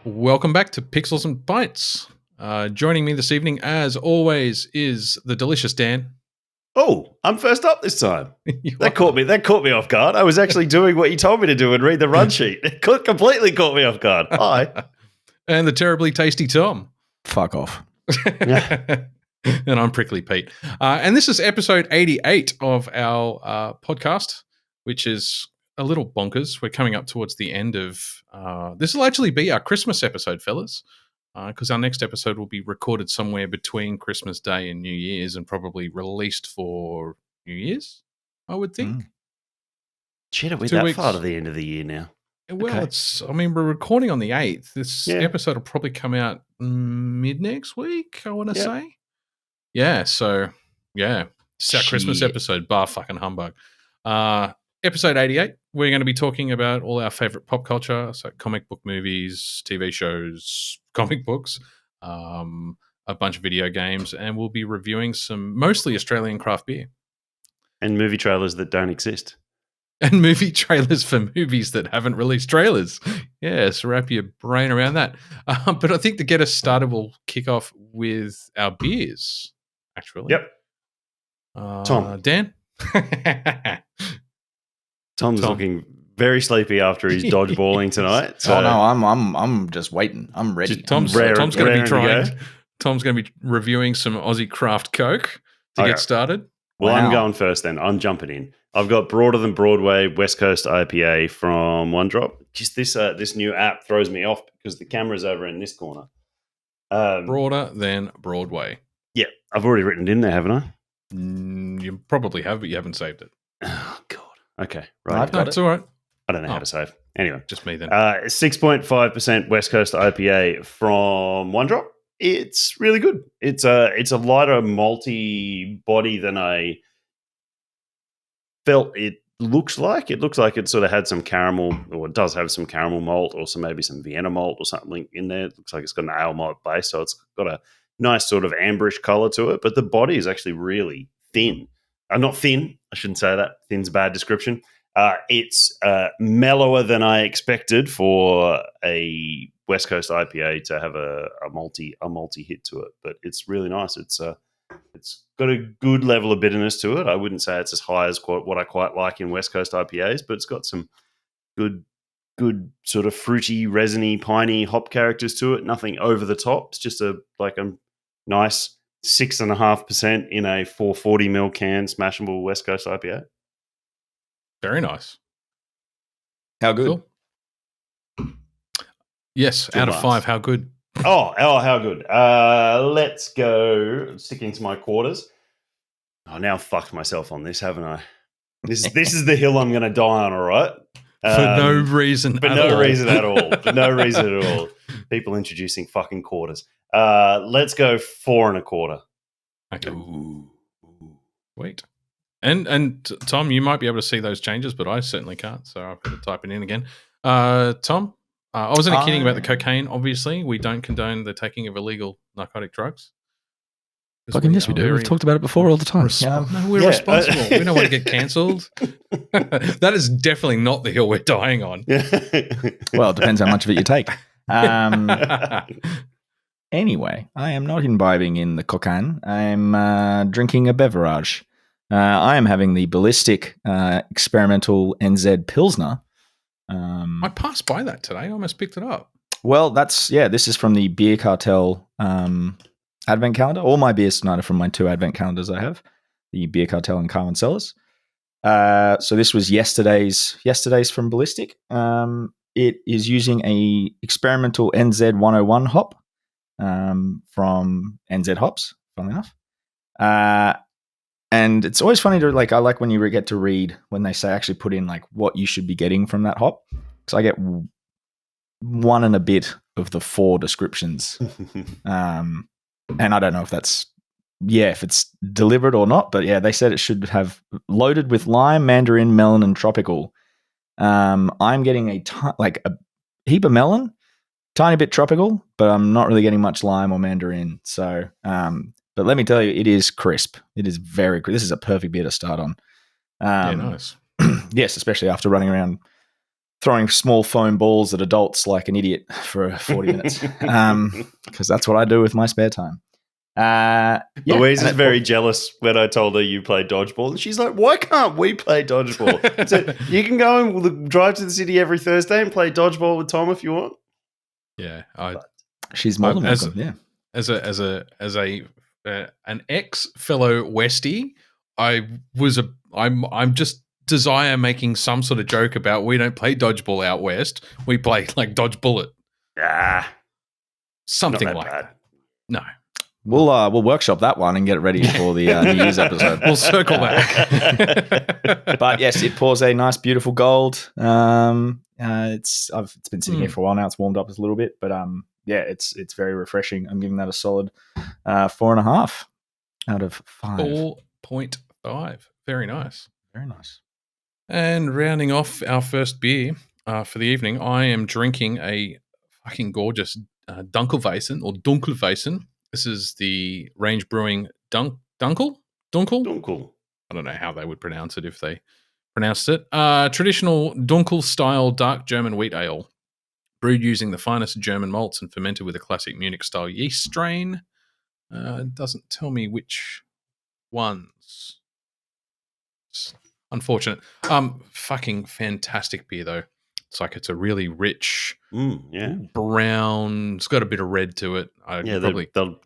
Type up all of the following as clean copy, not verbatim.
Welcome back to Pixels and Pints. Joining me this evening, as always, is the delicious Dan. Oh, I'm first up this time. You That caught me off guard. I was actually doing what you told me to do and read the run sheet. It completely caught me off guard. Hi. And the terribly tasty Tom. Fuck off. And I'm Prickly Pete. And this is episode 88 of our podcast, which is a little bonkers. We're coming up towards the end of this will actually be our Christmas episode, fellas, because our next episode will be recorded somewhere between Christmas Day and New Year's and probably released for New Year's, I would think. Shit, are we 2 that weeks. far to the end of the year now? Well, Okay. we're recording on the 8th. This episode will probably come out mid next week, I want to say. Yeah, so, yeah. It's our Christmas episode, bar fucking humbug. Episode 88, we're going to be talking about all our favorite pop culture, so comic book movies, TV shows, comic books, a bunch of video games, and we'll be reviewing some mostly Australian craft beer. And movie trailers that don't exist. And movie trailers for movies that haven't released trailers. Yes, wrap your brain around that. But I think to get us started, we'll kick off with our beers, actually. Yep. Tom. Dan? Tom's looking very sleepy after his dodgeballing tonight. So. Oh no, I'm just waiting. I'm ready. Tom's going to be trying. Tom's going to be reviewing some Aussie Craft Coke to get started. Well, I'm going first then. I'm jumping in. I've got Broader Than Broadway West Coast IPA from One Drop. Just this new app throws me off because the camera's over in this corner. Broader Than Broadway. Yeah, I've already written it in there, haven't I? You probably have, but you haven't saved it. Oh, God. Okay, right. It's all right. I don't know how to save. Anyway. Just me then. 6.5% West Coast IPA from One Drop. It's really good. It's a lighter malty body than I felt it looks like. It looks like it sort of had some caramel, or it does have some caramel malt, or maybe some Vienna malt or something in there. It looks like it's got an ale malt base, so it's got a nice sort of amberish color to it. But the body is actually really thin. Not thin. I shouldn't say that. Thin's a bad description. It's mellower than I expected for a West Coast IPA to have a malty hit to it, but it's really nice. It's got a good level of bitterness to it. I wouldn't say it's as high as what I quite like in West Coast IPAs, but it's got some good sort of fruity, resiny, piney hop characters to it. Nothing over the top. It's just a nice 6.5% in a 440 ml can smashable West Coast IPA. Very nice. How good? Cool. Yes, Good out of marks. 5, how good? Oh, how good. Let's go. Sticking to my quarters. Oh, now I've fucked myself on this, haven't I? This is the hill I'm going to die on, all right? For no reason For at no all. reason at all. For no reason at all. People introducing fucking quarters. Let's go 4.25. Okay. Wait. And Tom, you might be able to see those changes, but I certainly can't, so I've got to type it in again. Tom, I wasn't kidding about the cocaine, obviously. We don't condone the taking of illegal narcotic drugs. Fucking yes, we do. We've talked about it before all the time. No, we're responsible. We don't want to get cancelled. That is definitely not the hill we're dying on. Well, it depends how much of it you take. Anyway, I am not imbibing in the cocaine. I'm drinking a beverage. I am having the Ballistic experimental NZ Pilsner. I passed by that today. I almost picked it up. Well, this is from the Beer Cartel Advent calendar. All my beers tonight are from my 2 Advent calendars I have, the Beer Cartel and Carmen Cellars. So this was yesterday's from Ballistic. It is using a experimental NZ 101 hop from NZ Hops, funnily enough. And it's always funny to I like when you get to read when they say actually put in what you should be getting from that hop, because I get 1 and a bit of the 4 descriptions. And I don't know if that's if it's delivered or not, but they said it should have loaded with lime, mandarin, melon, and tropical. I'm getting a heap of melon, tiny bit tropical, but I'm not really getting much lime or mandarin. So, but let me tell you, it is crisp. It is very crisp. This is a perfect beer to start on. Nice. Yes, especially after running around throwing small foam balls at adults like an idiot for 40 minutes. Because that's what I do with my spare time. Louise is very jealous when I told her you play dodgeball. And she's like, why can't we play dodgeball? So you can go and drive to the city every Thursday and play dodgeball with Tom if you want. Yeah. She's more than welcome, yeah. As an ex fellow Westie, I'm just desire making some sort of joke about we don't play dodgeball out west. We play like dodge bullet. Something like that. No. We'll workshop that one and get it ready for the New Year's episode. We'll circle back. But yes, it pours a nice, beautiful gold. It's been sitting here for a while now. It's warmed up a little bit, but it's very refreshing. I'm giving that a solid 4.5 out of 5. 4.5. Very nice. Very nice. And rounding off our first beer for the evening, I am drinking a fucking gorgeous Dunkel. This is the Range Brewing Dunkel. I don't know how they would pronounce it if they pronounced it. Traditional Dunkel-style dark German wheat ale, brewed using the finest German malts and fermented with a classic Munich-style yeast strain. It doesn't tell me which ones. It's unfortunate. Fucking fantastic beer, though. It's a really rich brown. It's got a bit of red to it. The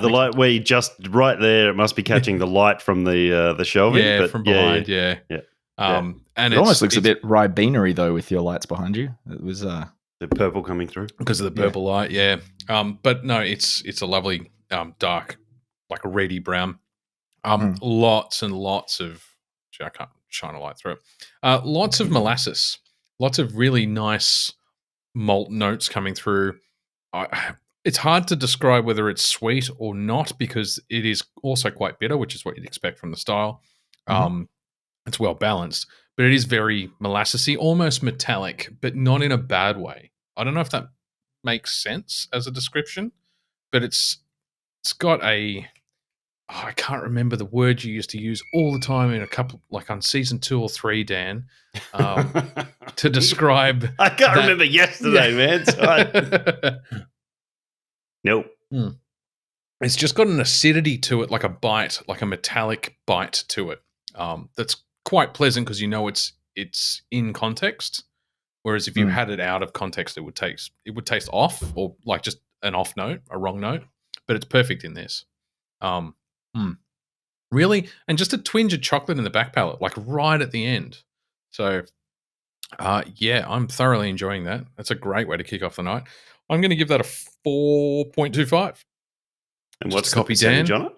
light where you just right there. It must be catching the light from the shelving. Yeah, but from behind. Yeah. And it almost looks a bit Ribenery though with your lights behind you. It was the purple coming through because of the purple light. Yeah. But no, it's a lovely dark, like a reddy brown. Lots and lots of. I can't shine a light through it. Lots of molasses. Lots of really nice malt notes coming through. It's hard to describe whether it's sweet or not because it is also quite bitter, which is what you'd expect from the style. It's well balanced, but it is very molassesy, almost metallic, but not in a bad way. I don't know if that makes sense as a description, but it's got a... I can't remember the word you used to use all the time in a couple, like on season 2 or 3, Dan, to describe. I can't remember yesterday, man. So nope. It's just got an acidity to it, like a bite, like a metallic bite to it. That's quite pleasant because you know it's in context. Whereas if you had it out of context, it would taste off or like just an off note, a wrong note. But it's perfect in this. Really, and just a twinge of chocolate in the back palate, like right at the end. So, I'm thoroughly enjoying that. That's a great way to kick off the night. I'm going to give that a 4.25. And what's the percentage on it?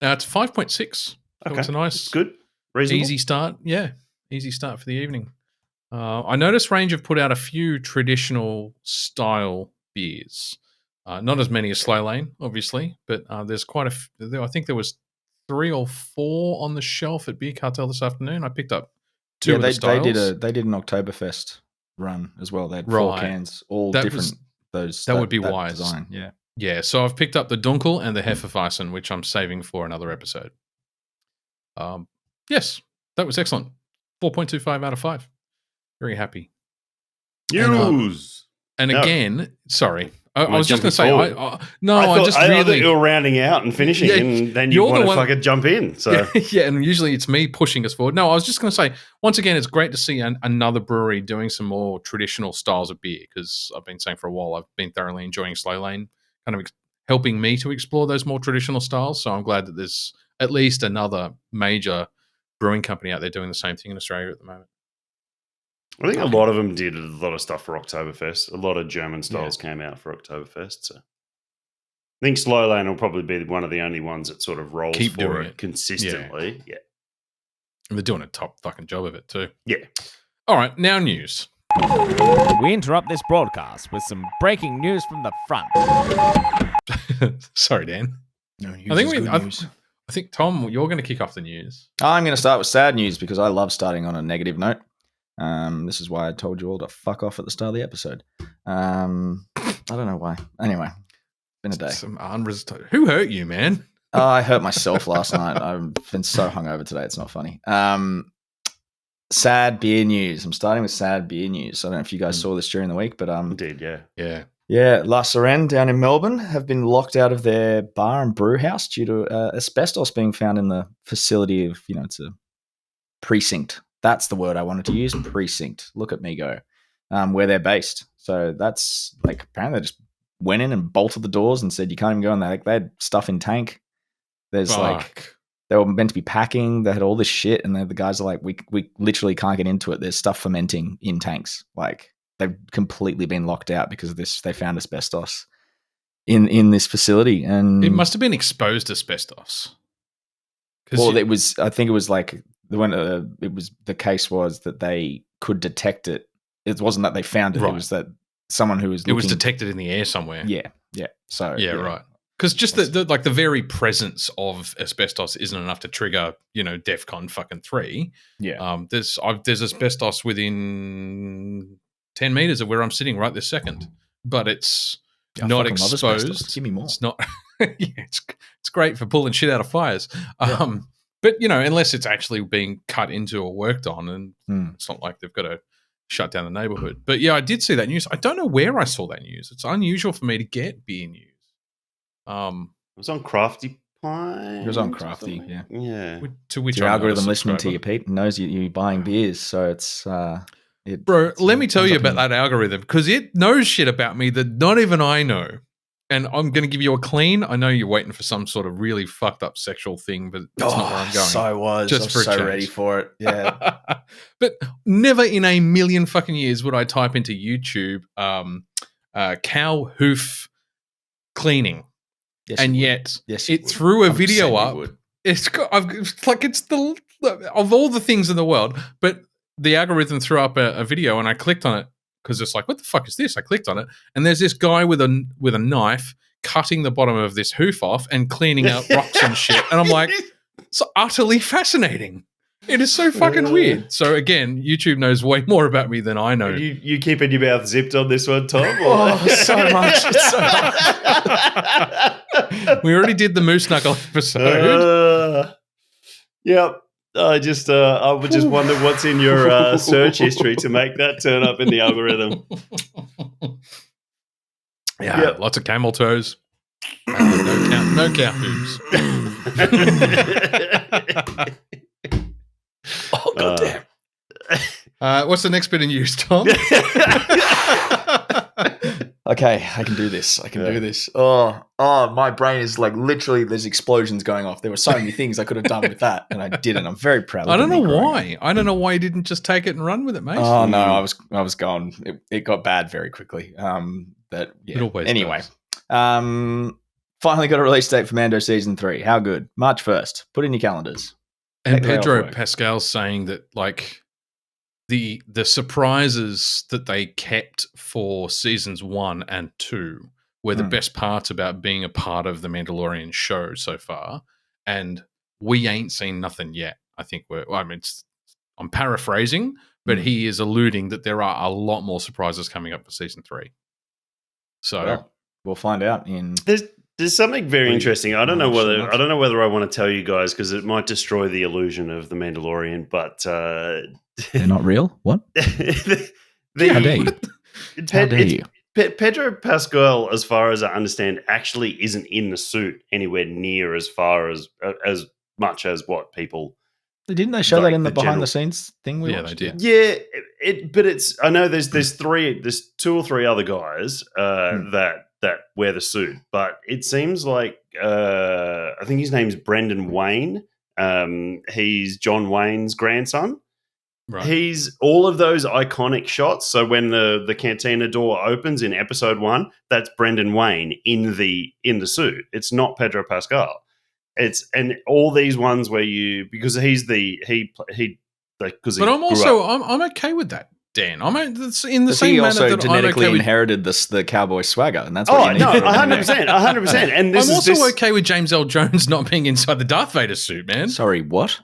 It's 5.6. So it's a nice, good, reasonable, easy start. Yeah, easy start for the evening. I noticed Range have put out a few traditional style beers. Not as many as Slow Lane, obviously, but there's quite I think there was 3 or 4 on the shelf at Beer Cartel this afternoon. I picked up 2 of the styles. They did an Oktoberfest run as well. They had 4 cans, all different. That would be wise. Design. Yeah. So I've picked up the Dunkel and the Hefeweizen, which I'm saving for another episode. Yes, that was excellent. 4.25 out of 5. Very happy. News. Again, sorry. I was just going to say, I thought you were rounding out and finishing, and then you want to fucking jump in. So and usually it's me pushing us forward. No, I was just going to say, once again, it's great to see another brewery doing some more traditional styles of beer because I've been saying for a while I've been thoroughly enjoying Slow Lane, kind of helping me to explore those more traditional styles. So I'm glad that there's at least another major brewing company out there doing the same thing in Australia at the moment. I think a lot of them did a lot of stuff for Oktoberfest. A lot of German styles came out for Oktoberfest. So I think Slow Lane will probably be one of the only ones that sort of rolls for it consistently. Yeah. And they're doing a top fucking job of it too. Yeah. All right, now news. We interrupt this broadcast with some breaking news from the front. Sorry, Dan. No news. I think, Tom, you're going to kick off the news. I'm going to start with sad news because I love starting on a negative note. This is why I told you all to fuck off at the start of the episode. I don't know why. Anyway, been a day. Who hurt you, man? I hurt myself last night. I've been so hungover today. It's not funny. sad beer news. I'm starting with sad beer news. I don't know if you guys saw this during the week, but Indeed, yeah. Yeah, La Sirène down in Melbourne have been locked out of their bar and brew house due to asbestos being found in the facility of, it's a precinct. That's the word I wanted to use, precinct. Look at me go. Where they're based. So that's apparently they just went in and bolted the doors and said you can't even go in there. They had stuff in tank. There's they were meant to be packing. They had all this shit, and the guys are like, we literally can't get into it. There's stuff fermenting in tanks. They've completely been locked out because of this. They found asbestos in this facility, and it must have been exposed asbestos. Well, it was. I think it was the case was that they could detect it. It wasn't that they found it. Right. It was that someone who was. It was detected in the air somewhere. Yeah. So right. Because just the very presence of asbestos isn't enough to trigger, DEFCON fucking 3. Yeah. There's asbestos within 10 meters of where I'm sitting right this second, but it's not exposed. Give me more. It's not. It's great for pulling shit out of fires. Yeah. But unless it's actually being cut into or worked on, and it's not like they've got to shut down the neighborhood. But yeah, I did see that news. I don't know where I saw that news. It's unusual for me to get beer news. It was on Crafty Pine. It was on Crafty, yeah. Yeah. To which your algorithm listening to you, Pete, knows you buying beers, so it's bro, let me tell you about that algorithm, because it knows shit about me that not even I know. And I'm going to give you a clean. I know you're waiting for some sort of really fucked up sexual thing, but that's not where I'm going. So I was. Just for so ready for it. Yeah. But never in a million fucking years would I type into YouTube cow hoof cleaning. Yes, and yet it would. threw a video up. It's the of all the things in the world, but the algorithm threw up a video, and I clicked on it because it's like, what the fuck is this? I clicked on it, and there's this guy with a knife cutting the bottom of this hoof off and cleaning out rocks and shit, and I'm like, it's utterly fascinating. It is so fucking weird. So again, YouTube knows way more about me than I know. You keeping your mouth zipped on this one, Tom? So much. We already did the Moose Knuckle episode. Yep. I would just wonder what's in your search history to make that turn up in the algorithm. Yeah, yep. Lots of camel toes. No cow hooves. Oh, goddamn. What's the next bit of news, Tom? Okay, I can do this. Do this. Oh, my brain is literally, there's explosions going off. There were so many things I could have done with that, and I didn't. I'm very proud. I don't know why. I don't know why you didn't just take it and run with it, mate. Oh no, I was gone. It got bad very quickly. It always anyway. does. Finally got a release date for Mando Season 3. How good? March 1st. Put in your calendars. And Pedro Pascal's saying that the surprises that they kept for seasons 1 and 2 were the best parts about being a part of the Mandalorian show so far, and we ain't seen nothing yet. I think I'm paraphrasing, but he is alluding that there are a lot more surprises coming up for season 3. So we'll find out in. There's something very interesting. I don't know whether I want to tell you guys because it might destroy the illusion of the Mandalorian, but they're not real. What? How dare you? Pedro Pascal, as far as I understand, actually isn't in the suit anywhere near as far as much as what people. Didn't they show that in the behind the scenes thing? They did. Yeah, but it's. I know there's 2 or 3 other guys that wear the suit, but it seems like I think his name's Brendan Wayne. He's John Wayne's grandson. Right. He's all of those iconic shots. So when the cantina door opens in episode 1, that's Brendan Wayne in the suit. It's not Pedro Pascal. And all these ones where because he's because But I'm okay with that. Dan, it's in the same he manner also that genetically I'm okay inherited the cowboy swagger, and that's what you need. 100%. And I'm also okay with James L. Jones not being inside the Darth Vader suit, man. Sorry, what?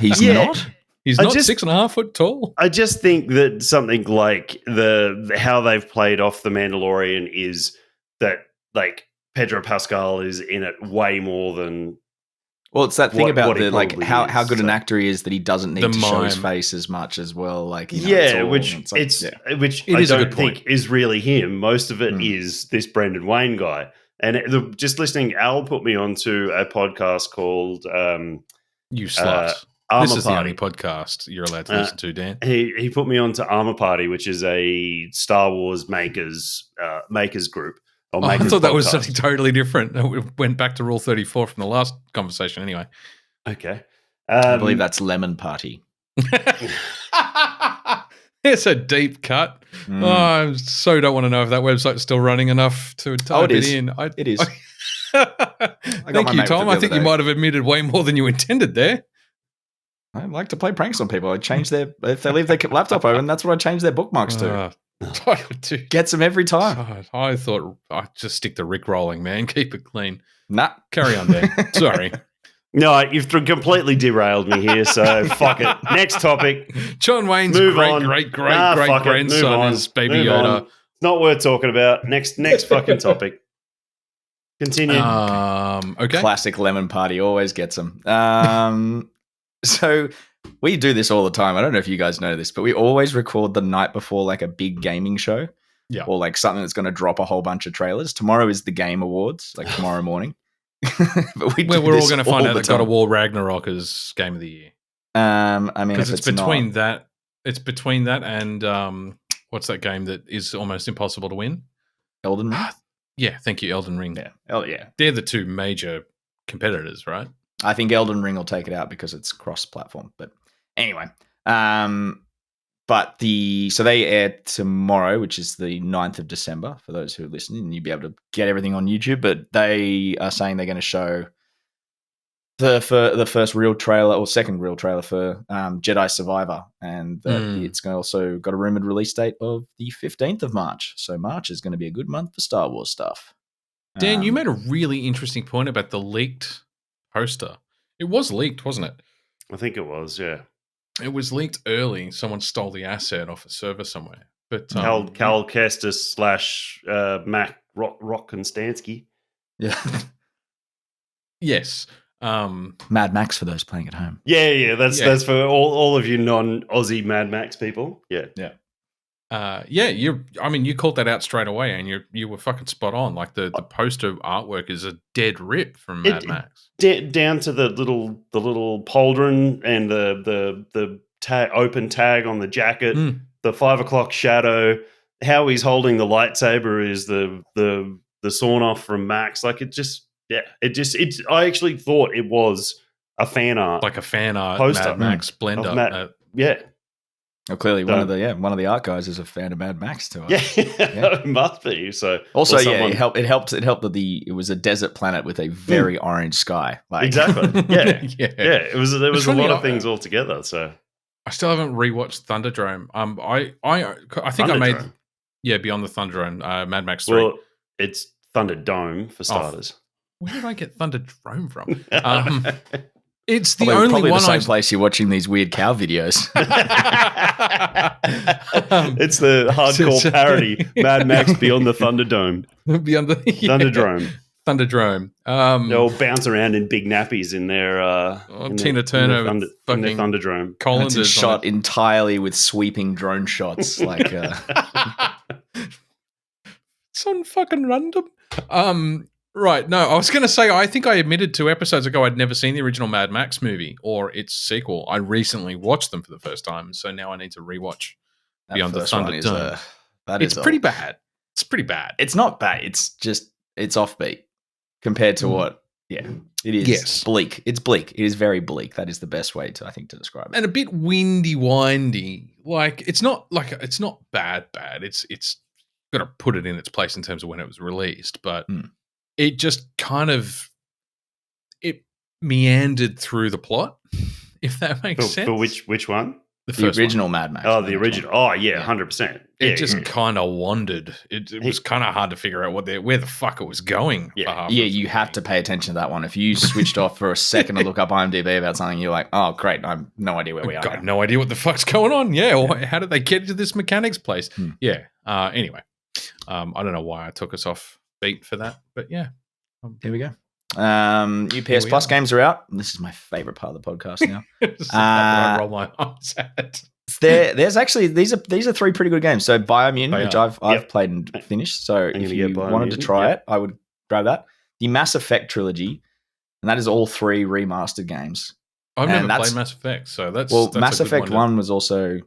He's not. He's not 6.5 foot tall. I just think that something like how they've played off the Mandalorian is that Pedro Pascal is in it way more than Well, it's that thing what about he the like probably how is, good an so. actor he is that he doesn't need The to show his mime. face as much as well. Like you know, Yeah, which which It I is a don't good point. think is really him. Most of it Hmm. is this Brendan Wayne guy. And just listening, Al put me onto a podcast called You slut. Armor This is the only Party. podcast you're allowed to listen to, Dan. He put me onto Armor Party, which is a Star Wars makers group. Or I makers thought that was podcast. something totally different. We went back to Rule 34 from the last conversation anyway. Okay. I believe that's Lemon Party. It's a deep cut. Mm. Oh, I so don't want to know if that website's still running enough to type it is. in. It is. Thank my you, mate Tom. with it I think the you other might have admitted way more than you intended there. I like to play pranks on people. I change if they leave their laptop open, that's what I change their bookmarks to. Dude, Gets them every time. God, I thought I'd just stick to Rick rolling, man. Keep it clean. Nah. Carry on, Dan. Sorry. No, you've completely derailed me here, so fuck it. Next topic. John Wayne's Move on. great Fuck it. Move grandson on. is Baby Move Yoda. on. It's not worth talking about. Next fucking topic. Continue. Okay. Classic Lemon Party always gets them. So we do this all the time. I don't know if you guys know this, but we always record the night before like a big gaming show. Yeah. Or like something that's going to drop a whole bunch of trailers. Tomorrow is the Game Awards, like tomorrow morning. But we're all going to find out that God of War Ragnarok is Game of the Year. I mean, because if it's between that and what's that game that is almost impossible to win? Elden Ring. Yeah, thank you, Elden Ring. Yeah. Oh yeah. They're the two major competitors, right? I think Elden Ring will take it out because it's cross-platform. But anyway, but so they air tomorrow, which is the 9th of December for those who are listening, and you'll be able to get everything on YouTube. But they are saying they're going to show the first real trailer or second real trailer for Jedi Survivor, and it's also got a rumored release date of the 15th of March. So March is going to be a good month for Star Wars stuff. Dan, you made a really interesting point about the leaked poster. It was leaked, wasn't it? I think it was, yeah. It was leaked early. Someone stole the asset off a server somewhere. But Cal Kestis / Mac Rock Konstanty. Yeah. Yes. Mad Max for those playing at home. Yeah. That's for all of you non-Aussie Mad Max people. Yeah. You called that out straight away, and you were fucking spot on. Like the poster artwork is a dead rip from Mad Max. Down to the little pauldron and the open tag on the jacket, the 5 o'clock shadow. How he's holding the lightsaber is the sawn off from Max. Like I actually thought it was a fan art, like a fan art poster. Mad Max blender. Yeah. Oh, clearly one of the art guys is a fan of Mad Max too. Yeah, it must be. So also, it helped that it was a desert planet with a very orange sky. Like, exactly. Yeah. Yeah. There was a lot of things all together. So I still haven't rewatched Thunderdome. I think I made Beyond the Thunderdome, Mad Max 3. Well, it's Thunderdome for starters. Where did I get Thunderdome from? It's the probably only one. The same place you're watching these weird cow videos. It's the hardcore parody. Mad Max Beyond the Thunderdome. Beyond the Thunderdome. Thunderdome. They all bounce around in big nappies in their Tina Turner in their Thunderdome. It's shot entirely with sweeping drone shots. Like it's on fucking random. Right. No, I was going to say, I think I admitted 2 episodes ago I'd never seen the original Mad Max movie or its sequel. I recently watched them for the first time, so now I need to rewatch Beyond the Thunderdome. It's pretty bad. It's pretty bad. It's not bad. It's just, it's offbeat compared to what, it is. Yes. Bleak. It's bleak. It is very bleak. That is the best way to describe it. And a bit windy. Like, it's not bad. It's got to put it in its place in terms of when it was released, but it just kind of it meandered through the plot, if that makes sense. For which one? The original Mad Max. Oh, the original. Oh, yeah, 100%. It just kind of wandered. It was kind of hard to figure out where the fuck it was going. Yeah, you have to pay attention to that one. If you switched off for a second to look up IMDb about something, you're like, oh, great, I have no idea where we are. Got no idea what the fuck's going on. Yeah, or how did they get into this mechanics place? Yeah. Anyway, I don't know why I took us off beat for that, but yeah. Here we go. New PS Plus games are out. This is my favorite part of the podcast now. I roll my eyes at. There's actually these are 3 pretty good games. So Biomutant, which I've played and finished. So if you wanted to try it, I would grab that. The Mass Effect trilogy, and that is all 3 remastered games. I've never played Mass Effect, so that's Mass Effect 1 was Xbox.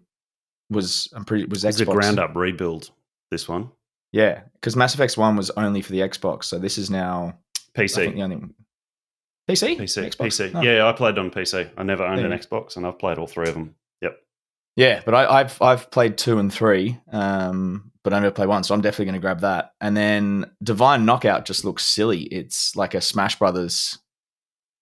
It's a ground up rebuild. This one, yeah, because Mass Effect 1 was only for the Xbox, so this is now PC. I think the only PC. Xbox? PC. Oh. Yeah, I played on PC. I never owned an Xbox, and I've played all 3 of them. Yep. Yeah, but I've played 2 and 3, but I never played 1, so I'm definitely going to grab that. And then Divine Knockout just looks silly. It's like a Smash Brothers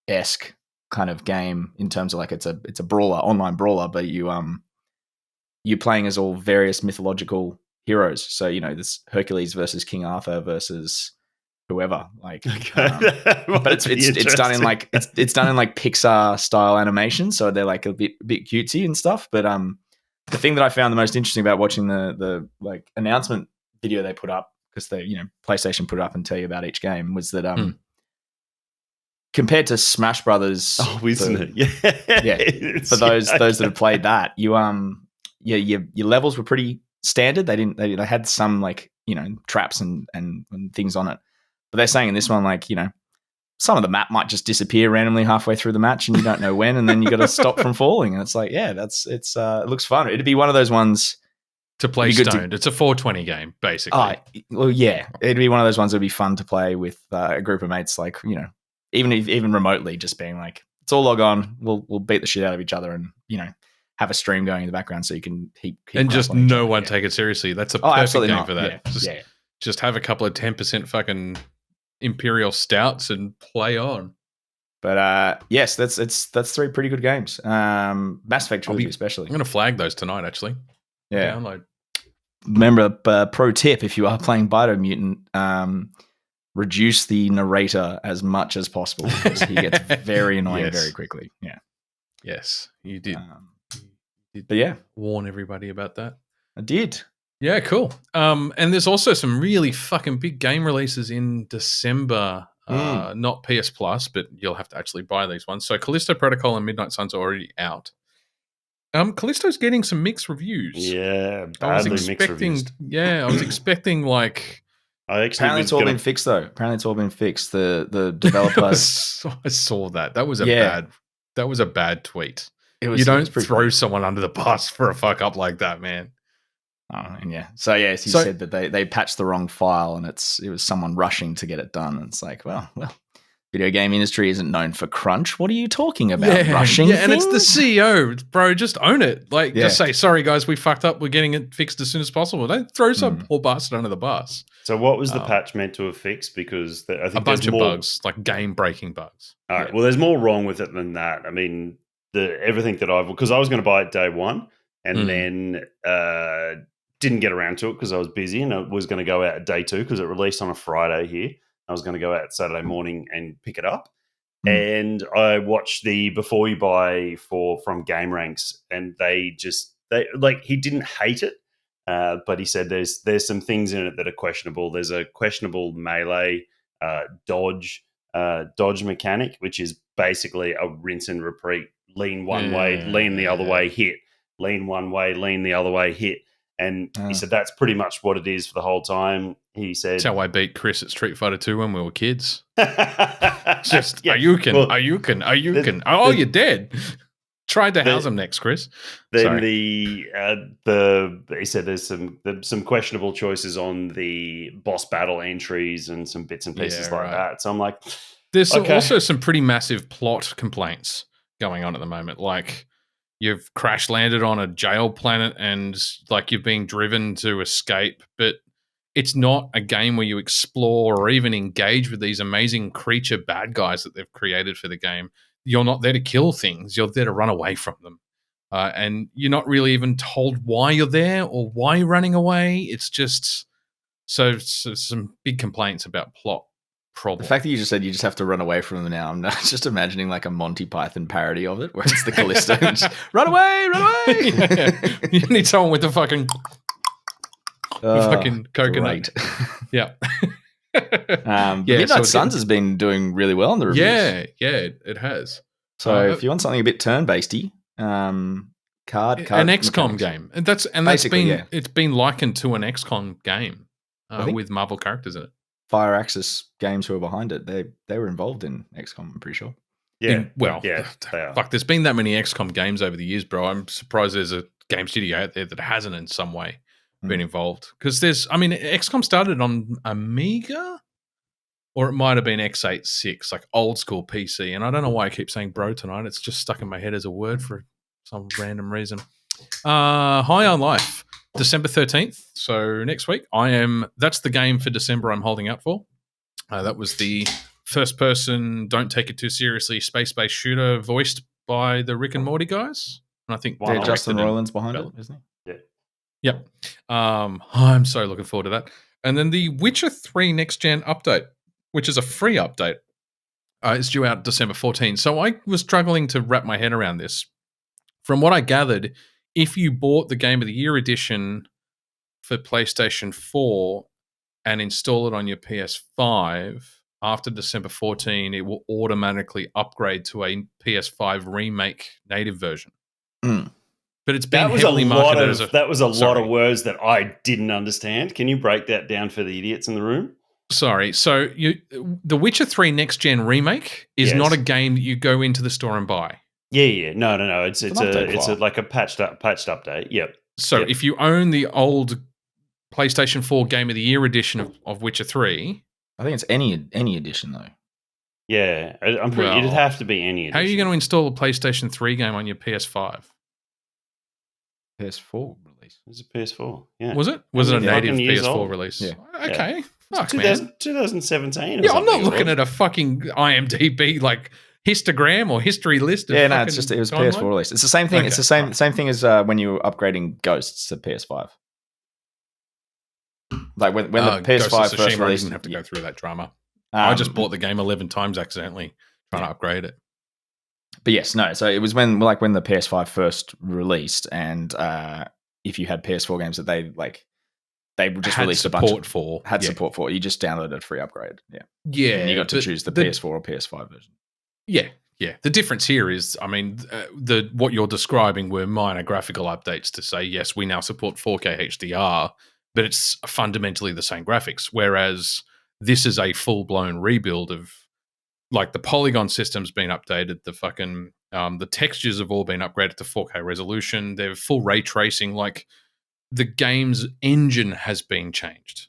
esque kind of game in terms of like it's a brawler, online brawler, but you're playing as all various mythological heroes. So this Hercules versus King Arthur versus whoever. Like, but it's done in like it's done in like Pixar style animation, so they're like a bit cutesy and stuff. But the thing that I found the most interesting about watching the like announcement video they put up, because they PlayStation put it up and tell you about each game, was that compared to Smash Brothers, isn't it? Yeah. For those that have played that, your levels were pretty standard. They had some like traps and things on it, but they're saying in this one like some of the map might just disappear randomly halfway through the match and you don't know when, and then you got to stop from falling. And it's like, yeah, it looks fun. It'd be one of those ones to play stoned. It's a 420 game basically. Well, yeah, it'd be one of those ones that'd be fun to play with a group of mates. Like even remotely, just being like, it's all log on. We'll beat the shit out of each other, and have a stream going in the background so you can keep and just no one take it seriously. That's a perfect game for that. Yeah. Just have a couple of 10% fucking Imperial Stouts and play on. But yes, that's 3 pretty good games. Mass Effect trilogy especially. I'm going to flag those tonight actually. Yeah. Download. Remember, pro tip, if you are playing Biomutant, reduce the narrator as much as possible because he gets very annoying very quickly. Yeah. Yes, you did. But yeah, warn everybody about that. I did. Yeah, cool. And there's also some really fucking big game releases in December. Not PS Plus, but you'll have to actually buy these ones. So Callisto Protocol and Midnight Suns are already out. Callisto's getting some mixed reviews. Yeah, badly mixed reviews. Yeah, I was expecting like. Apparently it's all been fixed though. Apparently it's all been fixed. The developer. I saw that. That was a bad tweet. You don't throw someone under the bus for a fuck up like that, man. Oh, and yeah. So yeah, he said that they patched the wrong file and it was someone rushing to get it done. And it's like, well, video game industry isn't known for crunch. What are you talking about? Rushing? Yeah, and it's the CEO, bro. Just own it. Like, just say, sorry guys, we fucked up. We're getting it fixed as soon as possible. Don't throw some poor bastard under the bus. So what was the patch meant to have fixed? Because I think a bunch of bugs, like game-breaking bugs. All right. Well, there's more wrong with it than that. I mean, everything that because I was going to buy it day one and then didn't get around to it because I was busy, and I was going to go out day 2 because it released on a Friday here. I was going to go out Saturday morning and pick it up. And I watched the Before You Buy from Game Ranks, and they he didn't hate it, but he said there's some things in it that are questionable. There's a questionable melee dodge mechanic, which is basically a rinse and repeat. Lean one way, lean the other way, hit. Lean one way, lean the other way, hit. And he said that's pretty much what it is for the whole time. He said, "That's how I beat Chris at Street Fighter 2 when we were kids." Just Ayukin. Oh, you're dead. Tried to house him next, Chris. Then he said there's some questionable choices on the boss battle entries and some bits and pieces that. So I'm like, there's also some pretty massive plot complaints going on at the moment, like. You've crash landed on a jail planet and like you've been driven to escape, but it's not a game where you explore or even engage with these amazing creature bad guys that they've created for the game. You're not there to kill things. You're there to run away from them. And you're not really even told why you're there or why you're running away. It's just so some big complaints about plot. Problem. The fact that you just said you just have to run away from them now, I'm just imagining like a Monty Python parody of it where it's the Callisto and just run away. Yeah. You need someone with the fucking coconut. Yeah. Midnight Suns has bbeen doing really well in the reviews. Yeah, it has. So if you want something a bit turn-basedy, an mechanics. XCOM game, and that's Basically, it's been likened to an XCOM game think- with Marvel characters in it. Fire Axis Games, who are behind it, they were involved in XCOM, I'm pretty sure. Yeah. Fuck, there's been that many XCOM games over the years, bro. I'm surprised there's a game studio out there that hasn't in some way been involved. Because XCOM started on Amiga, or it might have been x86, like old school PC. And I don't know why I keep saying bro tonight. It's just stuck in my head as a word for some random reason. High on Life, December 13th. So next week, that's the game for December I'm holding out for. That was the first person, don't take it too seriously, space-based shooter voiced by the Rick and Morty guys. And I think Justin Roiland's behind it, isn't he? Yeah. Yep. I'm so looking forward to that. And then the Witcher 3 Next Gen update, which is a free update, is due out December 14th. So I was struggling to wrap my head around this. From what I gathered, if you bought the Game of the Year edition for PlayStation 4 and install it on your PS5, after December 14, it will automatically upgrade to a PS5 remake native version. But it's been heavily marketed as that was a lot of words that I didn't understand. Can you break that down for the idiots in the room? Sorry. So the Witcher 3 Next Gen remake is not a game that you go into the store and buy. Yeah. No. It's like a patched update. Yep. So if you own the old PlayStation 4 Game of the Year edition of Witcher 3, I think it's any edition though. Yeah, I'm pretty. It'd have to be any edition. How are you going to install a PlayStation 3 game on your PS5? PS4 release. It was a PS4. Yeah. Was it? Was it a native PS4 release? Yeah. Okay. Yeah. Fuck, man. 2017. Yeah, I'm not looking at a fucking IMDb like histogram or history list. Yeah, no, it was PS4 release. It's the same thing. Okay. It's the same thing as when you were upgrading Ghosts to PS5. Like when the PS5 first released, I didn't have to go through that drama. I just bought the game 11 times accidentally trying to upgrade it. But yes, no. So it was when the PS5 first released, and if you had PS4 games that they just released a bunch of support for, you just downloaded a free upgrade. Yeah, and you got to choose the PS4 or PS5 version. Yeah. The difference here is, what you're describing were minor graphical updates to say, yes, we now support 4K HDR, but it's fundamentally the same graphics. Whereas this is a full-blown rebuild of, like, the polygon system's been updated, the textures have all been upgraded to 4K resolution, they're full ray tracing, like, the game's engine has been changed.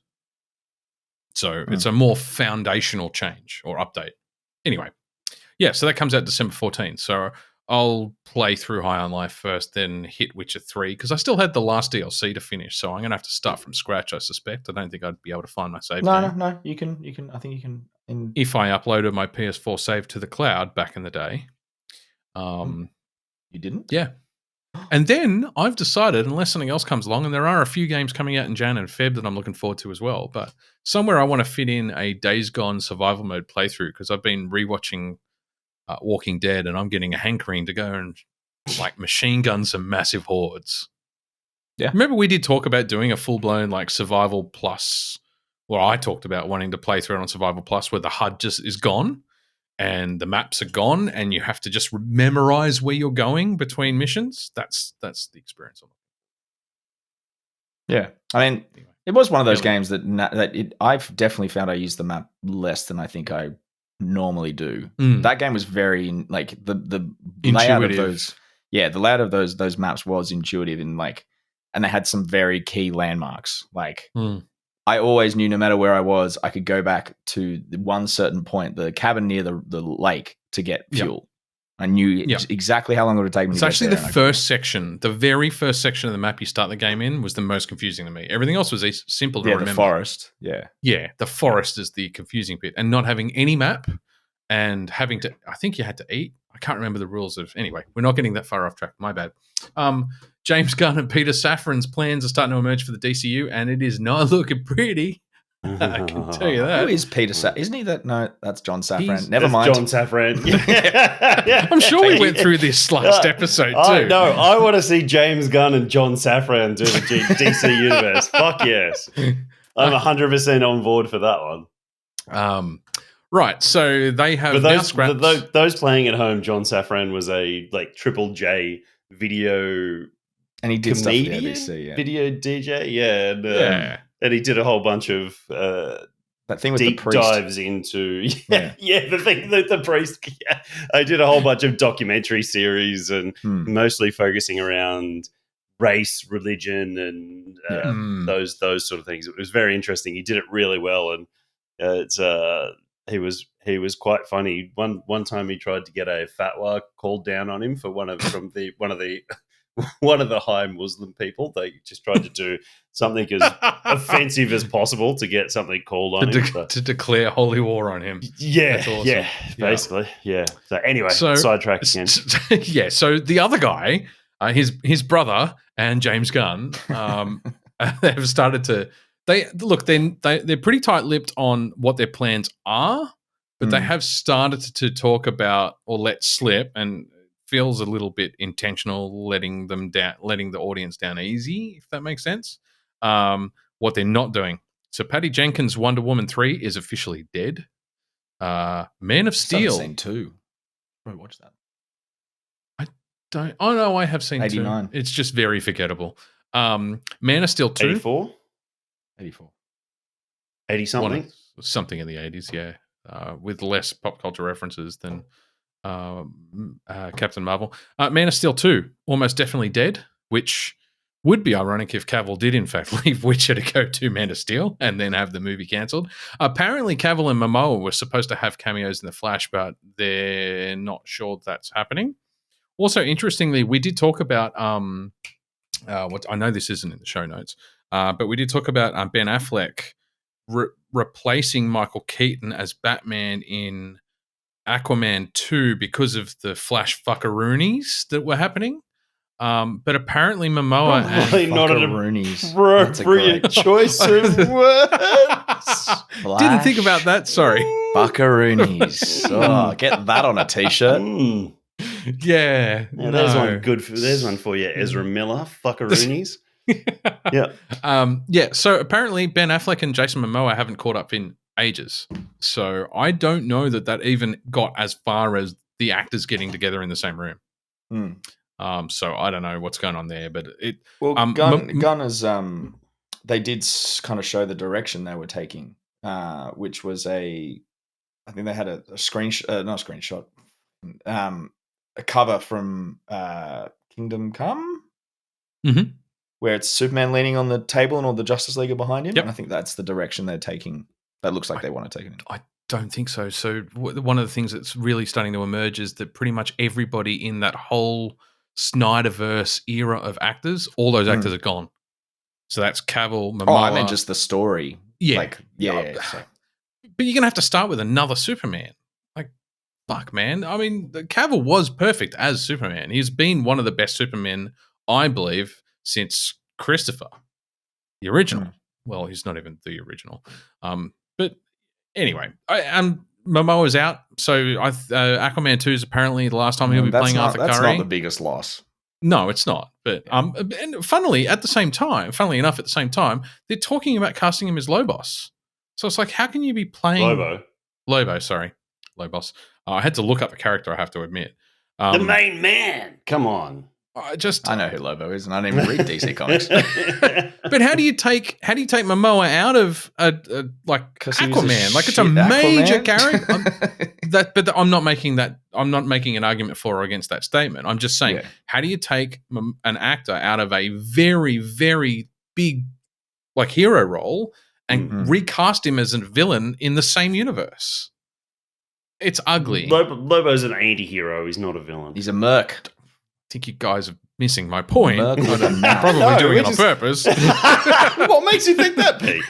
So it's a more foundational change or update. Anyway, so that comes out December 14th. So I'll play through High on Life first, then hit Witcher 3, because I still had the last DLC to finish, so I'm going to have to start from scratch, I suspect. I don't think I'd be able to find my save. No, you can. I think you can. If I uploaded my PS4 save to the cloud back in the day. You didn't? Yeah. And then I've decided, unless something else comes along, and there are a few games coming out in Jan and Feb that I'm looking forward to as well, but somewhere I want to fit in a Days Gone survival mode playthrough, because I've been rewatching Walking Dead, and I'm getting a hankering to go and like machine gun some massive hordes. Yeah. Remember we did talk about doing a full-blown like Survival Plus, or I talked about wanting to play through it on Survival Plus where the HUD just is gone and the maps are gone and you have to just memorize where you're going between missions. That's the experience. Yeah. I mean, it was one of those games that I've definitely found I use the map less than I think I normally do. That game was very like the layout of those. Yeah, the layout of those maps was intuitive and they had some very key landmarks. Like I always knew no matter where I was, I could go back to one certain point, the cabin near the lake, to get fuel. I knew exactly how long it would take me to get there. It's actually the very first section of the map you start the game in was the most confusing to me. Everything else was simple to remember. The forest. Yeah, the forest is the confusing bit. And not having any map and having to, I think you had to eat. I can't remember the rules of, anyway, we're not getting that far off track. My bad. James Gunn and Peter Safran's plans are starting to emerge for the DCU, and it is not looking pretty. I can tell you that. Who is Peter Safran? Isn't he that? No, that's John Safran. Never mind. John Safran. I'm sure we went through this last episode too. No, I want to see James Gunn and John Safran do the DC universe. Fuck yes. I'm 100% on board for that one. Right, so they have But now scrapped. those playing at home, John Safran was a Triple J video And he did comedian, stuff for the ABC, yeah. video DJ, Yeah. and he did a whole bunch of that thing with deep the priest. dives into the thing that the priest. Yeah, I did a whole bunch of documentary series and mostly focusing around race, religion, and those sort of things. It was very interesting. He did it really well, and he was quite funny. One time he tried to get a fatwa called down on him for one of the high Muslim people. They just tried to do something as offensive as possible to get something called on him. To declare holy war on him. Yeah, that's awesome. Yeah, basically, yeah. So anyway, sidetrack again. Yeah, so the other guy, his brother and James Gunn, have started to. They're pretty tight-lipped on what their plans are, but they have started to talk about or let slip, and feels a little bit intentional, letting the audience down easy, if that makes sense. What they're not doing. So Patty Jenkins' Wonder Woman 3 is officially dead. Man of Steel. I've seen 2. Probably watch that. I don't. Oh no, I have seen 89. 2. It's just very forgettable. Man of Steel 2. 84? 80 something? Something in the 80s, yeah. With less pop culture references than Captain Marvel. Man of Steel 2, almost definitely dead, which would be ironic if Cavill did in fact leave Witcher to go to Man of Steel and then have the movie cancelled. Apparently Cavill and Momoa were supposed to have cameos in The Flash, but they're not sure that's happening. Also, interestingly, we did talk about what I know this isn't in the show notes, but we did talk about Ben Affleck replacing Michael Keaton as Batman in Aquaman 2 because of the Flash fuckaroonies that were happening. But apparently Momoa probably not an Roonies. appropriate choice of words. Didn't think about that. Sorry. Buckaroonies. Oh, get that on a t-shirt. Yeah. There's one good. There's one for you, Ezra Miller. Fuckaroonies. Yeah. So apparently Ben Affleck and Jason Momoa haven't caught up in ages. So I don't know that even got as far as the actors getting together in the same room. So I don't know what's going on there, but Gunn is they did kind of show the direction they were taking, which was I think they had a screenshot, a cover from Kingdom Come, where it's Superman leaning on the table and all the Justice League are behind him. Yep. And I think that's the direction they're taking. That looks like they want to take it in. I don't think so. So one of the things that's really starting to emerge is that pretty much everybody in that whole Snyderverse era of actors, all those actors are gone. So that's Cavill, Momoa. Oh, I meant just the story. Yeah. So. But you're going to have to start with another Superman. Like, fuck, man. I mean, Cavill was perfect as Superman. He's been one of the best Supermen, I believe, since Christopher, the original. Well, he's not even the original. But anyway, Momoa's out, so Aquaman 2 is apparently the last time he'll be playing Arthur Curry. That's not the biggest loss. No, it's not. But and funnily enough, at the same time, they're talking about casting him as Lobos. So it's like, how can you be playing Lobo? Sorry, Lobos. I had to look up the character. I have to admit, the main man. Come on. I know who Lobo is, and I don't even read DC comics. But how do you take Momoa out of Aquaman? Like, it's a major character. But I'm not making that. I'm not making an argument for or against that statement. I'm just saying, how do you take an actor out of a very, very big hero role and recast him as a villain in the same universe? It's ugly. Lobo's an anti-hero. He's not a villain. He's a merc. I think you guys are missing my point. Probably doing it on purpose. What makes you think that, Pete?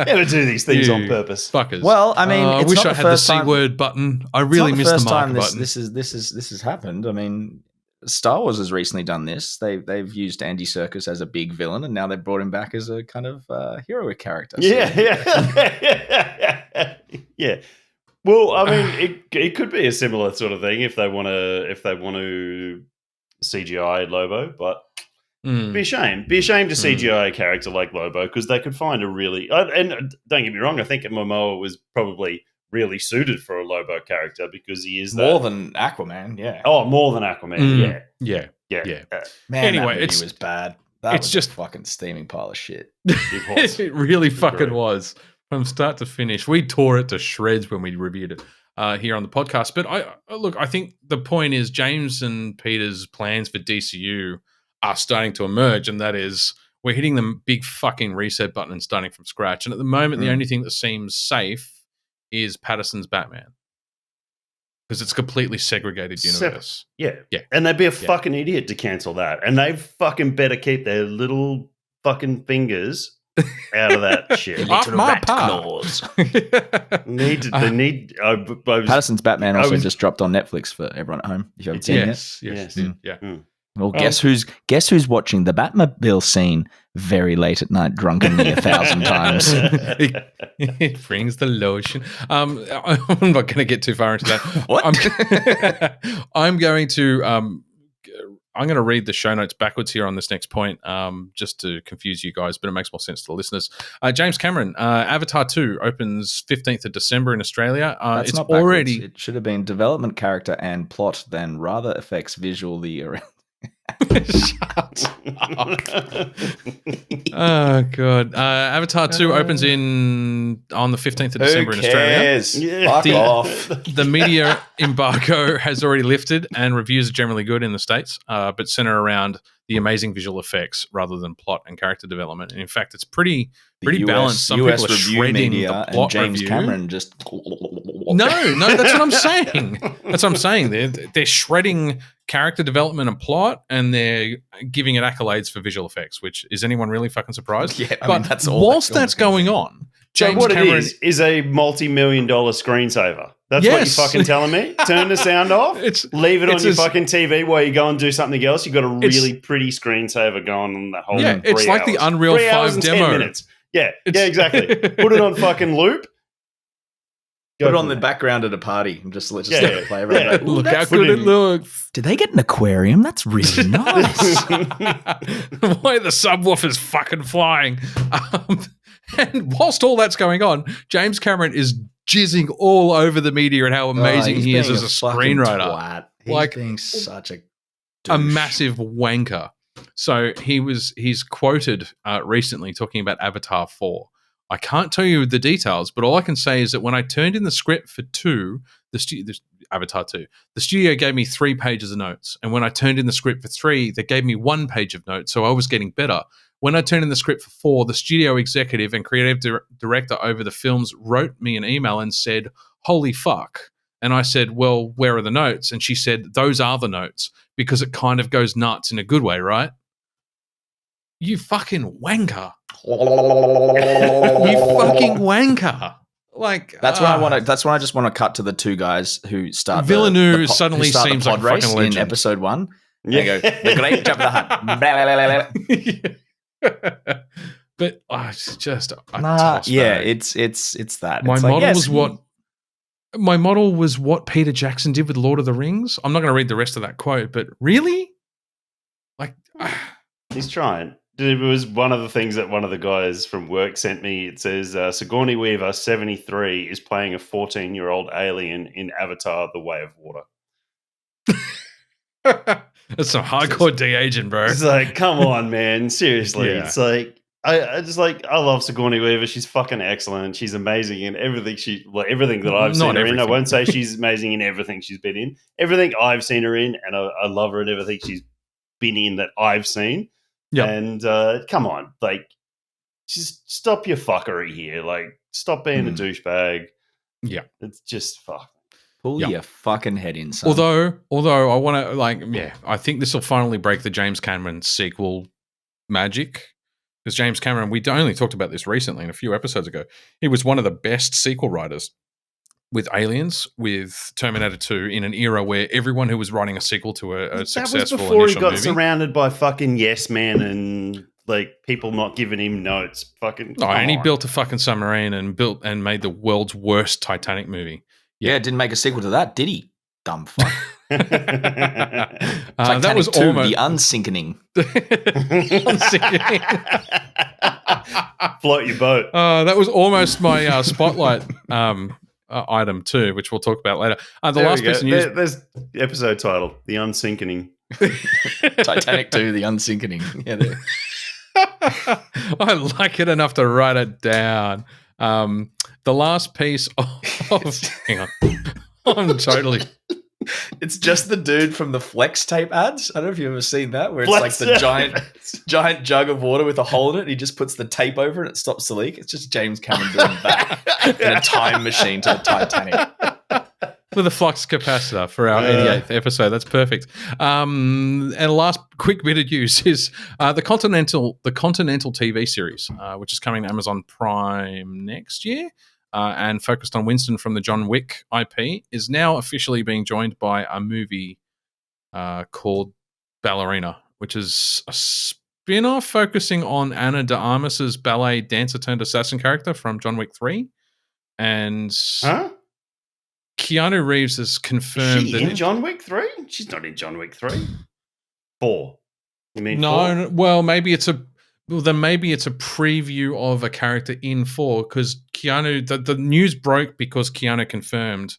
Never do these things on purpose, fuckers. Well, I mean, I wish I had the C word button. I really missed the mark button. This has happened. I mean, Star Wars has recently done this. They've used Andy Serkis as a big villain, and now they've brought him back as a kind of heroic character. So. Yeah. Well, I mean, it could be a similar sort of thing if they want to CGI Lobo, but Be a shame. Be a shame to CGI a character like Lobo because they could find a really and don't get me wrong, I think Momoa was probably really suited for a Lobo character because he is more than Aquaman. Yeah. Oh, more than Aquaman. Yeah. Man, Anyway, that movie was bad. That it's was just a fucking steaming pile of shit. It was. It really fucking was from start to finish. We tore it to shreds when we reviewed it here on the podcast. But I think the point is James and Peter's plans for DCU are starting to emerge, and that is we're hitting the big fucking reset button and starting from scratch. And at the moment, the only thing that seems safe is Patterson's Batman. Because it's a completely segregated universe. Yeah. And they'd be a fucking idiot to cancel that. And they fucking better keep their little fucking fingers out of that shit. Off my claws. They need. Patterson's Batman also just dropped on Netflix for everyone at home. If you haven't seen it. Yes. Yeah. Well, guess who's watching the Batmobile scene very late at night, drunkenly 1,000 times. It brings the lotion. I'm not going to get too far into that. What? I'm going to read the show notes backwards here on this next point, just to confuse you guys, but it makes more sense to the listeners. James Cameron, Avatar 2 opens 15th of December in Australia. That's it's not backwards. already. It should have been development, character, and plot, then rather affects visually around. Shut up. Oh god. Avatar 2 opens on the 15th of December in Australia. Fuck off. The media embargo has already lifted and reviews are generally good in the States, but center around the amazing visual effects rather than plot and character development. And in fact, it's pretty balanced. Some US people are review shredding media the plot and James review. Cameron just No, that's what I'm saying. That's what I'm saying. They're shredding character development and plot, and they're giving it accolades for visual effects. Which is anyone really fucking surprised? Yeah, but that's all. whilst that's going on, So James what Cameron it is a multi-million-dollar screensaver. That's what Yes. you're fucking telling me? Turn the sound off, leave it on your fucking TV while you go and do something else. You've got a really pretty screensaver going on the whole 3 hours. It's like the Unreal 3 hours 5 and demo. 10 minutes. Yeah, exactly. Put it on fucking loop. Put it on the background at a party and just let it play around. Yeah. Like, Look how good it looks. did they get an aquarium? That's really nice. The way the subwoofer's fucking flying. And whilst all that's going on, James Cameron is jizzing all over the media and how amazing he is as a screenwriter. He's being such a massive wanker. So he's quoted recently talking about Avatar 4. I can't tell you the details, but all I can say is that when I turned in the script for Avatar 2, the studio gave me 3 pages of notes. And when I turned in the script for 3, they gave me 1 page of notes, so I was getting better. When I turned in the script for 4, the studio executive and creative director over the films wrote me an email and said, "Holy fuck." And I said, "Well, where are the notes?" And she said, "Those are the notes," because it kind of goes nuts in a good way, right? You fucking wanker. You fucking wanker. Like that's when I want to. That's when I just want to cut to the 2 guys who start. Villeneuve who suddenly start seems the like pod a race fucking legend in episode 1. Yeah, go the great jump of the hut. Blah, blah, blah, blah. But it's just it's that. My it's model like, was what. My model was what Peter Jackson did with Lord of the Rings. I'm not going to read the rest of that quote, but really, like, he's trying. It was one of the things that one of the guys from work sent me. It says Sigourney Weaver, 73, is playing a 14-year-old alien in Avatar: The Way of Water. That's some hardcore de-aging, bro. It's like, come on, man. Seriously. Yeah. It's like, I love Sigourney Weaver. She's fucking excellent. She's amazing in everything everything that I've seen her in. I won't say she's amazing in everything she's been in. Everything I've seen her in, and I love her in everything she's been in that I've seen. Yeah. And come on, like, just stop your fuckery here. Like, stop being a douchebag. Yeah. It's just fuck. Pull your fucking head in, son. Although I want to, I think this will finally break the James Cameron sequel magic. Because James Cameron, we only talked about this recently in a few episodes ago. He was one of the best sequel writers with Aliens, with Terminator 2, in an era where everyone who was writing a sequel to a successful that was before initial he got movie, surrounded by fucking yes men and like people not giving him notes. Fucking and he built a fucking submarine and made the world's worst Titanic movie. Yeah, didn't make a sequel to that, did he? Dumb fuck. That was two, almost the Unsinkening. Float your boat. That was almost my spotlight item too, which we'll talk about later. The There last we go. piece of news. There's the episode title, The Unsinkening. Titanic 2, the Unsinkening. Yeah, I like it enough to write it down. The last piece of hang on. I'm totally. It's just the dude from the Flex tape ads. I don't know if you've ever seen that, where it's Flex like the giant jug of water with a hole in it. And he just puts the tape over it and it stops the leak. It's just James Cameron doing that in a time machine to the Titanic. With a flux capacitor for our 88th episode. That's perfect. And a last quick bit of news is the Continental TV series, which is coming to Amazon Prime next year, and focused on Winston from the John Wick IP, is now officially being joined by a movie called Ballerina, which is a spin-off focusing on Ana de Armas's ballet dancer turned assassin character from John Wick 3. And Keanu Reeves has confirmed Is she in John Wick 3? She's not in John Wick 3. 4. You mean 4? No, well, maybe it's a preview of a character in 4, because Keanu, the news broke because Keanu confirmed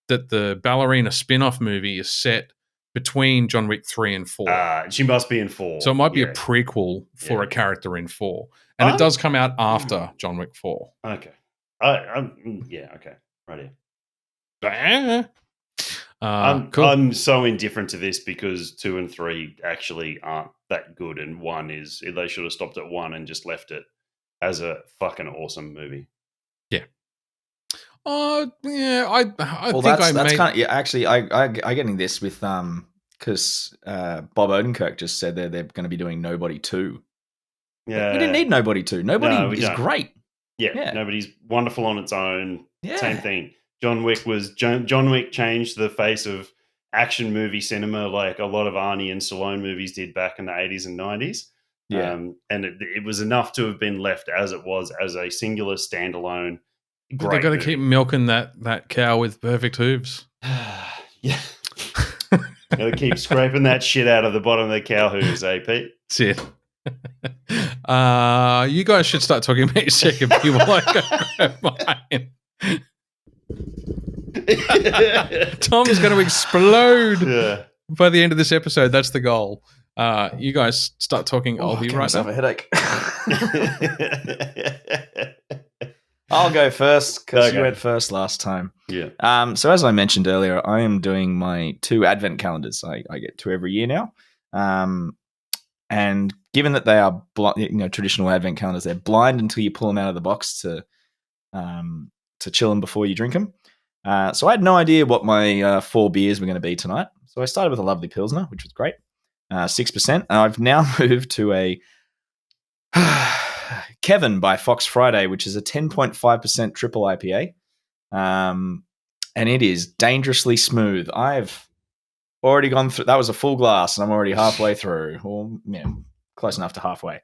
that the Ballerina spin-off movie is set between John Wick 3 and 4. She must be in 4. So it might be a prequel for a character in 4. And it does come out after John Wick 4. Okay. Okay. Right here. Cool. I'm so indifferent to this because 2 and 3 actually aren't that good, and 1 is, they should have stopped at 1 and just left it as a fucking awesome movie. Yeah. I well, think that's kind of, yeah. Actually, I getting this with because Bob Odenkirk just said they're going to be doing Nobody 2. Yeah, we didn't need Nobody 2. Nobody is great. Yeah, Nobody's wonderful on its own. Yeah. Same thing. John Wick changed the face of action movie cinema, like a lot of Arnie and Stallone movies did back in the 80s and 90s. Yeah. And it was enough to have been left as it was, as a singular standalone. But they've got to keep milking that cow with perfect hooves. Yeah. Got to keep scraping that shit out of the bottom of the cow hooves, Pete? That's it. You guys should start talking about your second beer while I go grab mine. Tom's going to explode by the end of this episode. That's the goal. You guys start talking. I'll be right back. I have a headache. I'll go first because you went first last time. Yeah. So as I mentioned earlier, I am doing my 2 advent calendars. I get 2 every year now. And given that they are traditional advent calendars, they're blind until you pull them out of the box to chill them before you drink them. So I had no idea what my 4 beers were going to be tonight. So I started with a lovely Pilsner, which was great, 6%. I've now moved to a Kevin by Fox Friday, which is a 10.5% triple IPA. And it is dangerously smooth. I've already gone through, that was a full glass, and I'm already halfway through, or close enough to halfway.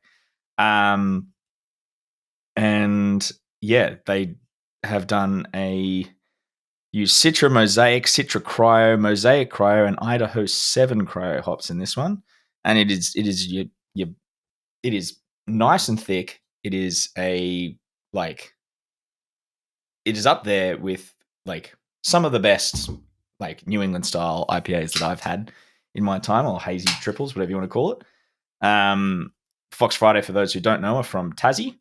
And yeah, they have done use Citra Mosaic, Citra Cryo, Mosaic Cryo, and Idaho 7 Cryo hops in this one. And it is nice and thick. It is it is up there with some of the best New England style IPAs that I've had in my time, or hazy triples, whatever you want to call it. Fox Friday, for those who don't know, are from Tassie.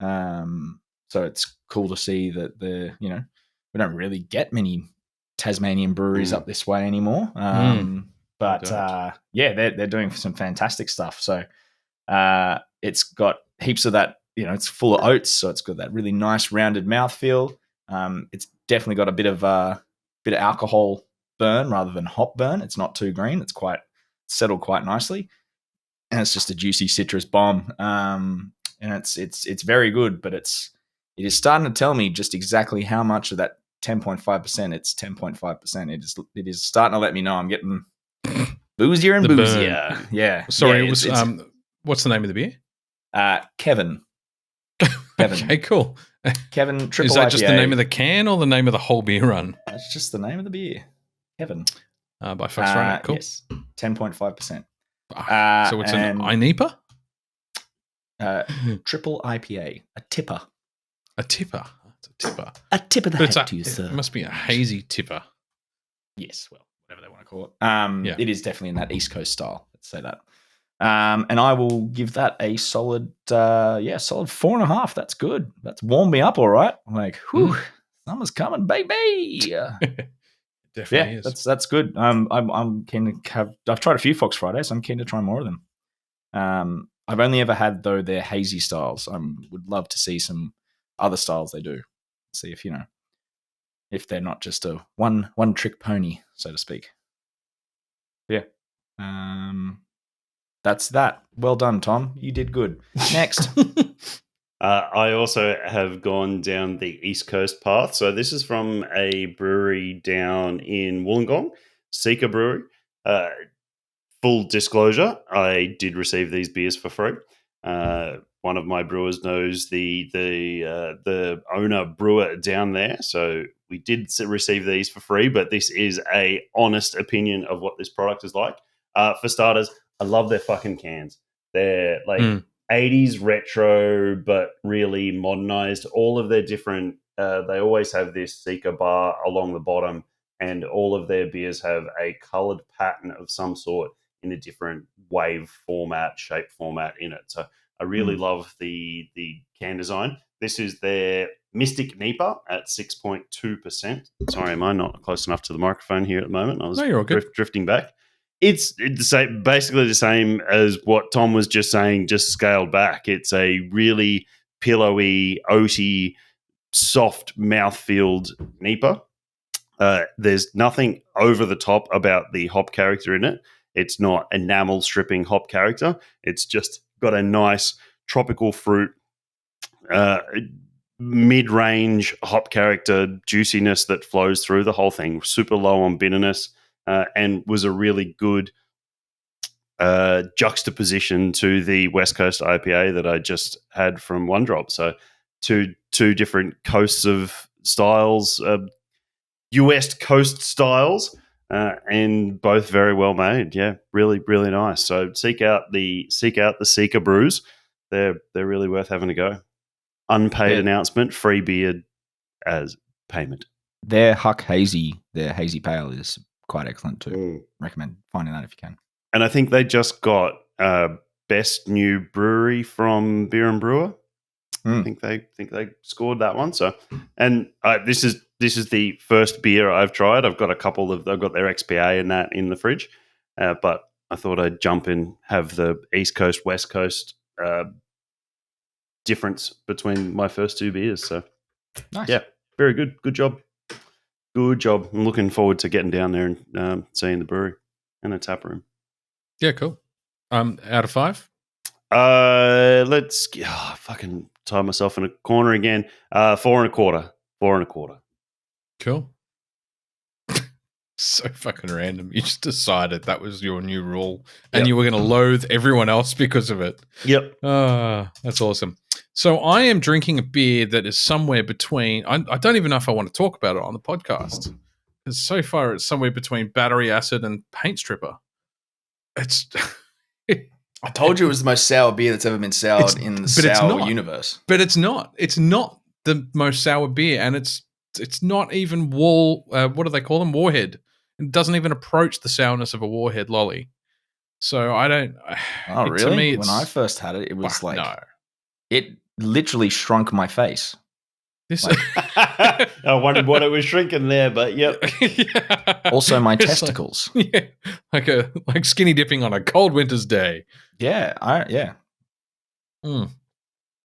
So it's cool to see that we don't really get many Tasmanian breweries up this way anymore. But they're doing some fantastic stuff. So it's got heaps of that, it's full of oats, so it's got that really nice rounded mouthfeel. It's definitely got a bit of alcohol burn rather than hop burn. It's not too green. It's quite settled quite nicely. And it's just a juicy citrus bomb. And it's very good, but it is starting to tell me just exactly how much of that 10.5%. It's 10.5%. It is starting to let me know I'm getting boozier and boozier. Burn. Yeah. Sorry, what's the name of the beer? Kevin. Okay, cool. Kevin triple Is that IPA. just the name of the can or the name of the whole beer run? That's just the name of the beer. Kevin. by Foxtronic. Cool. Yes, 10.5%. So it's an NEIPA? Triple IPA, a tipper. A tipper. It's a tipper. A tip of the hat to you, sir. It must be a hazy tipper. Yes, well, whatever they want to call it. It is definitely in that East Coast style. Let's say that. And I will give that a solid, solid 4.5. That's good. That's warmed me up all right. I'm like, whew, summer's coming, baby. Definitely is. That's good. I'm keen to have. I've tried a few Fox Fridays. I'm keen to try more of them. I've only ever had though their hazy styles. I would love to see some other styles they do. See if they're not just a one trick pony, so to speak. Yeah. That's that. Well done, Tom. You did good. Next. I also have gone down the East Coast path. So this is from a brewery down in Wollongong, Sika Brewery. Full disclosure, I did receive these beers for free. One of my brewers knows the owner brewer down there, so we did receive these for free. But this is a honest opinion of what this product is like. For starters, I love their fucking cans. They're like 80s retro, but really modernized. All of their different, they always have this Sika bar along the bottom, and all of their beers have a colored pattern of some sort in a different wave format, shape format in it. So I really love the can design. This is their Mystic NEIPA at 6.2%. Sorry, am I not close enough to the microphone here at the moment? I was you're all good. Drifting back. It's basically the same as what Tom was just saying, just scaled back. It's a really pillowy, oaty, soft mouth-filled NEIPA. There's nothing over the top about the hop character in it. It's not enamel stripping hop character. It's just got a nice tropical fruit, mid-range hop character juiciness that flows through the whole thing. Super low on bitterness, and was a really good juxtaposition to the West Coast IPA that I just had from One Drop. So two different coasts of styles, US coast styles. And both very well made. Yeah, really, really nice. So seek out the Sika brews. They're really worth having a go. Unpaid announcement, free beer as payment. Their Huck Hazy, their Hazy Pale is quite excellent too. Recommend finding that if you can. And I think they just got best new brewery from Beer and Brewer. I think they scored that one. So, and this is the first beer I've tried. I've got a couple of. I've got their XPA and that in the fridge, but I thought I'd jump in, have the East Coast West Coast difference between my first two beers. So, nice. Yeah, very good. Good job. Good job. I'm looking forward to getting down there and seeing the brewery and the tap room. Yeah, cool. Out of 5. Let's fucking tie myself in a corner again. 4.25. 4.25. Cool. So fucking random. You just decided that was your new rule, and you were going to loathe everyone else because of it. Yep. That's awesome. So I am drinking a beer that is somewhere between. I don't even know if I want to talk about it on the podcast, because so far it's somewhere between battery acid and paint stripper. It's. I told you it was the most sour beer that's ever been soured in the sour universe. But it's not. It's not the most sour beer, and it's not even what do they call them? Warhead. It doesn't even approach the sourness of a Warhead lolly. So I don't. Oh, really? To me, when I first had it, it was like no. It literally shrunk my face. I wondered what it was shrinking there, but yep. Also, my testicles. Like skinny dipping on a cold winter's day. Yeah.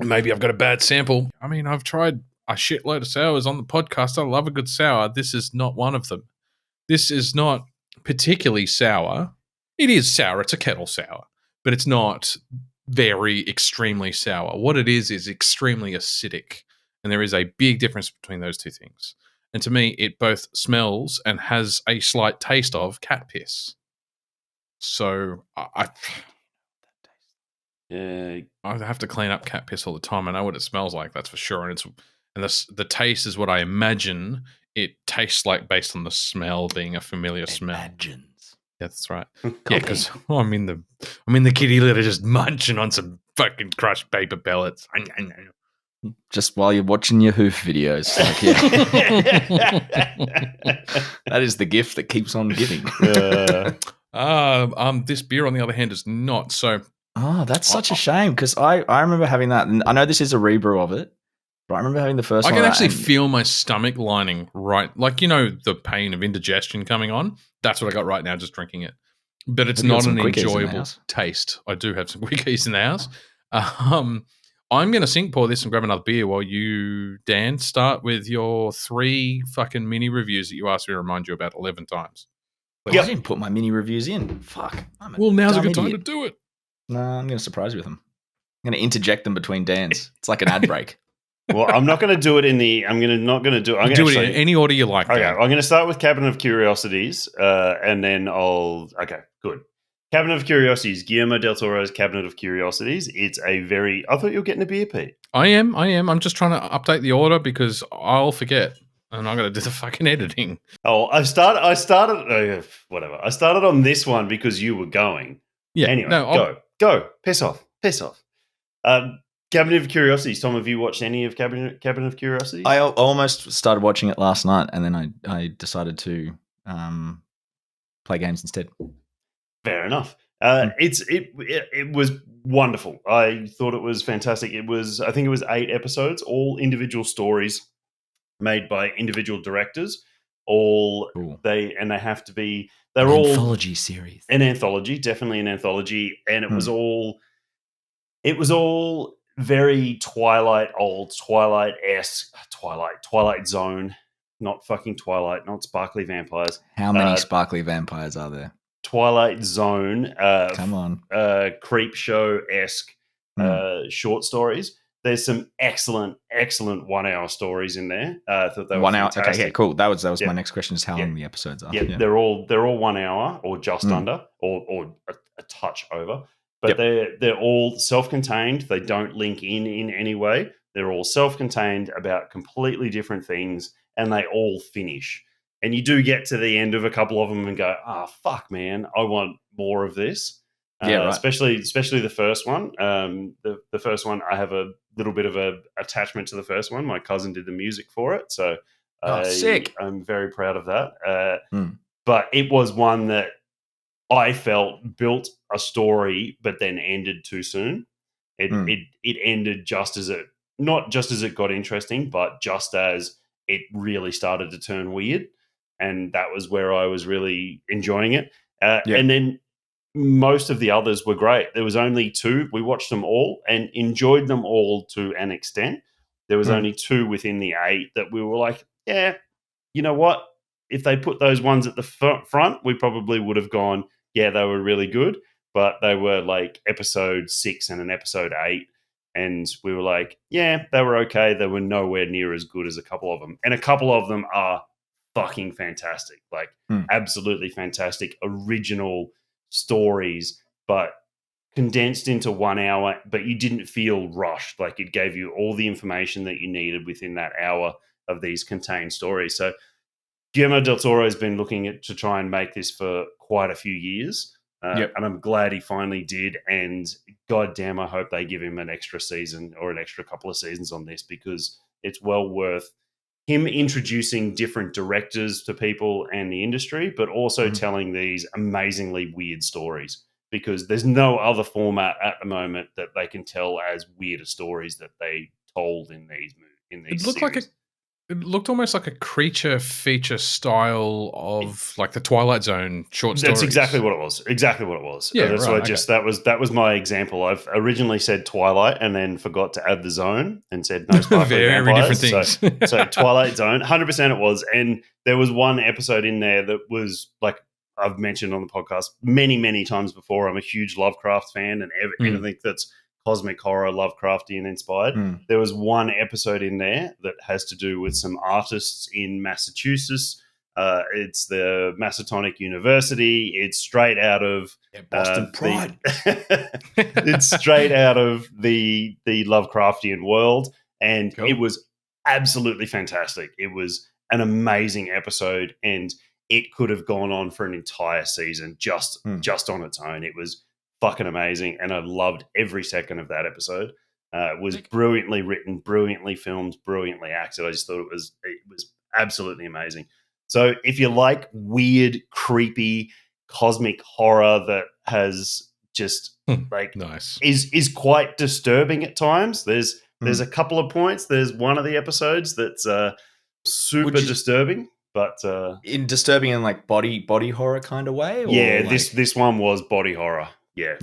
Maybe I've got a bad sample. I mean, I've tried a shitload of sours on the podcast. I love a good sour. This is not one of them. This is not particularly sour. It is sour. It's a kettle sour, but it's not very extremely sour. What it is extremely acidic. And there is a big difference between those two things. And to me, it both smells and has a slight taste of cat piss. So I have to clean up cat piss all the time. I know what it smells like, that's for sure. And the taste is what I imagine it tastes like based on the smell being a familiar smell. Imagines. Yeah, that's right. Yeah, because I'm in the kitty litter just munching on some fucking crushed paper pellets. Just while you're watching your hoof videos. Like, that is the gift that keeps on giving. This beer, on the other hand, is not. So, that's such a shame because I remember having that, and I know this is a rebrew of it, but I remember having the first one. I can actually feel my stomach lining right, like the pain of indigestion coming on. That's what I got right now, just drinking it. But it's not an enjoyable taste. I do have some quickies in the house. I'm going to sink pour this and grab another beer while you, Dan, start with your 3 fucking mini reviews that you asked me to remind you about 11 times. I didn't put my mini reviews in. Fuck. Well, now's a good time to do it. No, I'm going to surprise you with them. I'm going to interject them between Dan's. It's like an ad break. Well, I'm not going to do it in the. I'm not going to do it. I'm do it in any order you like. Okay, I'm going to start with Cabinet of Curiosities, and then I'll. Okay, good. Cabinet of Curiosities, Guillermo del Toro's Cabinet of Curiosities. It's a very. I thought you were getting a beer, Pete. I am. I'm just trying to update the order because I'll forget, and I'm going to do the fucking editing. Oh, I started. Whatever. I started on this one because you were going. Yeah. Anyway, go. Piss off. Cabinet of Curiosities. Tom, have you watched any of Cabinet of Curiosities? I almost started watching it last night, and then I decided to play games instead. Fair enough. It was wonderful. I thought it was fantastic. I think it was 8 episodes, all individual stories made by individual directors. They have to be. They're all anthology series. An anthology, definitely an anthology, and it was all. It was all very Twilight-esque, Twilight Zone, not fucking Twilight, not sparkly vampires. How many sparkly vampires are there? Twilight Zone, come on, creep show-esque short stories. There's some excellent 1 hour stories in there. I thought they were 1 hour. fantastic. Okay, yeah, cool. That was my next question: is how long the episodes are? Yeah, they're all 1 hour or just under, or a touch over. But they're all self-contained. They don't link in any way. They're all self-contained about completely different things, and they all finish. And you do get to the end of a couple of them and go, fuck, man, I want more of this. Right. Especially the first one. The first one, I have a little bit of a attachment to the first one. My cousin did the music for it, so sick. I'm very proud of that. But it was one that I felt built a story, but then ended too soon. It ended not just as it got interesting, but just as it really started to turn weird. And that was where I was really enjoying it. And then most of the others were great. There was only 2. We watched them all and enjoyed them all to an extent. There was only 2 within the 8 that we were like, yeah, you know what? If they put those ones at the front, we probably would have gone, yeah, they were really good. But they were like episode 6 and an episode 8. And we were like, yeah, they were okay. They were nowhere near as good as a couple of them. And a couple of them are fucking fantastic, like absolutely fantastic original stories, but condensed into 1 hour, but you didn't feel rushed. Like it gave you all the information that you needed within that hour of these contained stories. So Guillermo del Toro has been looking to try and make this for quite a few years. And I'm glad he finally did. And goddamn, I hope they give him an extra season or an extra couple of seasons on this, because it's well worth him introducing different directors to people and the industry, but also telling these amazingly weird stories, because there's no other format at the moment that they can tell as weird stories that they told in these It looked series. It looked almost like a creature feature style of like the Twilight Zone short stories. That's exactly what it was. Yeah, that's right. That was my example. I've originally said Twilight and then forgot to add the zone and said no sparkly very vampires. Different things. So Twilight Zone, 100% it was. And there was one episode in there that was like I've mentioned on the podcast many, many times before. I'm a huge Lovecraft fan, and anything that's cosmic horror, Lovecraftian inspired. There was one episode in there that has to do with some artists in Massachusetts. It's the Massachusetts University. It's straight out of Boston Pride. It's straight out of the Lovecraftian world, and It was absolutely fantastic. It was an amazing episode, and it could have gone on for an entire season just on its own. It was fucking amazing, and I loved every second of that episode. It was brilliantly written, brilliantly filmed, brilliantly acted. I just thought it was absolutely amazing. So if you like weird, creepy, cosmic horror that has just like nice is quite disturbing at times, there's a couple of points. There's one of the episodes that's super disturbing, but in disturbing in like body horror kind of way. Yeah, or like... this one was body horror. Yeah.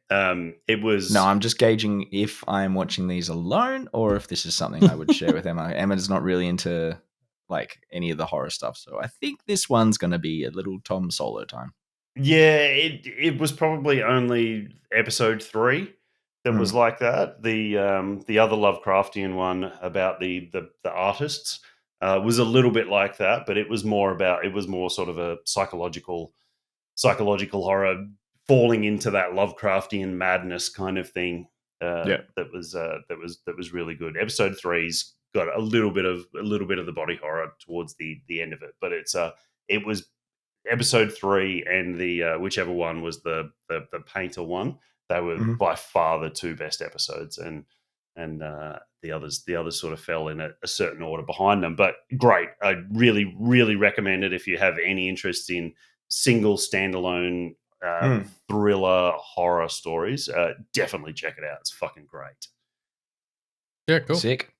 It was. No, I'm just gauging if I'm watching these alone or if this is something I would share with Emma. Emma's not really into like any of the horror stuff, so I think this one's going to be a little Tom solo time. Yeah, it was probably only episode 3 that was like that. The other Lovecraftian one about the artists was a little bit like that, but it was more sort of a psychological horror, falling into that Lovecraftian madness kind of thing. That was really good. Episode 3's got a little bit of the body horror towards the end of it, but it was episode 3 and the whichever one was the painter one. They were by far the 2 best episodes, and the others sort of fell in a certain order behind them. But great, I really, really recommend it if you have any interest in single standalone thriller horror stories. Definitely check it out. It's fucking great. Yeah, cool. Sick.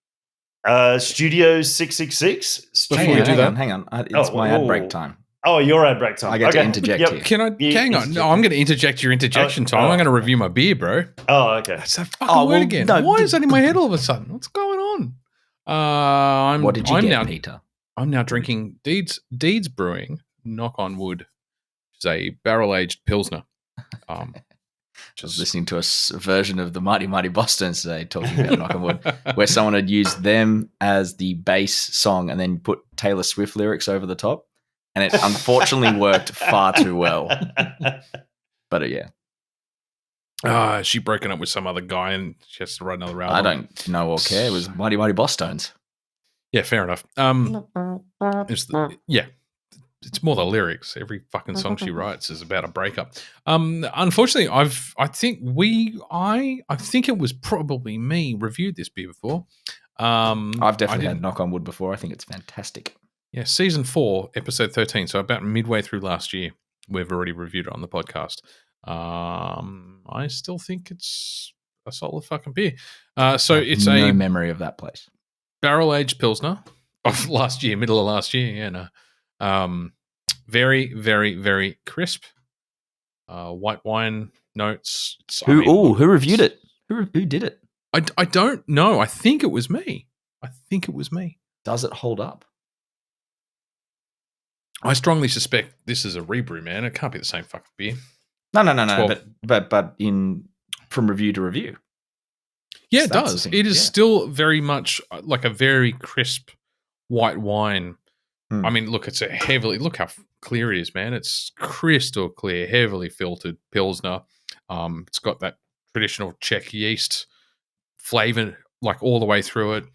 Studio 666. Hang on. It's my ad break time. Oh, your ad break time. I get to interject here. Can I? Hang on. No, I'm going to interject your interjection time. I'm going to review my beer, bro. Oh, okay. That's that fucking word again. No, why is that in my head all of a sudden? What's going on? What did you get, Peter? I'm now drinking Deeds Brewing, knock on wood, which is a barrel-aged Pilsner. Just listening to a version of the Mighty Mighty Bosstones today, talking about knock on wood, where someone had used them as the bass song and then put Taylor Swift lyrics over the top. And it unfortunately worked far too well. But she broken up with some other guy and she has to write another album. I don't know or care. It was Mighty Mighty Bosstones. Yeah, fair enough. It's more the lyrics. Every fucking song she writes is about a breakup. Unfortunately, I think it was probably me reviewed this beer before. I've definitely had knock on wood before. I think it's fantastic. Yeah, season 4, episode 13. So about midway through last year, we've already reviewed it on the podcast. I still think it's a solid fucking beer. So it's no memory of that place. Barrel-aged Pilsner of last year, middle of last year. Yeah, no. Very, very, very crisp. White wine notes. Who reviewed it? Who did it? I don't know. I think it was me. Does it hold up? I strongly suspect this is a rebrew, man. It can't be the same fucking beer. No. But from review to review. Yeah, it does. It is still very much like a very crisp white wine. I mean, look, look how clear it is, man. It's crystal clear, heavily filtered Pilsner. It's got that traditional Czech yeast flavor like all the way through it.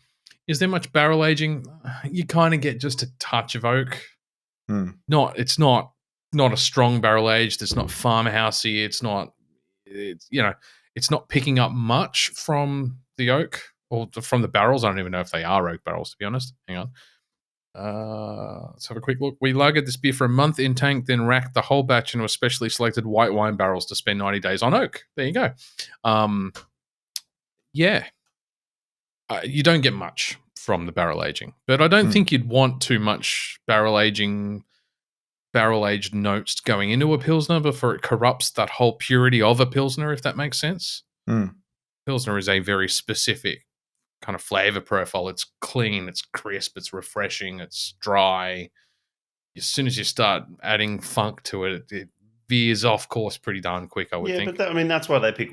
Is there much barrel aging? You kind of get just a touch of oak. It's not a strong barrel aged. It's not farmhousey. It's not picking up much from the oak or from the barrels. I don't even know if they are oak barrels, to be honest. Hang on. Let's have a quick look. We lagered this beer for a month in tank, then racked the whole batch into specially selected white wine barrels to spend 90 days on oak. There you go. You don't get much from the barrel aging, but I don't think you'd want too much barrel aged notes going into a Pilsner before it corrupts that whole purity of a Pilsner, if that makes sense. Pilsner is a very specific kind of flavor profile. It's clean, it's crisp, it's refreshing, it's dry. As soon as you start adding funk to it, it veers off course pretty darn quick, I would think. But that's why they pick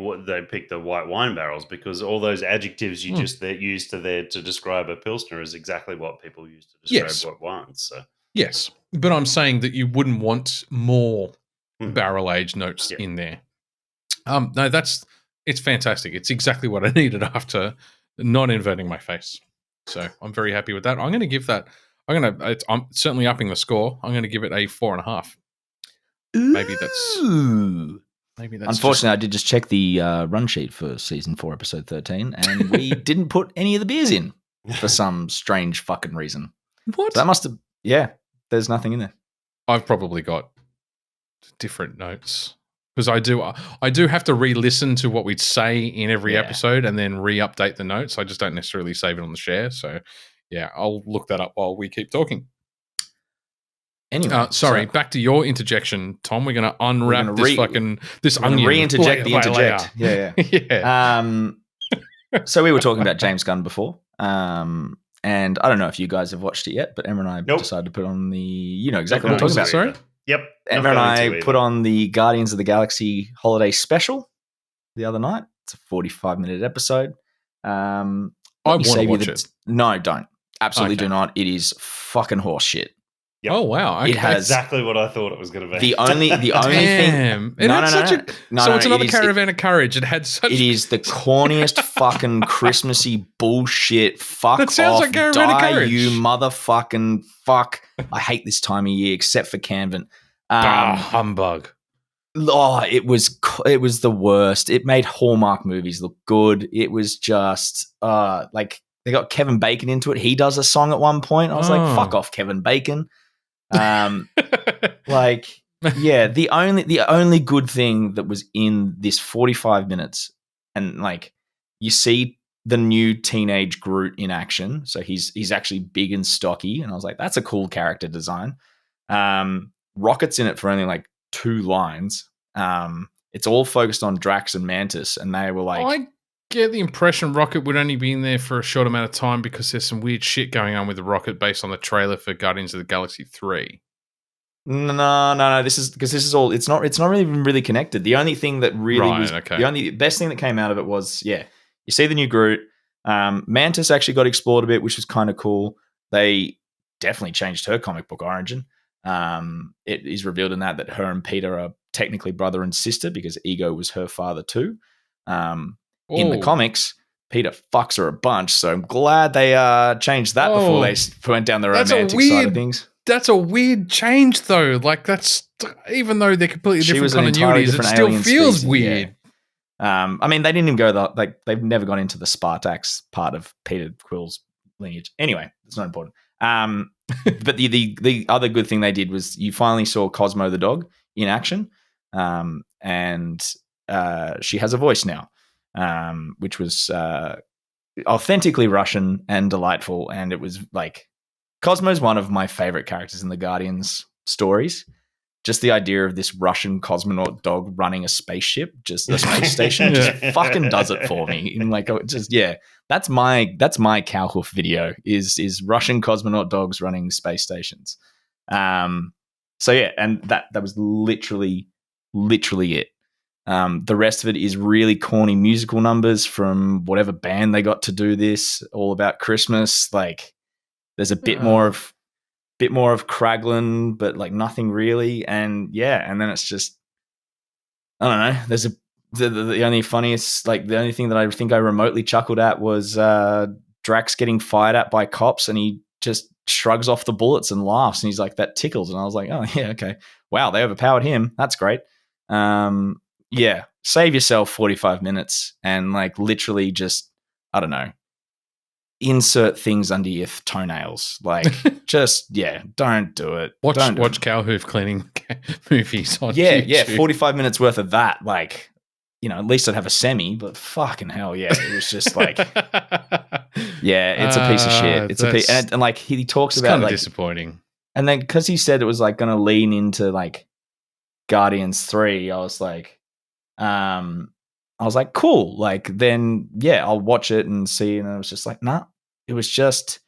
the white wine barrels, because all those adjectives you just used to describe a Pilsner is exactly what people use to describe white wines. So yes, but I'm saying that you wouldn't want more barrel aged notes in there. No, it's fantastic. It's exactly what I needed after not inverting my face. So I'm very happy with that. I'm going to give that I'm certainly upping the score. I'm gonna give it a 4.5. Maybe that's. Unfortunately, I did just check the run sheet for season 4, episode 13, and we didn't put any of the beers in for some strange fucking reason. What? So that must have. Yeah, there's nothing in there. I've probably got different notes because I do have to re-listen to what we'd say in every episode and then re-update the notes. I just don't necessarily save it on the share. So yeah, I'll look that up while we keep talking. Anyway, back to your interjection, Tom. We're going to unwrap this onion. Re-interject the interject. Yeah. Yeah. So we were talking about James Gunn before, and I don't know if you guys have watched it yet, but Emma and I decided to put on the. You know exactly what I'm talking about. Sorry. Yep. Emma and I put on the Guardians of the Galaxy holiday special the other night. It's a 45-minute episode. I want to watch it. No, don't. Absolutely do not. It is fucking horse shit. Yep. Oh wow! Okay. It has exactly what I thought it was going to be. The only thing. So it's another Caravan of Courage. It is the corniest fucking Christmassy bullshit. Fuck that sounds off, like Caravan of Courage. You motherfucking fuck! I hate this time of year, except for Canvan. Humbug. Oh, it was the worst. It made Hallmark movies look good. It was just like they got Kevin Bacon into it. He does a song at one point. I was like, fuck off, Kevin Bacon. Like, yeah, the only good thing that was in this 45 minutes, and like you see the new teenage Groot in action. So he's actually big and stocky, and I was like, that's a cool character design. Rocket's in it for only like 2 lines. It's all focused on Drax and Mantis, and they were like, I get the impression Rocket would only be in there for a short amount of time because there's some weird shit going on with the Rocket based on the trailer for Guardians of the Galaxy 3. No. This is all. It's not really connected. The only thing that really the best thing that came out of it was you see the new Groot. Mantis actually got explored a bit, which was kind of cool. They definitely changed her comic book origin. It is revealed in that her and Peter are technically brother and sister because Ego was her father too. In the comics, Peter fucks her a bunch, so I'm glad they changed that before they went down the romantic side of things. That's a weird change, though. Like, that's even though they're completely different continuities, it still feels weird. Yeah. I mean, they didn't even go they've never gone into the Spartax part of Peter Quill's lineage. Anyway, it's not important. But the other good thing they did was you finally saw Cosmo the dog in action, and she has a voice now. Which was authentically Russian and delightful. And it was like, Cosmo's one of my favorite characters in the Guardians stories. Just the idea of this Russian cosmonaut dog running a spaceship, just a space station, just fucking does it for me. And like, that's my Cowhoof video is Russian cosmonaut dogs running space stations. So yeah, and that was literally it. The rest of it is really corny musical numbers from whatever band they got to do this, all about Christmas. Like, there's a bit more of Kraglin, but like nothing really. And and then it's just, I don't know. There's the only funniest, like the only thing that I think I remotely chuckled at was Drax getting fired at by cops, and he just shrugs off the bullets and laughs, and he's like, that tickles. And I was like, oh yeah, okay, wow, they overpowered him. That's great. Yeah, save yourself 45 minutes and like literally just, I don't know, insert things under your toenails. Like, just, don't do it. Watch Cowhoof cleaning movies on YouTube. Yeah, 45 minutes worth of that. Like, at least I'd have a semi, but fucking hell, it was just like, it's a piece of shit. It's a piece, and like he talks about, like, disappointing. And then because he said it was like going to lean into like Guardians 3, I was like, cool. Like, then I'll watch it and see. And I was just like, nah. It's just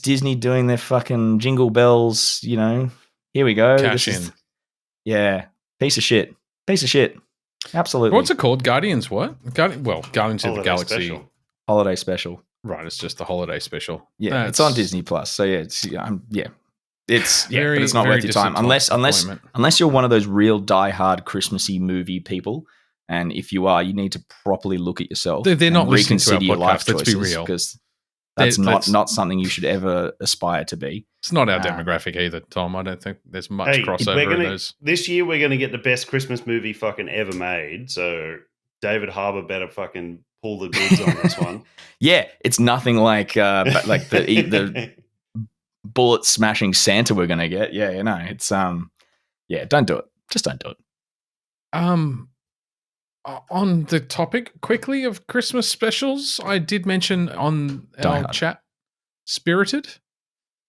Disney doing their fucking jingle bells. Here we go. Cash in. Piece of shit. Absolutely. What's it called? Guardians what? Guardians of the Galaxy special. Holiday special. Right, it's just the holiday special. Yeah, it's on Disney Plus. So it's but it's not worth your time unless you're one of those real diehard Christmassy movie people. And if you are, you need to properly look at yourself. They're not listening to our your life podcast. Let's be choices, real. Because That's not something you should ever aspire to be. It's not our demographic either, Tom. I don't think there's much crossover in those. This year we're going to get the best Christmas movie fucking ever made. So David Harbour better fucking pull the goods on this one. Yeah, it's nothing like the bullet smashing Santa we're going to get. Yeah, it's don't do it. Just don't do it. On the topic quickly of Christmas specials, I did mention on our chat Spirited.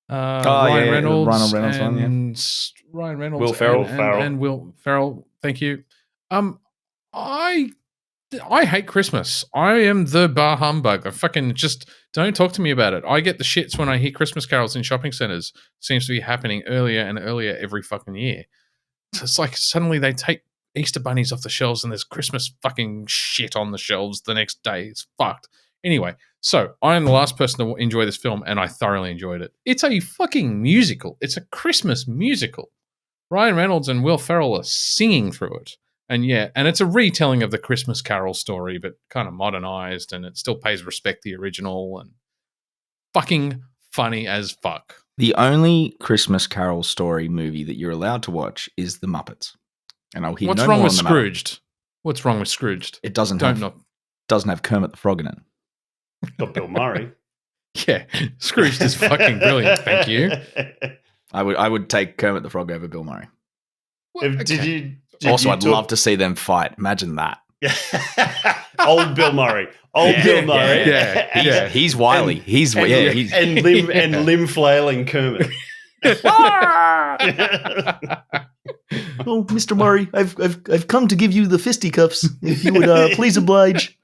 Ryan Reynolds Ryan Reynolds, Will Ferrell, and Will Ferrell. Thank you. I hate Christmas. I am the bar humbug. I fucking just don't talk to me about it. I get the shits when I hear Christmas carols in shopping centers. Seems to be happening earlier and earlier every fucking year. So it's like suddenly they take Easter bunnies off the shelves and there's Christmas fucking shit on the shelves the next day. It's fucked. Anyway, so I am the last person to enjoy this film and I thoroughly enjoyed it. It's a fucking musical. It's a Christmas musical. Ryan Reynolds and Will Ferrell are singing through it. And it's a retelling of the Christmas Carol story, but kind of modernized, and it still pays respect to the original and fucking funny as fuck. The only Christmas Carol story movie that you're allowed to watch is The Muppets. And I'll hear What's wrong with Scrooged? What's wrong with Scrooged? It doesn't have Kermit the Frog in it. Got Bill Murray. Yeah, Scrooged is fucking brilliant. Thank you. I would take Kermit the Frog over Bill Murray. I'd love to see them fight. Imagine that. Old Bill Murray. Bill Murray. Yeah. He's wily. And limb flailing Kermit. Oh, Mr. Murray, I've come to give you the fisticuffs. If you would please oblige.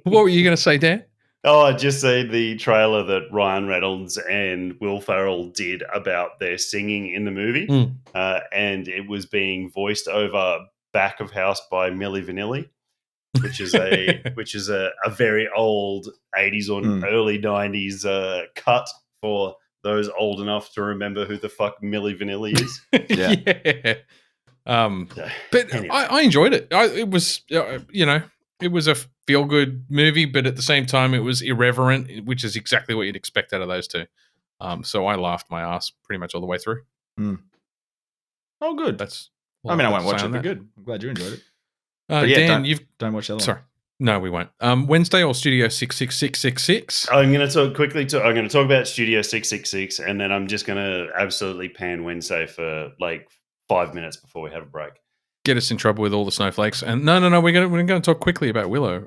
What were you going to say, Dan? Oh, I just say the trailer that Ryan Reynolds and Will Ferrell did about their singing in the movie, and it was being voiced over Back of House by Milli Vanilli, which is a very old 80s or early 90s cut for those old enough to remember who the fuck Milli Vanilli is. Yeah. But anyway. I enjoyed it. It was, it was a feel-good movie, but at the same time, it was irreverent, which is exactly what you'd expect out of those two. So I laughed my ass pretty much all the way through. Oh, good. I won't watch it, but good. I'm glad you enjoyed it. Dan, don't watch that one. Sorry. No, we won't. Wednesday or Studio 66666? I'm going to talk quickly. I'm going to talk about Studio 666, and then I'm just going to absolutely pan Wednesday for like 5 minutes before we have a break. Get us in trouble with all the snowflakes. And no, we're going to talk quickly about Willow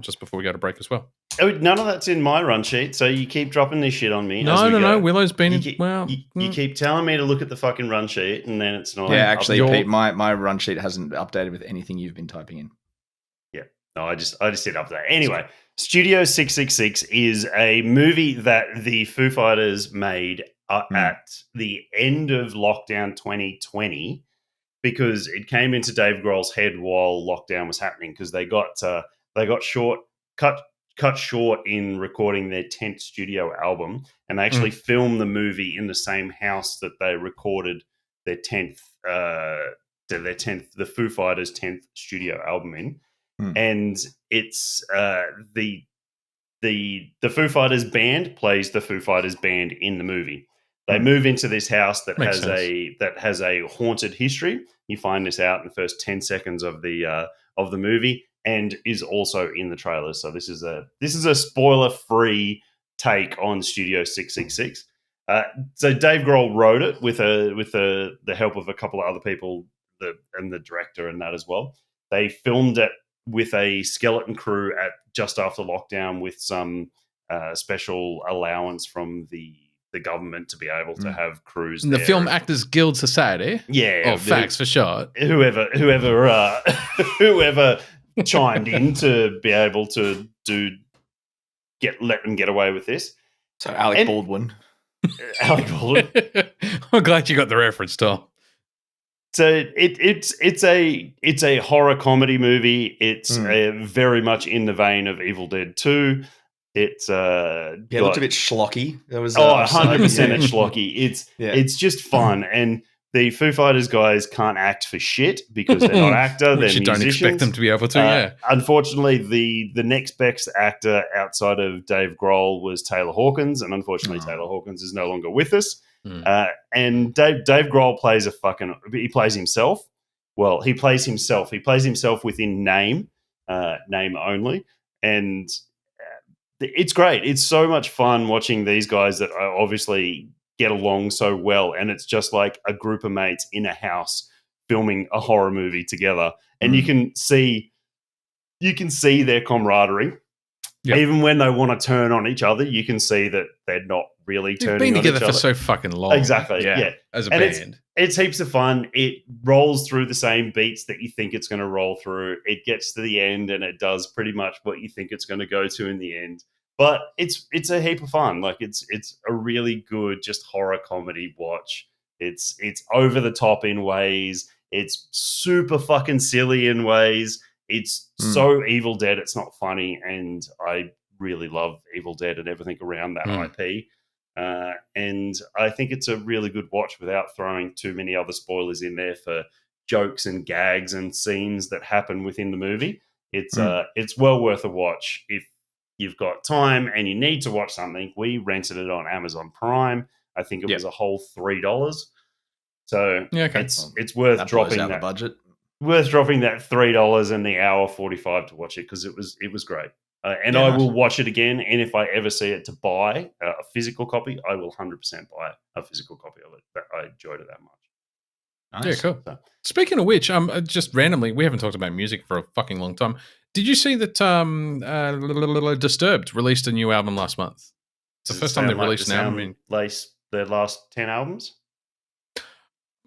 just before we go to break as well. Oh, none of that's in my run sheet, so you keep dropping this shit on me. No. Willow's been you keep telling me to look at the fucking run sheet, and then it's not. Yeah, actually, Pete, my run sheet hasn't updated with anything you've been typing in. Yeah, no, I just hit up there. Anyway, Studio 666 is a movie that the Foo Fighters made at the end of lockdown 2020. Because it came into Dave Grohl's head while lockdown was happening, because they got cut short in recording their 10th studio album, and they actually filmed the movie in the same house that they recorded their 10th, the Foo Fighters 10th studio album in, and it's the Foo Fighters band plays the Foo Fighters band in the movie. They move into this house that has a haunted history. You find this out in the first 10 seconds of the movie, and is also in the trailer. So this is a spoiler-free take on Studio 666. So Dave Grohl wrote it with the help of a couple of other people, and the director and that as well. They filmed it with a skeleton crew at just after lockdown, with some special allowance from the government to be able to have crews in the Film Actors Guild Society. Yeah. Or facts for short. Whoever chimed in to be able to let them get away with this. So Alec Baldwin. Alec Baldwin. I'm glad you got the reference, Tom. So it's a horror comedy movie. It's very much in the vein of Evil Dead 2. It's it looked a bit schlocky. There was 100% it's schlocky. It's just fun, and the Foo Fighters guys can't act for shit because they're not actor. They're Which you don't musicians. expect them to be able to. Yeah. Unfortunately, the next best actor outside of Dave Grohl was Taylor Hawkins, and unfortunately, Taylor Hawkins is no longer with us. And Dave Grohl plays he plays himself. Well, he plays himself. He plays himself within name only, and it's great. It's so much fun watching these guys that obviously get along so well, and it's just like a group of mates in a house filming a horror movie together, and you can see their camaraderie. Yep. Even when they want to turn on each other, you can see that they're not really turning on each other. They've been together for so fucking long. Exactly, yeah. As a band. It's heaps of fun. It rolls through the same beats that you think it's going to roll through. It gets to the end, and it does pretty much what you think it's going to go to in the end. But it's a heap of fun. Like it's a really good just horror comedy watch. It's over the top in ways. It's super fucking silly in ways. It's so Evil Dead. It's not funny, and I really love Evil Dead and everything around that IP. And I think it's a really good watch without throwing too many other spoilers in there for jokes and gags and scenes that happen within the movie. It's well worth a watch if you've got time and you need to watch something. We rented it on Amazon Prime. I think it was a whole $3. So it's worth dropping that budget. Worth dropping that $3 and the hour 45 to watch it because it was great. And I will watch it again. And if I ever see it to buy a physical copy, I will 100% buy a physical copy of it. But I enjoyed it that much. Nice. Yeah, cool. So. Speaking of which, just randomly, we haven't talked about music for a fucking long time. Did you see that Distrubed released a new album last month? It's the first time they've released an album in their last 10 albums?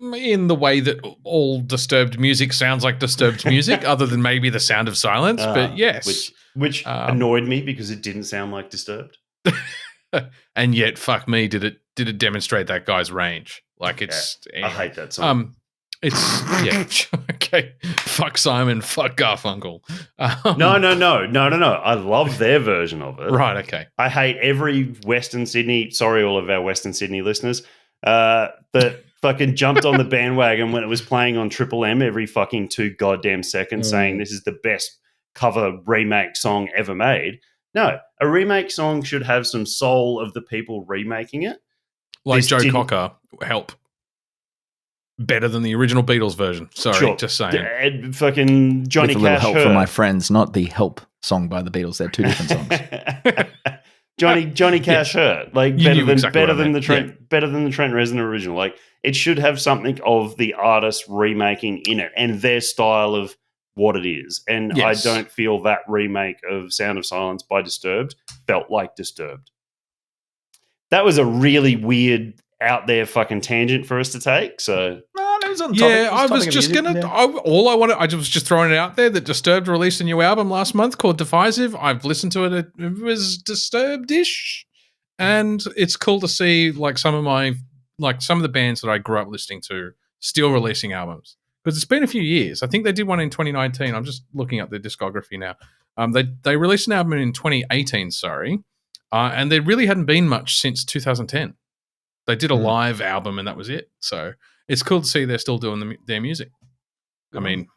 In the way that all Disturbed music sounds like Disturbed music, other than maybe the sound of silence. But yes. Which annoyed me because it didn't sound like Disturbed. And yet, fuck me, did it demonstrate that guy's range? Like it's... I hate that song. It's okay. Fuck Simon. Fuck Garfunkel. No. I love their version of it. Right. Okay. I hate every Western Sydney. Sorry, all of our Western Sydney listeners. That fucking jumped on the bandwagon when it was playing on Triple M every fucking 2 goddamn seconds, saying this is the best cover remake song ever made. No, a remake song should have some soul of the people remaking it. Like Joe Cocker, Help. Better than the original Beatles version. Sorry, just saying. Fucking Johnny With a Cash. Help from my friends, not the Help song by the Beatles. They're two different songs. Johnny Cash hurt. Like better than the Trent Reznor original. Like it should have something of the artist remaking in it and their style of what it is. And I don't feel that remake of Sound of Silence by Disturbed felt like Disturbed. That was a really weird out there fucking tangent for us to take. So it was on topic. Yeah, I was just gonna. I was just throwing it out there that Disturbed released a new album last month called Divisive. I've listened to it. It was Disturbed-ish, and it's cool to see like some of the bands that I grew up listening to still releasing albums because it's been a few years. I think they did one in 2019. I'm just looking up their discography now. They released an album in 2018. And there really hadn't been much since 2010. They did a live album and that was it. So it's cool to see they're still doing their music. I mean,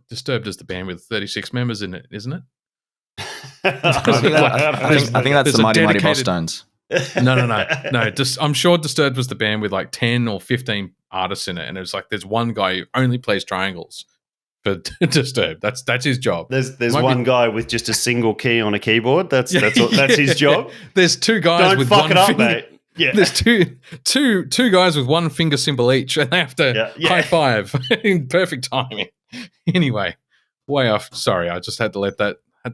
Disturbed is the band with 36 members in it, isn't it? I think that's the Mighty Boss Stones. No. I'm sure Disturbed was the band with like 10 or 15 artists in it. And it was like there's one guy who only plays triangles for Disturbed. That's his job. There's one guy with just a single key on a keyboard. That's his job. There's two guys Don't with fuck one it up, finger. mate. Yeah. There's two guys with one finger symbol each, and they have to high five in perfect timing. Anyway, way off. Sorry, I just had to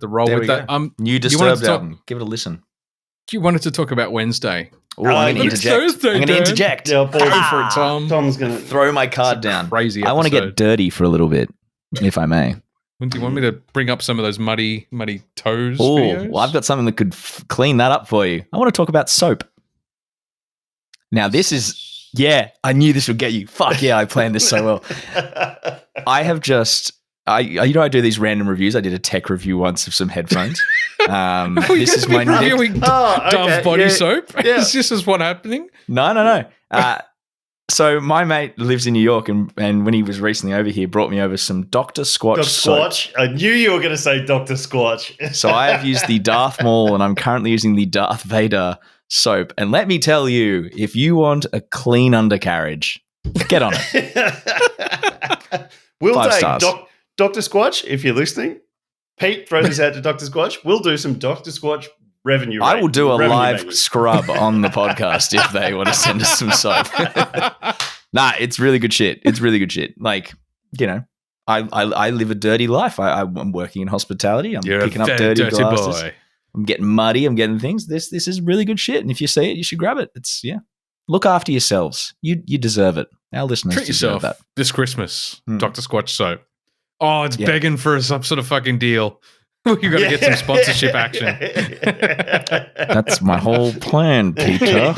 roll there with that. New Disturbed album. Give it a listen. You wanted to talk about Wednesday. Oh, I'm going to interject. Yeah, for it, Tom. Tom's going to throw my card down. Crazy. I want to get dirty for a little bit, if I may. Do you want me to bring up some of those muddy toes? Oh, videos? well, I've got something that could clean that up for you. I want to talk about soap. Now, this is, I knew this would get you. Fuck yeah, I planned this so well. I have just, I do these random reviews. I did a tech review once of some headphones. This is my reviewing Dove body soap. Yeah. Is this what's happening? No. So my mate lives in New York, and when he was recently over here, brought me over some Dr Squatch Dr. soap. Squatch. I knew you were going to say Dr. Squatch. So I have used the Darth Maul, and I'm currently using the Darth Vader soap. And let me tell you, if you want a clean undercarriage, get on it. We'll 5 take stars. Dr. Squatch, if you're listening. Pete, throw this out to Dr. Squatch. We'll do some Dr. Squatch revenue. I will do a live making. scrub on the podcast if they want to send us some soap. Nah, it's really good shit. It's really good shit. Like, you know, I live a dirty life. I'm working in hospitality. I'm picking up dirty glasses. boy. I'm getting muddy. I'm getting things. This is really good shit. And if you see it, you should grab it. It's Look after yourselves. You deserve it. Our listeners Treat deserve yourself that. this Christmas. Dr. Squatch soap. Oh, it's begging for some sort of fucking deal. You've got to get some sponsorship action. That's my whole plan, Peter.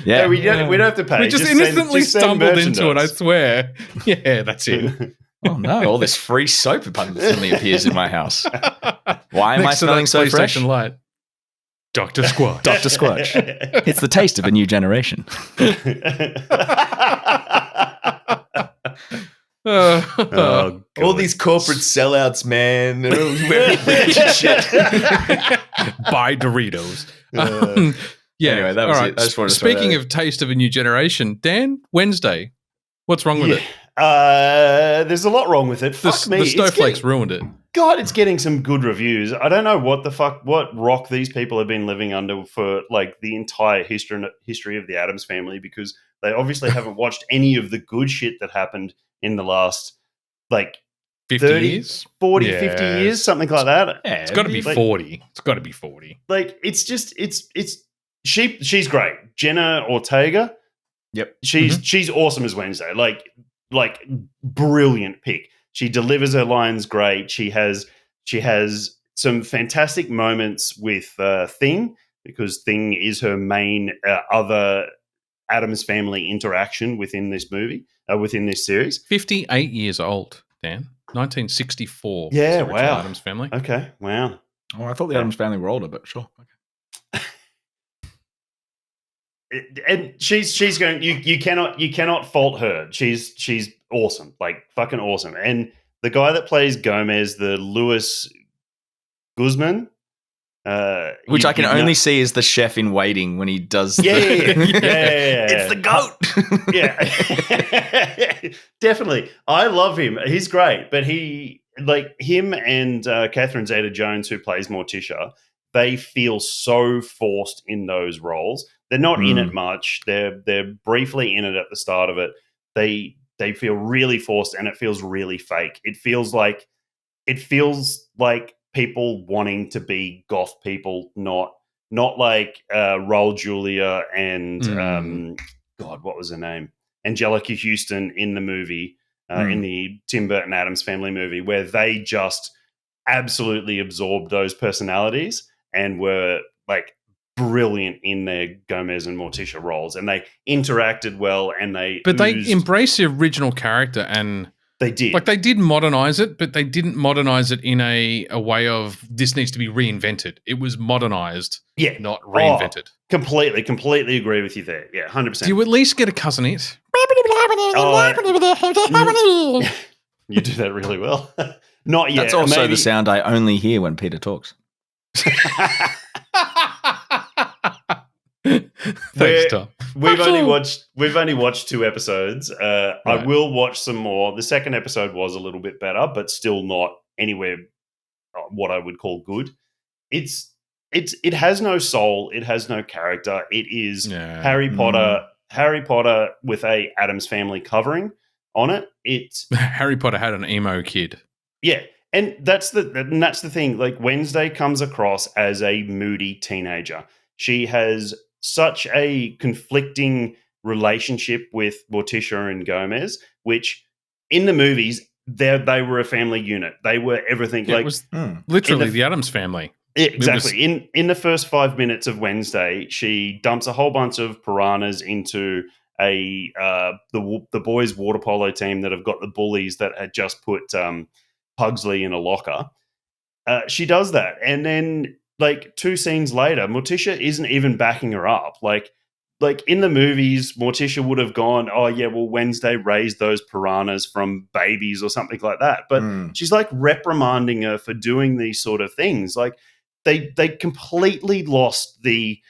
Yeah, no, we don't have to pay. We just innocently stumbled into it, I swear. Yeah, that's it. Oh no, all this free soap suddenly appears in my house. Why am I smelling so fresh? Light. Dr. Squatch. Dr. Squatch. It's the taste of a new generation. All these corporate sellouts, man. Buy Doritos. Yeah. Anyway, that was it. I just wanted to Speaking of taste of a new generation, Dan, Wednesday. What's wrong with it? There's a lot wrong with it. Fuck me. The Snowflakes ruined it. God, it's getting some good reviews. I don't know what rock these people have been living under for like the entire history of the Addams Family, because they obviously haven't watched any of the good shit that happened in the last like 50 30, years? 40, 50 years, something like that. Yeah, it's got to be 40. It's got to be 40. Like it's just she's great. Jenna Ortega. Yep. She's awesome as Wednesday. Like brilliant pick. She delivers her lines great. She has some fantastic moments with Thing, because Thing is her main other Addams Family interaction within this movie, within this series. 58 years old, Dan. 1964. Yeah, wow. Addams Family. Okay, wow. Oh, I thought the Addams Family were older, but sure. Okay. And she's going. You cannot fault her. She's awesome, like fucking awesome. And the guy that plays Gomez, the Louis Guzman, which I can only see as the chef in Waiting when he does. Yeah. It's the goat. Yeah, definitely. I love him. He's great, but him and Catherine Zeta-Jones, who plays Morticia, they feel so forced in those roles. They're not in it much. They're briefly in it at the start of it. They feel really forced, and it feels really fake. It feels like people wanting to be goth people, not like Raul Julia and God, what was her name? Angelica Houston in the movie, in the Tim Burton Addams Family movie, where they just absolutely absorbed those personalities and were like brilliant in their Gomez and Morticia roles, and they interacted well, and they embraced the original character, and they did. Like, they did modernize it, but they didn't modernize it in a way of this needs to be reinvented. It was modernized, not reinvented. Completely agree with you there. Yeah, 100%. Do you at least get a cousin it? You do that really well. Not yet. That's also the sound I only hear when Peter talks. Thanks, Tom. We've only watched 2 episodes. Right. I will watch some more. The second episode was a little bit better, but still not anywhere what I would call good. It has no soul. It has no character. It is Harry Potter with a Addams Family covering on it. It's Harry Potter had an emo kid. Yeah. And that's the thing. Like, Wednesday comes across as a moody teenager. She has such a conflicting relationship with Morticia and Gomez, which in the movies they were a family unit. They were everything. Yeah, like, it was literally the Addams Family. Exactly. In the first 5 minutes of Wednesday, she dumps a whole bunch of piranhas into the boys' water polo team that have got the bullies that had just put Pugsley in a locker. She does that, and then like 2 scenes later, Morticia isn't even backing her up. Like, like in the movies, Morticia would have gone, oh yeah, well, Wednesday raised those piranhas from babies or something like that. But she's like reprimanding her for doing these sort of things. Like they completely lost the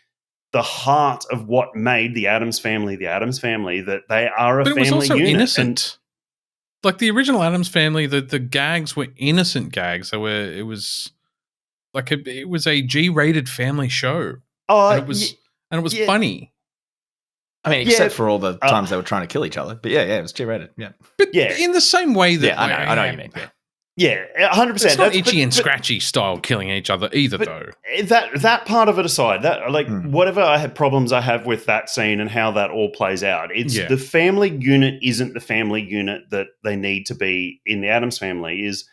heart of what made the Addams family, that they are a but family it was also unit. innocent. Like the original Addams family, the gags were innocent gags. It was like it was a G-rated family show. And it was funny. I mean, except for all the times they were trying to kill each other. But yeah, it was G-rated. Yeah. But in the same way that... I know what you mean. Yeah, 100%. It's not itchy and scratchy style killing each other either, though. That part of it aside, whatever problems I have with that scene and how that all plays out, it's the family unit isn't the family unit that they need to be in the Addams family. Is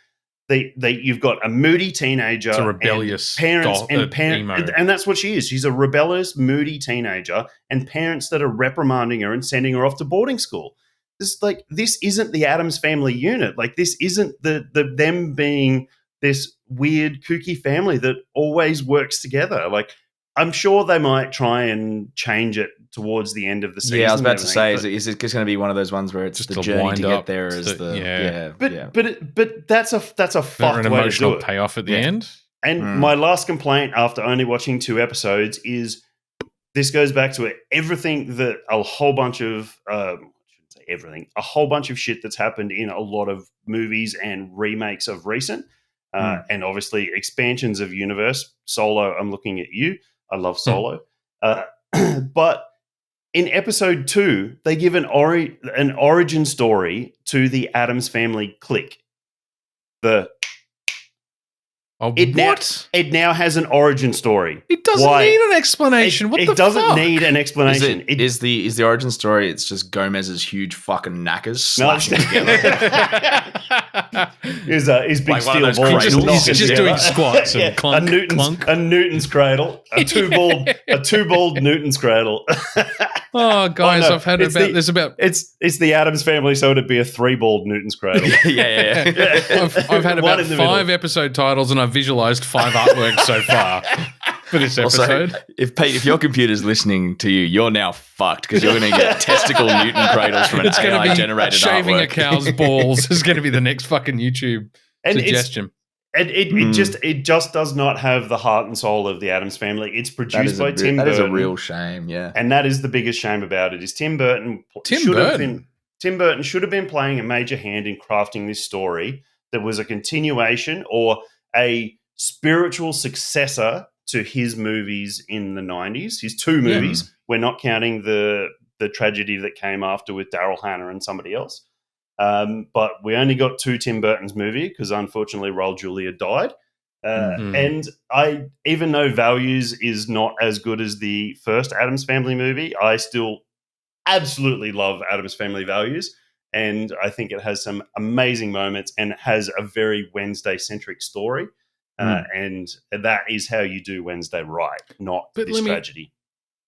you've got a moody teenager, it's a rebellious parents, emo. And that's what she is. She's a rebellious, moody teenager, and parents that are reprimanding her and sending her off to boarding school. This isn't the Addams family unit. Like, this isn't them being this weird, kooky family that always works together. Like, I'm sure they might try and change it towards the end of the season. Yeah, I was about to say, is it just going to be one of those ones where it's just the journey to get there? But that's a fucked way to do it. Payoff at the end. And my last complaint after only watching 2 episodes is this goes back to everything that a whole bunch of a whole bunch of shit that's happened in a lot of movies and remakes of recent, and obviously expansions of universe. Solo, I'm looking at you. I love Solo. But in episode 2, they give an origin story to the Addams family clique. It now has an origin story. It doesn't need an explanation. It doesn't need an explanation. Is the origin story? It's just Gomez's huge fucking knackers slashing together. His big steel ball. He's just doing squats and clunk, a Newton's cradle, a two balled Newton's cradle. Oh, guys, I've had it's the Addams family, so it'd be a 3-balled Newton's cradle. Yeah. I've had about 5 episode titles, and I've visualized 5 artworks so far for this episode. Also, if your computer's listening to you, you're now fucked because you're going to get testicle Newton cradles from an AI generated shaving artwork. a cow's balls is going to be the next fucking YouTube suggestion. It just does not have the heart and soul of the Addams family. It's produced by Tim Burton. That is a real shame, yeah. And that is the biggest shame about it. Is Tim Burton should have been playing a major hand in crafting this story that was a continuation or a spiritual successor to his movies in the 90s. His 2 movies. We're not counting the tragedy that came after with Daryl Hannah and somebody else. But we only got 2 Tim Burton's movie because unfortunately Raul Julia died. And even though Values is not as good as the first Addams Family movie, I still absolutely love Addams Family Values. And I think it has some amazing moments and it has a very Wednesday-centric story. And that is how you do Wednesday right, not tragedy.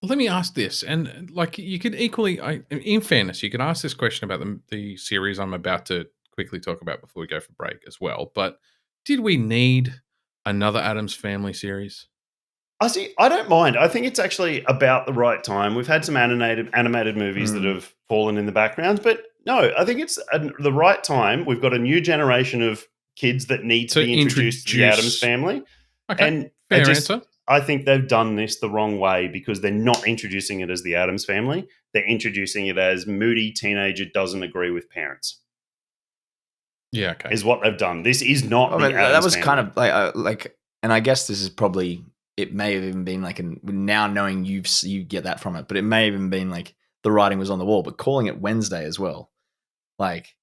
Let me ask this, and like you could equally, in fairness, you could ask this question about the series I'm about to quickly talk about before we go for break as well. But did we need another Addams Family series? I don't mind. I think it's actually about the right time. We've had some animated movies that have fallen in the background, but no, I think it's the right time. We've got a new generation of kids that need to be introduced to the Addams Family. Okay, and fair answer. I think they've done this the wrong way because they're not introducing it as the Addams Family. They're introducing it as moody teenager doesn't agree with parents. Yeah, okay. Is what they've done. This is not the Addams that was Family. kind of like, and I guess this is probably, it may have even been like, now knowing you get that from it, but it may have even been like the writing was on the wall, but calling it Wednesday as well. Like,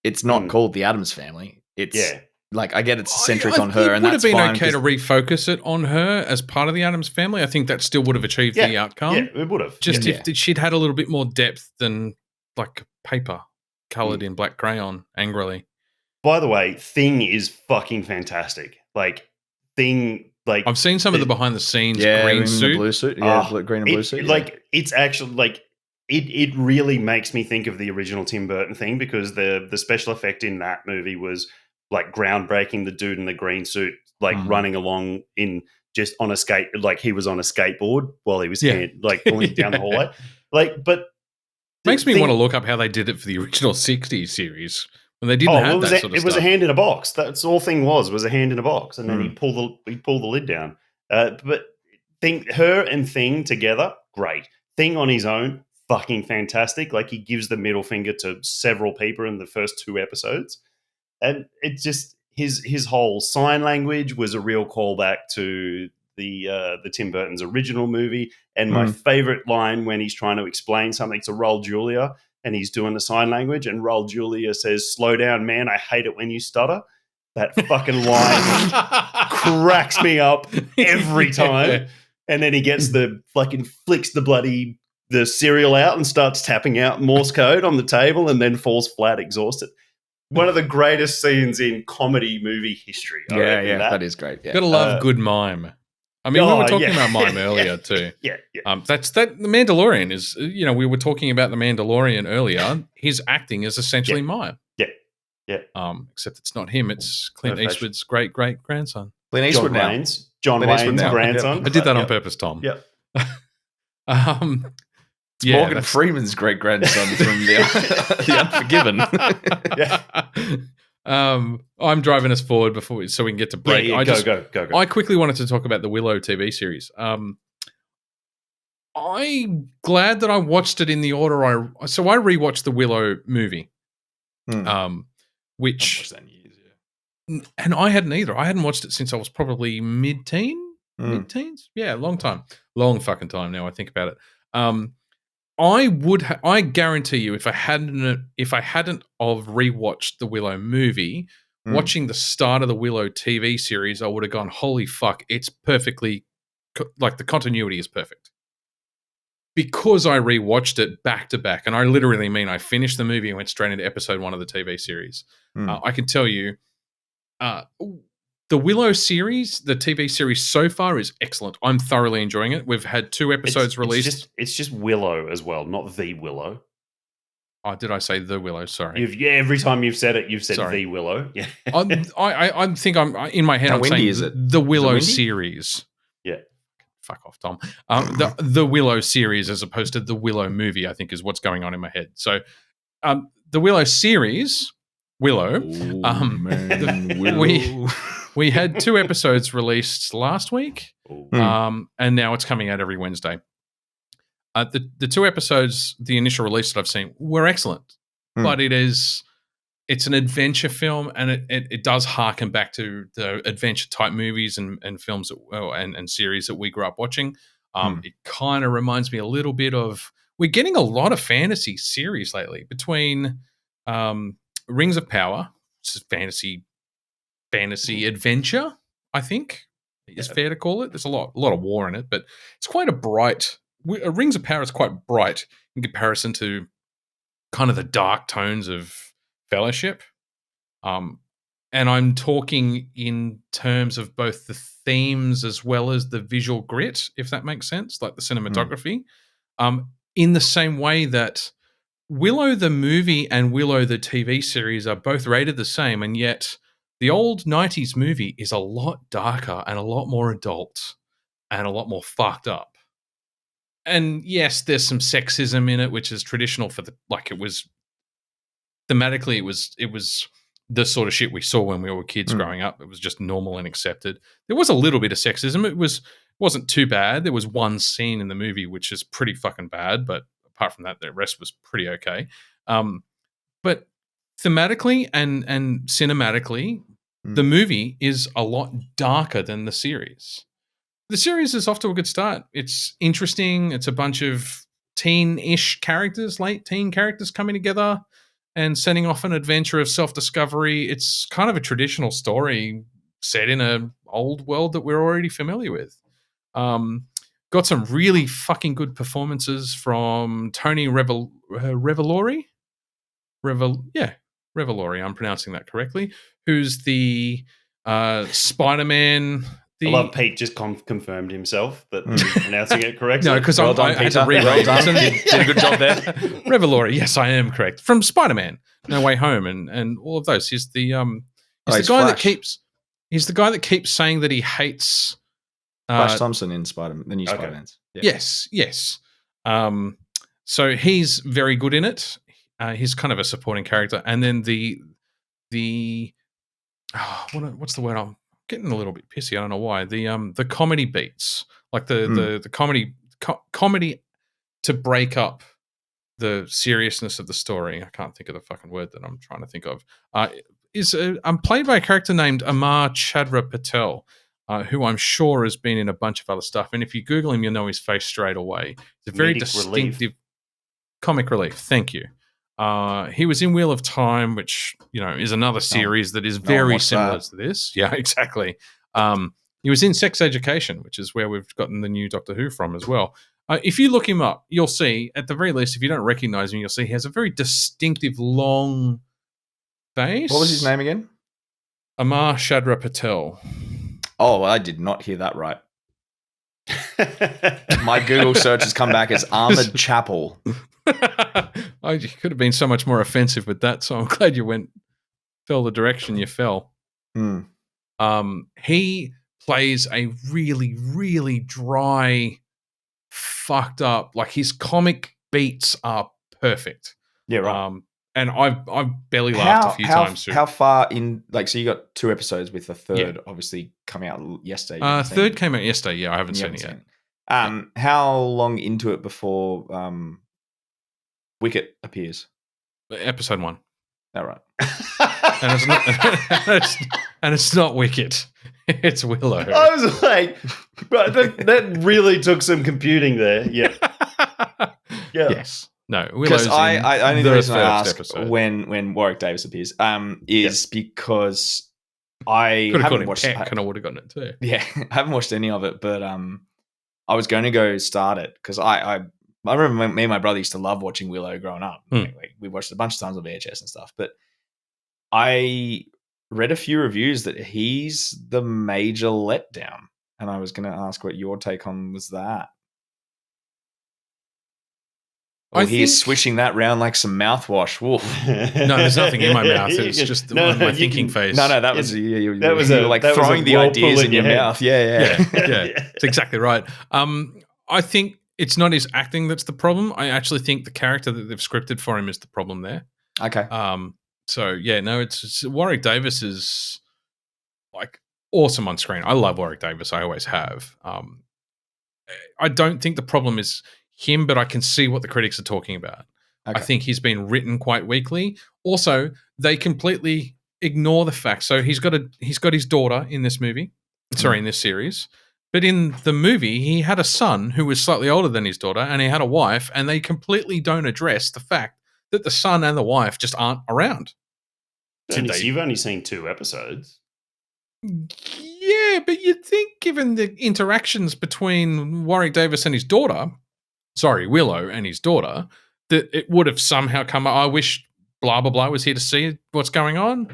it's not called the Addams Family. It's like, I get it's centric on her, and that's fine. It would have been okay to refocus it on her as part of the Addams Family. I think that still would have achieved the outcome. Yeah, it would have. Just if she'd had a little bit more depth than like paper colored in black crayon angrily. By the way, Thing is fucking fantastic. Like, Thing, like I've seen some of the behind the scenes green suit, the blue suit, green and blue suit. Like, it's actually like it really makes me think of the original Tim Burton Thing because the special effect in that movie was like groundbreaking. The dude in the green suit, like running along in just on a skate, like he was on a skateboard while he was like going down the Yeah. hallway. Like, but Makes me want to look up how they did it for the original 60s series when they didn't have that sort of it was stuff. a hand in a box. That's all thing was a hand in a box, and then he pulled the lid down. But her and Thing together, great. Thing on his own, fucking fantastic. Like he gives the middle finger to several people in the first 2 episodes, and it just his whole sign language was a real callback to the Tim Burton's original movie. And my favorite line when he's trying to explain something to Raul Julia and he's doing the sign language and Raul Julia says, "Slow down, man. I hate it when you stutter." That fucking line cracks me up every time. Yeah. And then he gets the fucking flicks the cereal out and starts tapping out Morse code on the table and then falls flat exhausted. One of the greatest scenes in comedy movie history. That is great. Yeah. Gotta love good mime. I mean, we were talking about mime earlier too. Yeah. That's that. The Mandalorian is, we were talking about the Mandalorian earlier. His acting is essentially mime. Yeah. Except it's not him. It's Clint Eastwood's great grandson. Clint Eastwood John Wayne's grandson. I did that on purpose, Tom. Yep. It's Morgan Freeman's great grandson from the Unforgiven. I'm driving us forward so we can get to break. Go. I quickly wanted to talk about the Willow TV series. I'm glad that I watched it in the order I rewatched the Willow movie, which and I hadn't either. I hadn't watched it since I was probably mid-teens. Yeah, long fucking time now. I think about it. I guarantee you, if I hadn't of rewatched the Willow movie, watching the start of the Willow TV series, I would have gone, holy fuck, it's perfectly, like the continuity is perfect. Because I rewatched it back to back, and I literally mean I finished the movie and went straight into episode 1 of the TV series. I can tell you, the Willow series, the TV series so far is excellent. I'm thoroughly enjoying it. We've had 2 episodes released. It's just Willow as well, not the Willow. Oh, did I say the Willow? Sorry. Every time you've said it, you've said the Willow. Yeah. I think I'm in my head. I'm saying is it? The Willow series. Yeah. Fuck off, Tom. The Willow series as opposed to the Willow movie, I think, is what's going on in my head. So, the Willow series, Willow. Willow. We had 2 episodes released last week, and now it's coming out every Wednesday. The 2 episodes, the initial release that I've seen, were excellent, but it's an adventure film, and it does harken back to the adventure type movies and films and series that we grew up watching. It kind of reminds me a little bit of, we're getting a lot of fantasy series lately between Rings of Power, which is fantasy adventure, I think is fair to call it. There's a lot of war in it, but it's quite a bright. Rings of Power is quite bright in comparison to kind of the dark tones of Fellowship. And I'm talking in terms of both the themes as well as the visual grit, if that makes sense, like the cinematography. In the same way that Willow the movie and Willow the TV series are both rated the same, and yet the old 90s movie is a lot darker and a lot more adult and a lot more fucked up. And yes, there's some sexism in it, which is traditional for it was thematically, it was the sort of shit we saw when we were kids growing up. It was just normal and accepted. There was a little bit of sexism. It wasn't too bad. There was one scene in the movie which is pretty fucking bad, but apart from that, the rest was pretty okay. But thematically and cinematically, the movie is a lot darker than the series. The series is off to a good start. It's interesting. It's a bunch of teen-ish characters, late teen characters coming together and setting off an adventure of self-discovery. It's kind of a traditional story set in an old world that we're already familiar with. Got some really fucking good performances from Tony Revolori. Revolori, I'm pronouncing that correctly. Who's the Spider-Man... I love Pete just confirmed himself that you're pronouncing it correctly. No, because I had to rewrite it. Did a good job there. Revolori, yes, I am correct. From Spider-Man, No Way Home, and all of those. He's the guy that keeps saying that he hates Flash Thompson in the new Spider-Mans. Yeah. Yes. So he's very good in it. He's kind of a supporting character, and then what's the word? I'm getting a little bit pissy. I don't know why. The comedy beats, like the comedy to break up the seriousness of the story. I can't think of the fucking word that I'm trying to think of. I'm played by a character named Amar Chadra Patel, who I'm sure has been in a bunch of other stuff. And if you Google him, you'll know his face straight away. It's a very distinctive comic relief. Thank you. He was in Wheel of Time, which is another series that is very similar to this. Yeah, exactly. He was in Sex Education, which is where we've gotten the new Doctor Who from as well. If you look him up, you'll see, at the very least, if you don't recognize him, you'll see he has a very distinctive long face. What was his name again? Amar Chadra Patel. Oh, I did not hear that right. My Google search has come back as Armored Chapel. You could have been so much more offensive with that, so I'm glad you fell the direction you fell. He plays a really, really dry, fucked up, like his comic beats are perfect. Yeah, right. And I've barely laughed a few times too. How far in, so you got 2 episodes with the third obviously coming out yesterday. Third came out yesterday, yeah, I haven't seen it yet. How long into it before Wicket appears? Episode 1. All right. and it's not Wicket. It's Willow. I was like, but that really took some computing there. Yeah. Yes. No, because I only the reason I ask episode. when Warwick Davis appears is because I haven't watched it. And I would have gotten it too. Yeah, I haven't watched any of it, but I was going to go start it because I remember me and my brother used to love watching Willow growing up. We watched it a bunch of times on VHS and stuff, but I read a few reviews that he's the major letdown, and I was going to ask what your take on was that. He's swishing that round like some mouthwash. Wolf. No, there's nothing in my mouth. It's just my thinking face. No, that was throwing the ideas in your mouth. Yeah. It's exactly right. I think it's not his acting that's the problem. I actually think the character that they've scripted for him is the problem there. Okay. So yeah, no, it's Warwick Davis is like awesome on screen. I love Warwick Davis. I always have. I don't think the problem is him, but I can see what the critics are talking about. Okay. I think he's been written quite weakly. Also, they completely ignore the fact. So he's got his daughter in this movie. Sorry, in this series. But in the movie, he had a son who was slightly older than his daughter, and he had a wife, and they completely don't address the fact that the son and the wife just aren't around. You've only seen 2 episodes. Yeah, but you'd think given the interactions between Warwick Davis and his daughter, Willow and his daughter, that it would have somehow come up. I wish blah, blah, blah was here to see what's going on.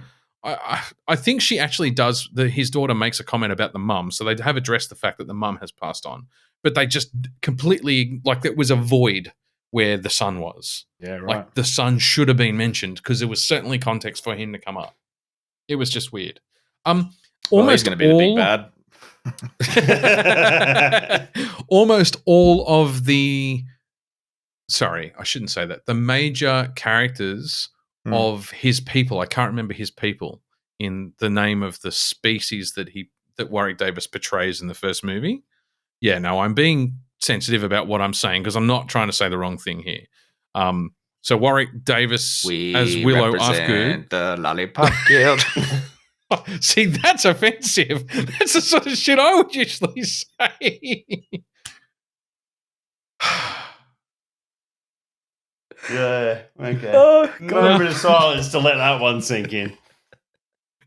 I think she actually does. His daughter makes a comment about the mum, so they have addressed the fact that the mum has passed on, but they just completely, like, it was a void where the son was. Yeah, right. Like the son should have been mentioned because there was certainly context for him to come up. It was just weird. He's going to be the big bad. Almost all of the, sorry, I shouldn't say that. The major characters of his people, I can't remember his people in the name of the species that Warwick Davis portrays in the first movie. Yeah, no, I'm being sensitive about what I'm saying because I'm not trying to say the wrong thing here. So Warwick Davis as Willow Afgood. The Lollipop Guild. See, that's offensive. That's the sort of shit I would usually say. Yeah, okay. Oh, God. A bit of silence to let that one sink in.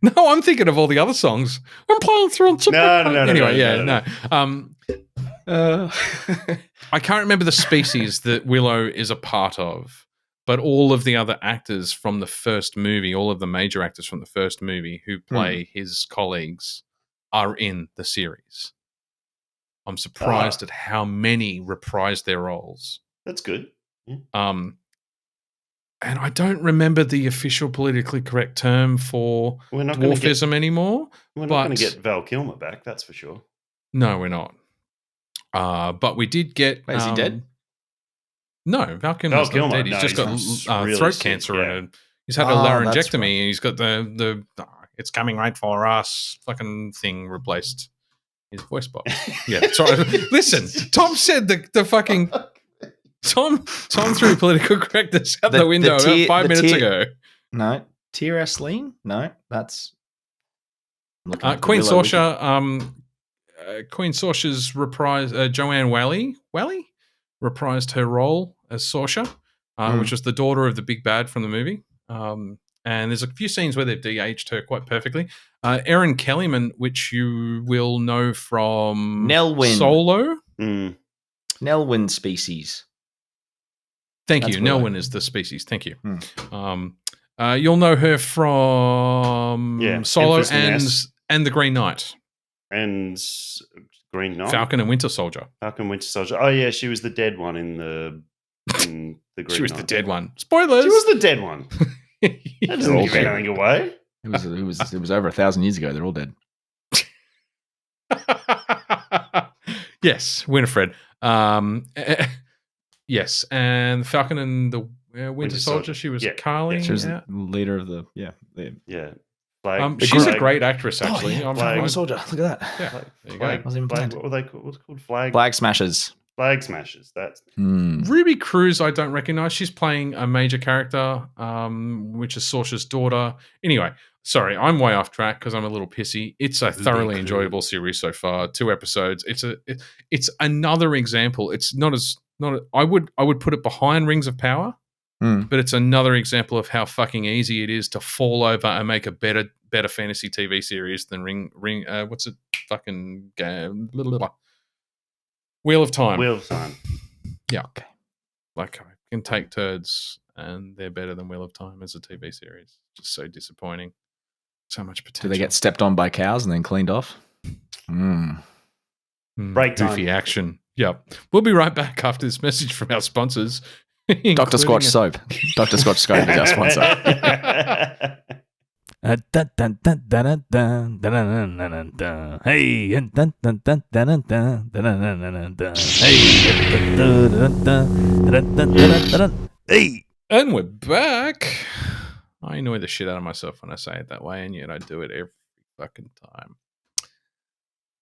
No, I'm thinking of all the other songs. I'm playing through on No. Anyway, no. I can't remember the species that Willow is a part of, but all of the other actors from the first movie, all of the major actors from the first movie who play his colleagues are in the series. I'm surprised at how many reprised their roles. That's good. Yeah. And I don't remember the official politically correct term for dwarfism anymore. We're not going to get Val Kilmer back, that's for sure. No, we're not. But we did get. Wait, is he dead? No, Val Kilmer's Val not dead. Kilmer, He's no, just got really throat sick, cancer yeah. and he's had a Oh, that's laryngectomy right. and he's got the it's coming right for us fucking thing replaced his voice box. Yeah, sorry. Listen, Tom said the fucking Tom threw political correctness out the window about 5 minutes ago. No, T.R.S. Lean? No, that's I'm looking at the Queen Willow Saoirse. Queen Saoirse's reprise. Joanne Whalley reprised her role as Saoirse, which was the daughter of the big bad from the movie. And there's a few scenes where they've de-aged her quite perfectly. Erin Kellyman, which you will know from Nelwyn. Solo. Nelwyn species. Thank That's you. Willow. Nelwyn is the species. Thank you. You'll know her from Solo and The Green Knight. And Green Knight? Falcon and Winter Soldier. Falcon Winter Soldier. Oh, yeah, she was the dead one in the Green She was Knight. the dead one. Spoilers! She was the dead one. That doesn't give dead. anything away. It was over 1,000 years ago. They're all dead. Yes, Winifred. Yes, and Falcon and the Winter Soldier. She was Carly. She was the leader of the Yeah. She's a great actress, actually. Winter Soldier. Look at that. Yeah, there you Flag, go. what were they called? What's it called? Flag Smashers. Flag Smashers. That's Ruby Cruz, I don't recognize. She's playing a major character, which is Saoirse's daughter. Anyway, sorry, I'm way off track because I'm a little pissy. It's a thoroughly enjoyable series so far. 2 episodes. It's another example. It's I would put it behind Rings of Power, but it's another example of how fucking easy it is to fall over and make a better fantasy TV series than what's it fucking Wheel of Time. Wheel of Time. Yeah. Okay. Like, I can take turds and they're better than Wheel of Time as a TV series. Just so disappointing. So much potential. Do they get stepped on by cows and then cleaned off? Break time. Goofy action. Yep. We'll be right back after this message from our sponsors. Dr. Squatch soap. Dr. Squatch soap is our sponsor. Hey, hey. And we're back. I annoy the shit out of myself when I say it that way, and yet I do it every fucking time.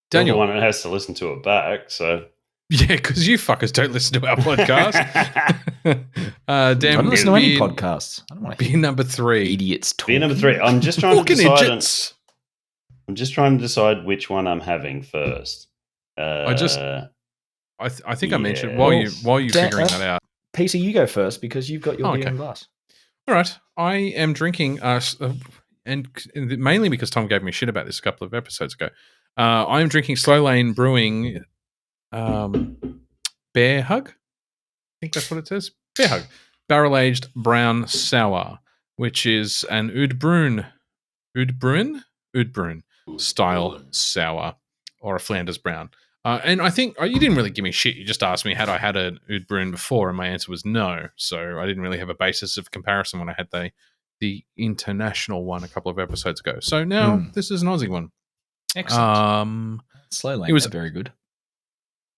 Daniel, the one that has to listen to it back, so yeah, because you fuckers don't listen to our podcast. I don't listen to any podcasts. I don't want to be number 3. Idiots talking. Be number 3. I'm just trying to decide. I'm just trying to decide which one I'm having first. I think I mentioned while you figuring that out. Peter, you go first because you've got your beer in glass. All right, I am drinking, and mainly because Tom gave me shit about this a couple of episodes ago. I am drinking Slow Lane Brewing Bear Hug. I think that's what it says. Bear Hug. Barrel-aged brown sour, which is an Oud Bruin style sour, or a Flanders brown. And I think you didn't really give me shit. You just asked me, had I had an Oud Bruin before? And my answer was no. So I didn't really have a basis of comparison when I had the international one a couple of episodes ago. So now this is an Aussie one. Excellent. Slow Lane, it was very good.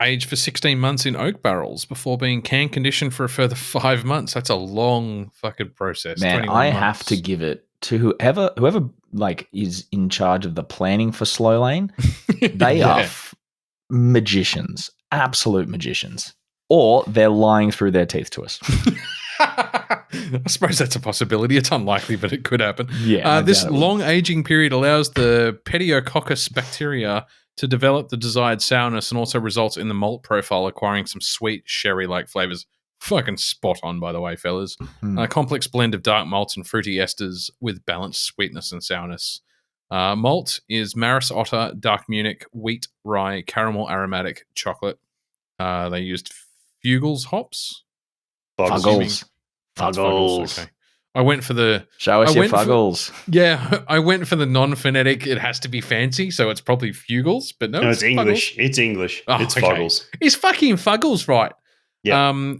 Aged for 16 months in oak barrels before being can conditioned for a further 5 months. That's a long fucking process. Man, I have to give it to whoever like is in charge of the planning for Slow Lane. They are magicians, absolute magicians, or they're lying through their teeth to us. I suppose that's a possibility. It's unlikely, but it could happen. Yeah. This long aging period allows the Pediococcus bacteria to develop the desired sourness and also results in the malt profile acquiring some sweet sherry-like flavors. Fucking spot on, by the way, fellas. A complex blend of dark malts and fruity esters with balanced sweetness and sourness. Malt is Maris Otter, Dark Munich, wheat, rye, caramel, aromatic, chocolate. They used Fugels hops. Fuggles. Okay. I went for the... Show us your Fuggles. I went for the non-phonetic. It has to be fancy, so it's probably Fugels, but no, it's English. Fuggles. It's English. Oh, it's okay. Fuggles. It's fucking Fuggles, right? Yeah.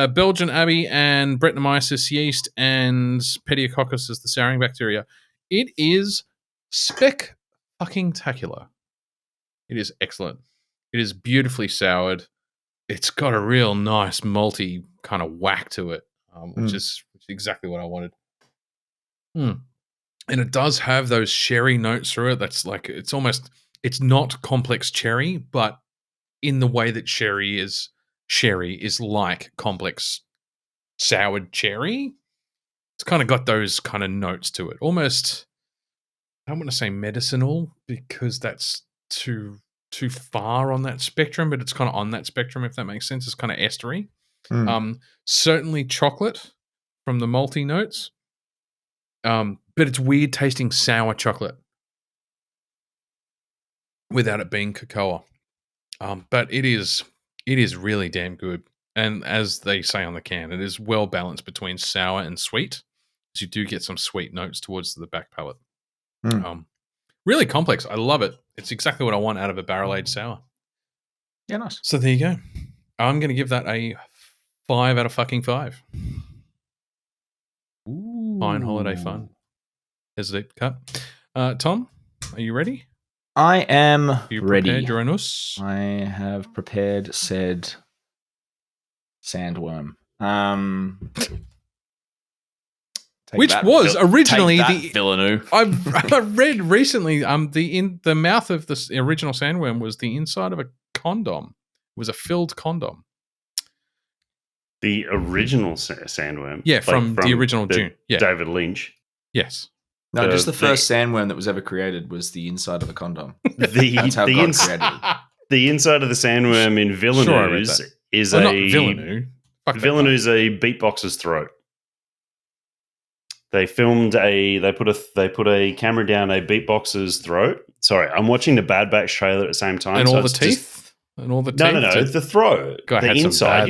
Belgian Abbey and Brettanomyces yeast and Pediococcus is the souring bacteria. It is spectacular. It is excellent. It is beautifully soured. It's got a real nice malty kind of whack to it, which is exactly what I wanted. And it does have those sherry notes through it. That's like, it's not complex cherry, but in the way that sherry is like complex soured cherry. It's kind of got those kind of notes to it. Almost, I don't want to say medicinal because that's too far on that spectrum, but it's kind of on that spectrum, if that makes sense. It's kind of estery. Certainly chocolate from the malty notes. But it's weird tasting sour chocolate without it being cocoa. But it is really damn good. And as they say on the can, it is well balanced between sour and sweet. So you do get some sweet notes towards the back palate. Really complex. I love it. It's exactly what I want out of a barrel-aged sour. Yeah, nice. So there you go. I'm going to give that a 5 out of fucking 5. Ooh. Fine holiday fun. There's a deep cut. Tom, are you ready? I am You ready. prepared your anus? I have prepared said sandworm. Which was originally the Villeneuve. I read recently. The mouth of the original sandworm was the inside of a condom. It was a filled condom. The original sandworm, yeah, from the original Dune. Yeah, David Lynch. Yes. No, just the first sandworm that was ever created was the inside of a condom. That's how the God created it. The inside of the sandworm in Villeneuve is not Villeneuve. Villeneuve's a beatboxer's throat. They filmed they put a camera down a beatboxer's throat. Sorry, I'm watching the Bad Batch trailer at the same time. And all the teeth? And all the teeth? No, the throat. The inside.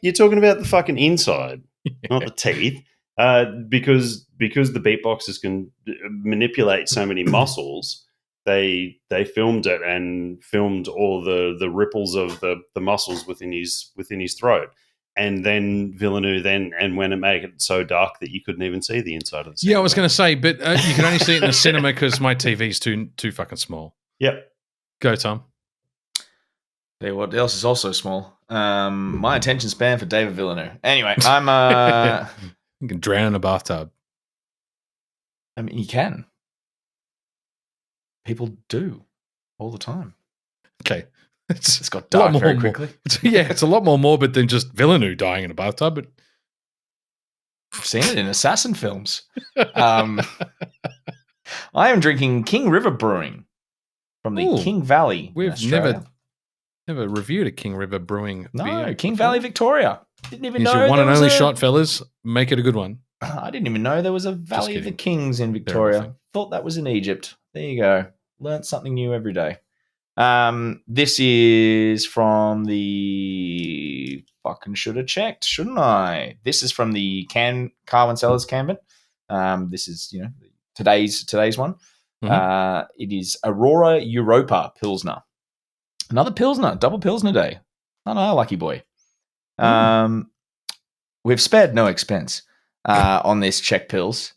You're talking about the fucking inside, not the teeth. Because the beatboxers can manipulate so many muscles, they filmed it and filmed all the ripples of the muscles within his throat. And then Villeneuve and when it made it so dark that you couldn't even see the inside of the sandworm. Yeah, I was going to say, but you can only see it in the cinema because my TV's too fucking small. Yep. Go, Tom. Tell you what else is also small. My attention span for David Villeneuve. Anyway, I'm You can drown in a bathtub. I mean, you can. People do all the time. Okay. It's got dark very quickly. It's a lot more morbid than just Villeneuve dying in a bathtub. But I've seen it in assassin films. I am drinking King River Brewing from the King Valley. We've never reviewed a King River Brewing beer. King Valley, Victoria. Didn't even know. Your one and only shot, fellas. Make it a good one. I didn't even know there was a Valley of the Kings in Victoria. Thought that was in Egypt. There you go. Learned something new every day. This is from the fucking should have checked, shouldn't I? This is from the Carwin Cellars Canvin. This is today's one. It is Aurora Europa Pilsner. Another Pilsner, double Pilsner day. Not our lucky boy. We've spared no expense on this Czech Pils.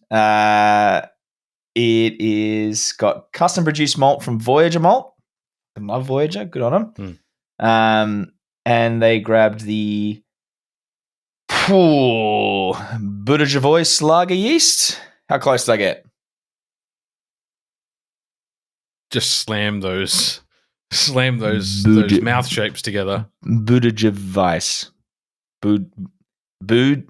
It is got custom produced malt from Voyager Malt. I love Voyager. Good on them. And they grabbed the Budajavois lager yeast. How close did I get? Just slam those mouth shapes together. Budajavois. Budejo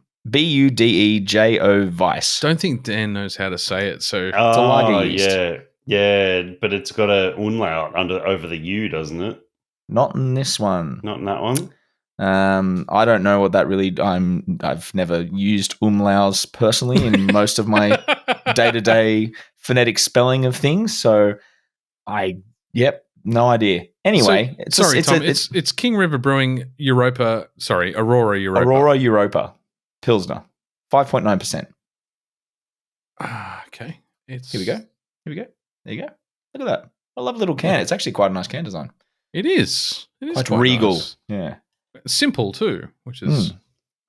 Vice. Don't think Dan knows how to say it, so it's a lager yeast. Yeah, but it's got a umlaut over the U, doesn't it? Not in this one. Not in that one. I don't know what that really. I've never used umlauts personally in most of my day-to-day phonetic spelling of things, so no idea. Anyway, it's King River Brewing Europa. Sorry, Aurora Europa. Aurora Europa Pilsner, 5.9%. Okay, Here we go. There you go. Look at that. I love a little can. It's actually quite a nice can design. It is. Quite regal. Nice. Yeah. Simple too, which is.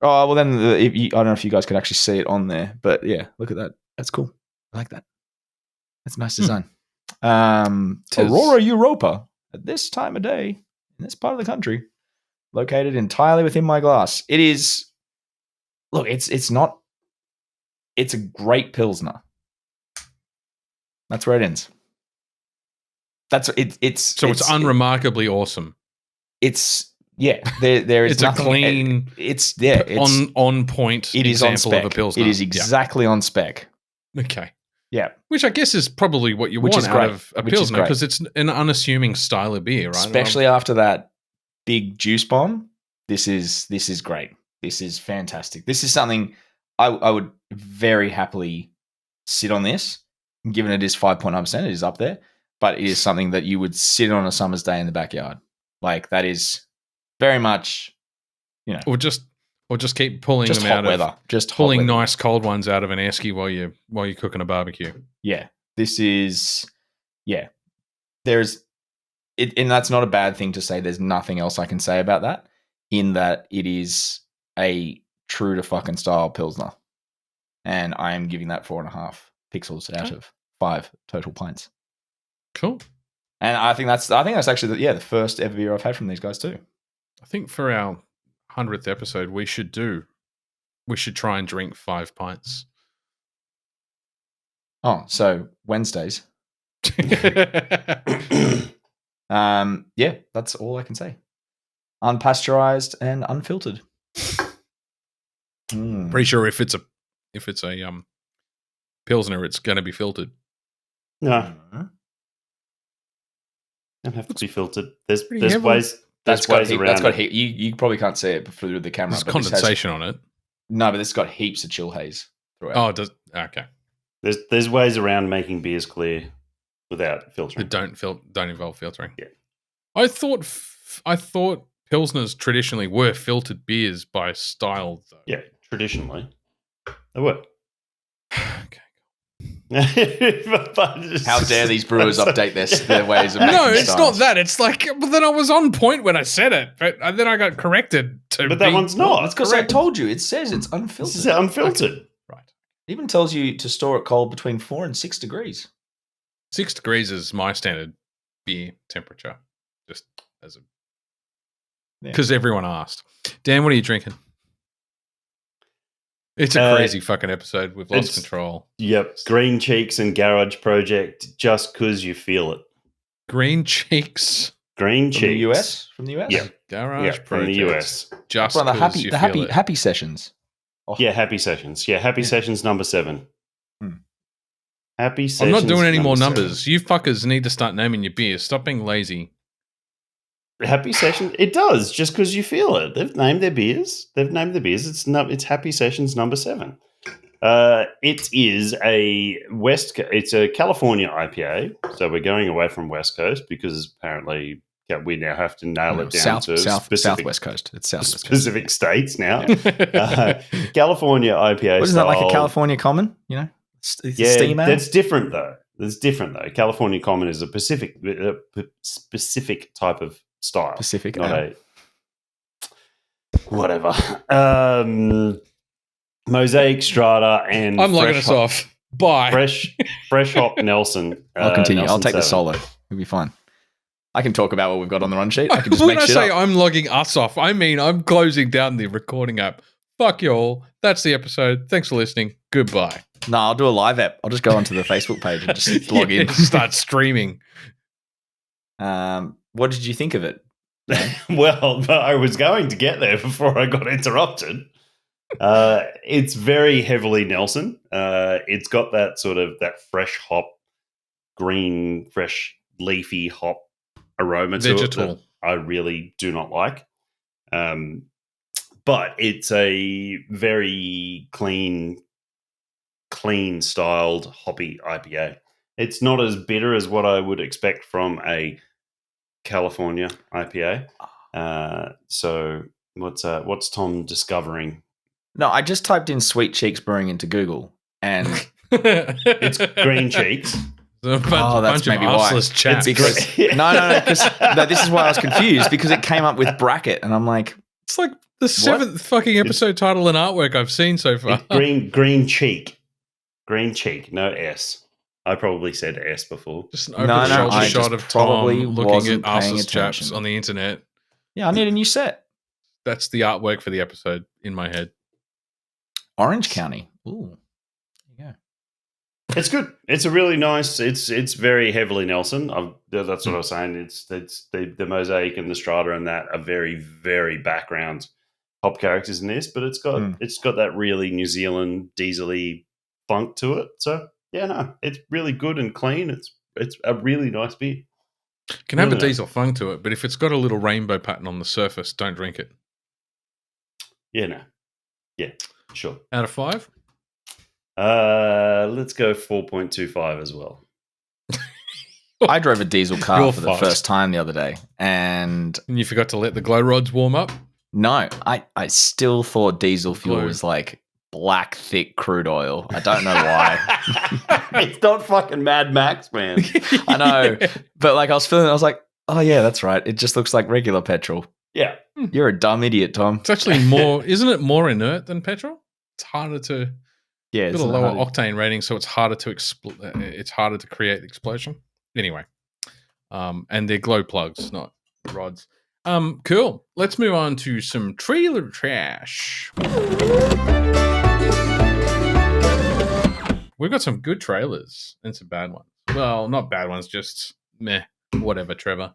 Oh well, then I don't know if you guys could actually see it on there, but yeah, look at that. That's cool. I like that. That's a nice design. Aurora Europa at this time of day in this part of the country, located entirely within my glass. It is. Look, it's not. It's a great Pilsner. That's where it ends. That's it. It's unremarkably awesome. It's There is it's nothing. A clean. It's on point. It is on example spec. Of a Pilsner. It is exactly on spec. Okay. Yeah. Which I guess is probably what you want out of a Pilsner, because it's an unassuming style of beer, right? Especially after that big juice bomb. This is great. This is fantastic. This is something I would very happily sit on this, given it is 5.9%. It is up there, but it is something that you would sit on a summer's day in the backyard. Like, that is very much, or just keep pulling just them hot out weather. of Just pulling hot weather. nice cold ones out of an esky while you're cooking a barbecue. Yeah, this is There's it, and that's not a bad thing to say. There's nothing else I can say about that. In that it is a true to fucking style Pilsner, and I am giving that 4.5 pixels out of 5 total pints. Cool. And I think that's actually the first ever beer I've had from these guys too. I think for our 100th episode, we should try and drink 5 pints. Oh, so Wednesdays. That's all I can say. Unpasteurized and unfiltered. Pretty sure if it's a Pilsner, it's going to be filtered. No. Don't have to be filtered. There's heavy. ways. That's ways got around. That's got heat. You probably can't see it through the camera. There's condensation on it. No, but it's got heaps of chill haze throughout. Oh, it does. Okay. There's ways around making beers clear without filtering. That don't involve filtering. Yeah. I thought Pilsners traditionally were filtered beers by style, though. Yeah, traditionally they were. Okay. How dare these brewers update their ways of making No, it's styles. not that. It's like, but then I was on point when I said it, but then I got corrected. But that one's not. It's because I told you. It says it's unfiltered. This is unfiltered. Okay. Right. It even tells you to store it cold between 4 and 6 degrees. 6 degrees is my standard beer temperature, just as a because everyone asked. Dan, what are you drinking? It's a crazy fucking episode. We've lost control. Yep. Green Cheeks and Garage Project, just because you feel it. Green Cheeks. Green Cheeks. From the US? Yeah. Garage Project. From the US. Just well, because you feel it. Happy Sessions. Oh. Yeah, Happy Sessions. Yeah, Happy Sessions number 7. Happy Sessions. I'm not doing any more 7. numbers. You fuckers need to start naming your beers. Stop being lazy. Happy Sessions. It does, just because you feel it. They've named their beers. It's Happy Sessions number 7. It is it's a California IPA. So we're going away from West Coast because apparently we now have to nail it down to Southwest Coast. It's Southwest specific states now. California IPA. Wasn't that like a California Common? Steam ale? That's different though. California Common is a specific type of style. Pacific, not whatever. Mosaic, Strata, and I'm logging us off. Bye. Fresh hop Nelson. I'll continue. Nelson I'll take 7. the solo. It'll be fine. I can talk about what we've got on the run sheet. I can just when make I shit say up. I'm logging us off, I mean I'm closing down the recording app. Fuck you all. That's the episode. Thanks for listening. Goodbye. No, I'll do a live app. I'll just go onto the Facebook page and just log in. Start streaming. What did you think of it? Well, I was going to get there before I got interrupted. It's very heavily Nelson. It's got that sort of that fresh hop, green, fresh, leafy hop aroma to it that I really do not like. But it's a very clean styled hoppy IPA. It's not as bitter as what I would expect from a California IPA. So what's Tom discovering? No, I just typed in Sweet Cheeks Brewing into Google and it's Green Cheeks. That's maybe why. Chaps. Because no, this is why I was confused because it came up with bracket and I'm like, it's like the 7th fucking episode title and artwork I've seen so far. Green Cheek. Green Cheek, no S. I probably said S before. Just an open shoulder shot of Tom probably looking at paying arseless chaps on the internet. Yeah, I need a new set. That's the artwork for the episode in my head. Orange County. Ooh. There you go. It's good. It's a really nice. It's very heavily Nelson. That's what I was saying. It's the mosaic and the strata and that are very, very background pop characters in this, but it's got that really New Zealand diesel-y funk to it. So yeah, no, it's really good and clean. It's a really nice beer. Can have a diesel funk to it, but if it's got a little rainbow pattern on the surface, don't drink it. Yeah, no. Yeah, sure. Out of 5? Let's go 4.25 as well. I drove a diesel car for the first time the other day, and you forgot to let the glow rods warm up? No, I still thought diesel fuel was like black, thick crude oil. I don't know why. It's not fucking Mad Max, man. I know. But like I was like, oh yeah, that's right. It just looks like regular petrol. Yeah. You're a dumb idiot, Tom. It's actually more, isn't it more inert than petrol? It's harder to, it's got a lower octane rating, so it's harder to create the explosion. Anyway, and they're glow plugs, not rods. Cool. Let's move on to some trailer trash. We've got some good trailers and some bad ones. Well, not bad ones, just meh, whatever, Trevor.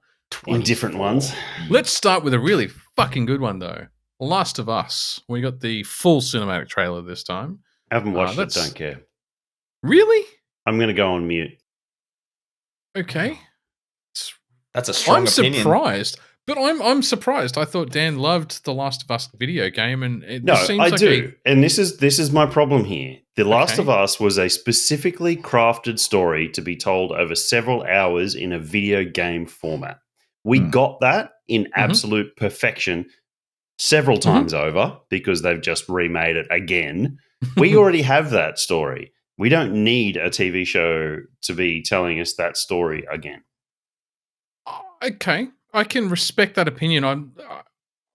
Indifferent ones. Let's start with a really fucking good one, though. Last of Us. We got the full cinematic trailer this time. I haven't watched it, don't care. Really? I'm going to go on mute. Okay. That's a strong opinion. I'm surprised. But I'm surprised. I thought Dan loved the Last of Us video game, and I do. And this is my problem here. The Last of Us was a specifically crafted story to be told over several hours in a video game format. We got that in absolute perfection several times over because they've just remade it again. We already have that story. We don't need a TV show to be telling us that story again. Okay. I can respect that opinion. I'm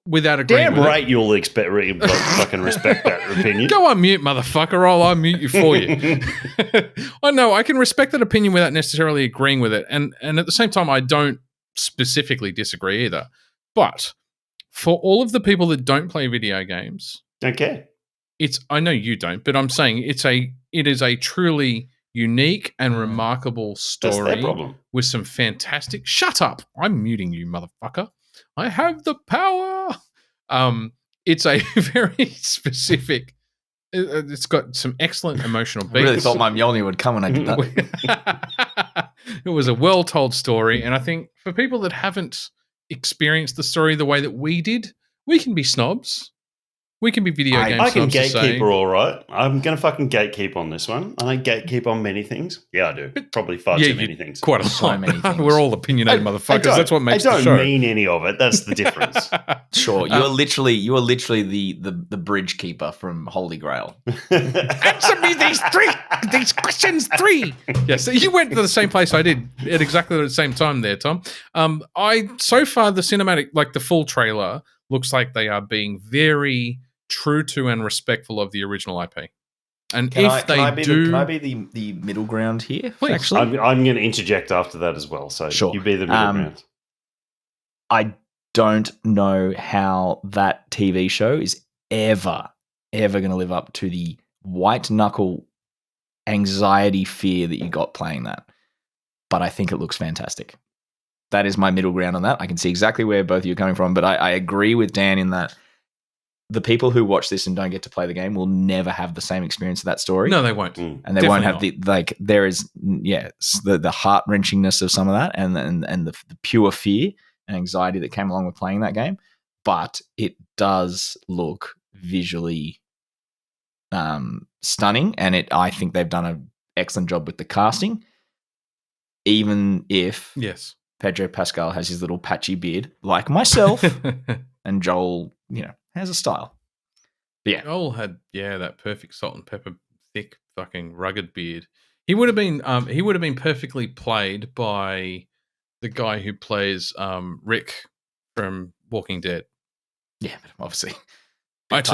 without agreeing. Damn with right, it. You'll fucking respect that opinion. Go on mute, motherfucker. I'll unmute you for you. I know I can respect that opinion without necessarily agreeing with it, and at the same time, I don't specifically disagree either. But for all of the people that don't play video games, okay, I know you don't, but I'm saying it is a truly unique and remarkable story with some fantastic. Shut up! I'm muting you, motherfucker. I have the power. It's a very specific. It's got some excellent emotional beats. I really thought my Mjolnir would come when I did that. It was a well-told story, and I think for people that haven't experienced the story the way that we did, we can be snobs. We can be video game snobs. I can gatekeeper all right. I'm going to fucking gatekeep on this one. I gatekeep on many things. Yeah, I do. Probably far too many things. Quite a lot. Many things. We're all opinionated motherfuckers. That's what makes the show. I don't mean any of it. That's the difference. Sure. You are literally the bridge keeper from Holy Grail. Answer me these questions 3. Yes, you went to the same place I did at exactly the same time there, Tom. So far the cinematic, like the full trailer, looks like they are being very true to and respectful of the original IP. And can I be the middle ground here? Please. Actually, I'm going to interject after that as well. So sure. You be the middle ground. I don't know how that TV show is ever going to live up to the white knuckle anxiety fear that you got playing that. But I think it looks fantastic. That is my middle ground on that. I can see exactly where both of you are coming from, but I agree with Dan in that the people who watch this and don't get to play the game will never have the same experience of that story. No, they won't. And they won't have there is, the heart-wrenchingness of some of that and the pure fear and anxiety that came along with playing that game. But it does look visually stunning, and I think they've done an excellent job with the casting, even if Pedro Pascal has his little patchy beard, like myself, and Joel, has a style. But yeah, Joel had that perfect salt and pepper, thick, fucking rugged beard. He would have been perfectly played by the guy who plays Rick from Walking Dead. Yeah, but obviously,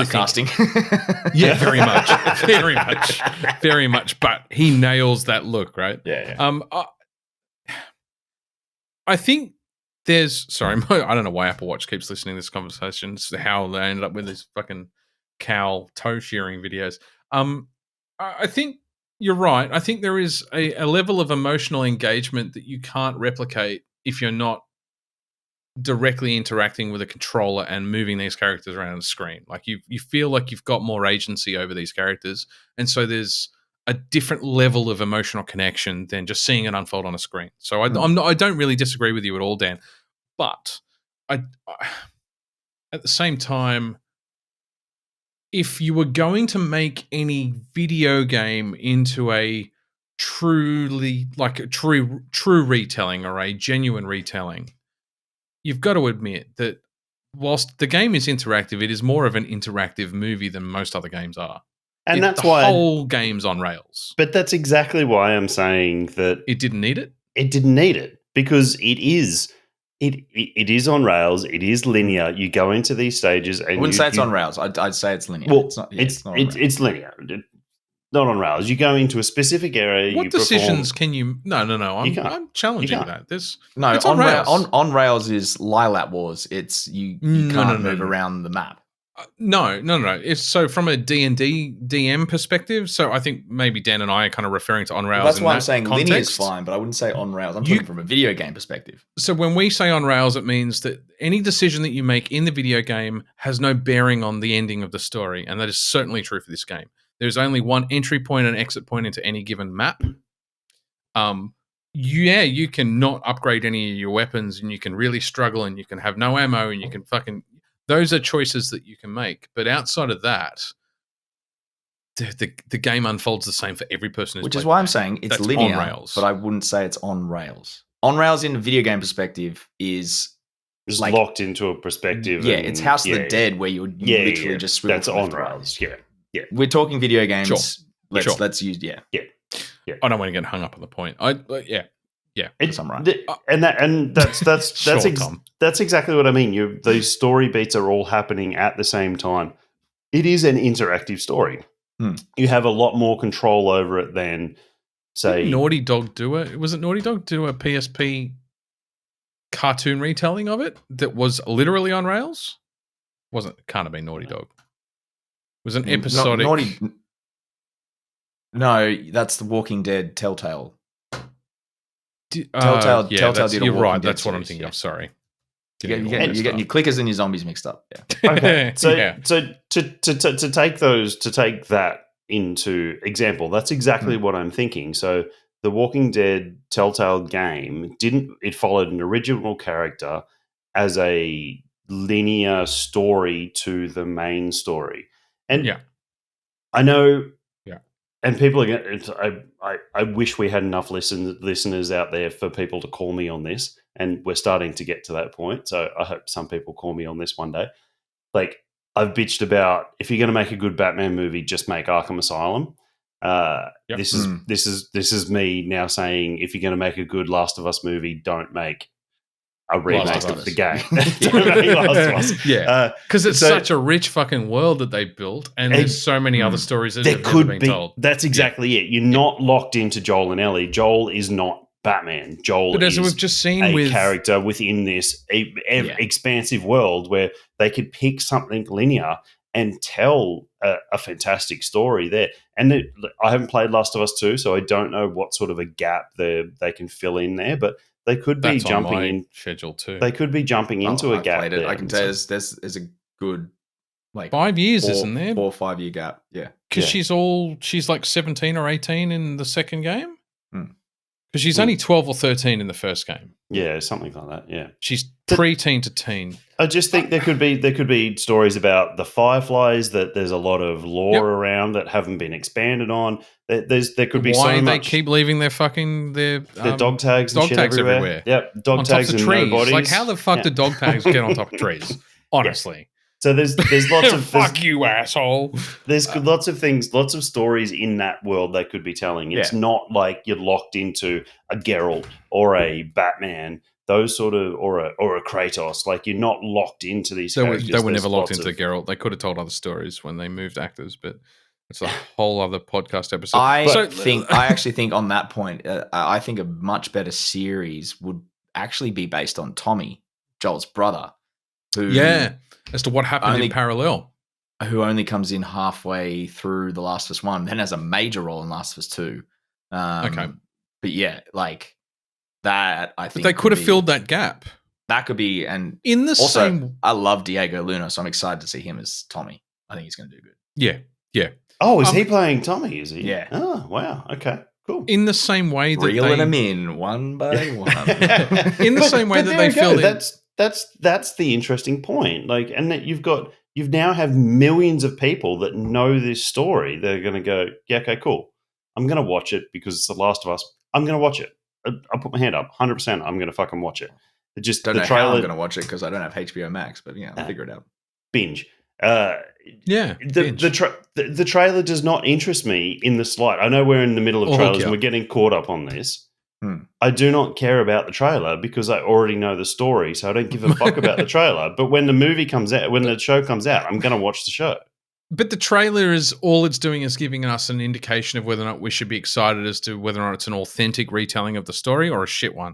casting. Yeah, very much. But he nails that look, right? Yeah. I think sorry, I don't know why Apple Watch keeps listening to this conversation. It's how they ended up with these fucking cow toe shearing videos. I think you're right. I think there is a level of emotional engagement that you can't replicate if you're not directly interacting with a controller and moving these characters around the screen. Like you feel like you've got more agency over these characters, and so there's a different level of emotional connection than just seeing it unfold on a screen. So I don't really disagree with you at all, Dan. But I at the same time, if you were going to make any video game into a truly like a true retelling or a genuine retelling, you've got to admit that whilst the game is interactive, it is more of an interactive movie than most other games are. And that's the why whole game's on rails. But that's exactly why I'm saying that it didn't need it. It didn't need it because it is on rails. It is linear. You go into these stages, and I wouldn't say it's on rails. I'd say it's linear. Well, it's not. It's not on rails. It's linear. Not on rails. You go into a specific area. What decisions can you? No. I'm challenging that. There's it's on rails. On rails is Lilac Wars. It's you can't move around the map. No. It's so from a D&D DM perspective. So I think maybe Dan and I are kind of referring to on rails. Well, that's why I'm saying context. linear is fine, but I wouldn't say on rails. I'm talking from a video game perspective. So when we say on rails, it means that any decision that you make in the video game has no bearing on the ending of the story, and that is certainly true for this game. There's only one entry point and exit point into any given map. You can not upgrade any of your weapons, and you can really struggle, and you can have no ammo, and you can fucking. Those are choices that you can make. But outside of that, the game unfolds the same for every person. Which is why I'm saying it's linear, on rails. But I wouldn't say it's on rails. On rails in a video game perspective is just like, locked into a perspective. Yeah, it's House of the Dead where you literally just swivel. That's on rails. Yeah. We're talking video games. Sure. Let's use Yeah. I don't want to get hung up on the point. Yeah. I'm right. And that's Sure, that's exactly what I mean. Those story beats are all happening at the same time. It is an interactive story. You have a lot more control over it than, say, Did Naughty Dog do it? Was it Naughty Dog do a PSP cartoon retelling of it that was literally on rails? Can't have been Naughty Dog. It was an episodic. No, that's the Walking Dead Telltale. Telltale did you're right. That's what I'm thinking of. Sorry. You're getting your clickers and your zombies mixed up. Yeah. Okay. So to take that into example, that's exactly what I'm thinking. So the Walking Dead Telltale game it followed an original character as a linear story to the main story. And I know. And people are. I wish we had enough listeners out there for people to call me on this, and we're starting to get to that point. So I hope some people call me on this one day. Like I've bitched about, if you're going to make a good Batman movie, just make Arkham Asylum. This is me now saying, if you're going to make a good Last of Us movie, don't make a remake of the game. Because it's such a rich fucking world that they built, and there's so many other stories that have never been told. That's exactly it. You're not locked into Joel and Ellie. Joel is not Batman. Joel is we've just seen a character within this expansive world where they could pick something linear and tell a fantastic story there. And I haven't played Last of Us 2, so I don't know what sort of a gap they can fill in there, but they could be jumping in schedule too. They could be jumping into a gap. I can tell there's a good 5 years, isn't there? 4 or 5 year gap. Yeah, because she's like 17 or 18 in the second game. Because she's only 12 or 13 in the first game. Yeah, something like that. Yeah, she's pre-teen to teen. I just think there could be stories about the Fireflies that there's a lot of lore around that haven't been expanded on. There could be why so much. They keep leaving their dog tags everywhere. Yep, dog tags and trees. No bodies. Like how the fuck do dog tags get on top of trees? Honestly. So there's lots of fuck you, asshole. There's lots of things, lots of stories in that world they could be telling. It's not like you're locked into a Geralt or a Batman, those sort of, or a Kratos. Like you're not locked into these. They were never locked into Geralt. They could have told other stories when they moved actors, but it's a whole other podcast episode. I actually think on that point, I think a much better series would actually be based on Tommy, Joel's brother, who as to what happened in parallel. Who only comes in halfway through The Last of Us 1, then has a major role in Last of Us 2. Okay. But yeah, like that, I think. But they could have filled that gap. That could be, and in the also, same. I love Diego Luna, so I'm excited to see him as Tommy. I think he's going to do good. Yeah. Oh, is he playing Tommy? Is he? Yeah. Oh, wow. Okay. Cool. In the same way that reeling them in one by one. In the same way that they filled in. That's the interesting point. Like, and that you've now have millions of people that know this story. They're going to go, yeah, okay, cool. I'm going to watch it because it's The Last of Us. I'm going to watch it. I'll put my hand up. 100%. I'm going to fucking watch it. Just don't the know trailer. How I'm going to watch it because I don't have HBO Max, but yeah, I'll figure it out. Binge. Binge. The trailer does not interest me in the slight. I know we're in the middle of trailers and we're getting caught up on this. I do not care about the trailer because I already know the story, so I don't give a fuck about the trailer. But when the movie comes out, when the show comes out, I'm going to watch the show. But the trailer is all it's doing is giving us an indication of whether or not we should be excited as to whether or not it's an authentic retelling of the story or a shit one.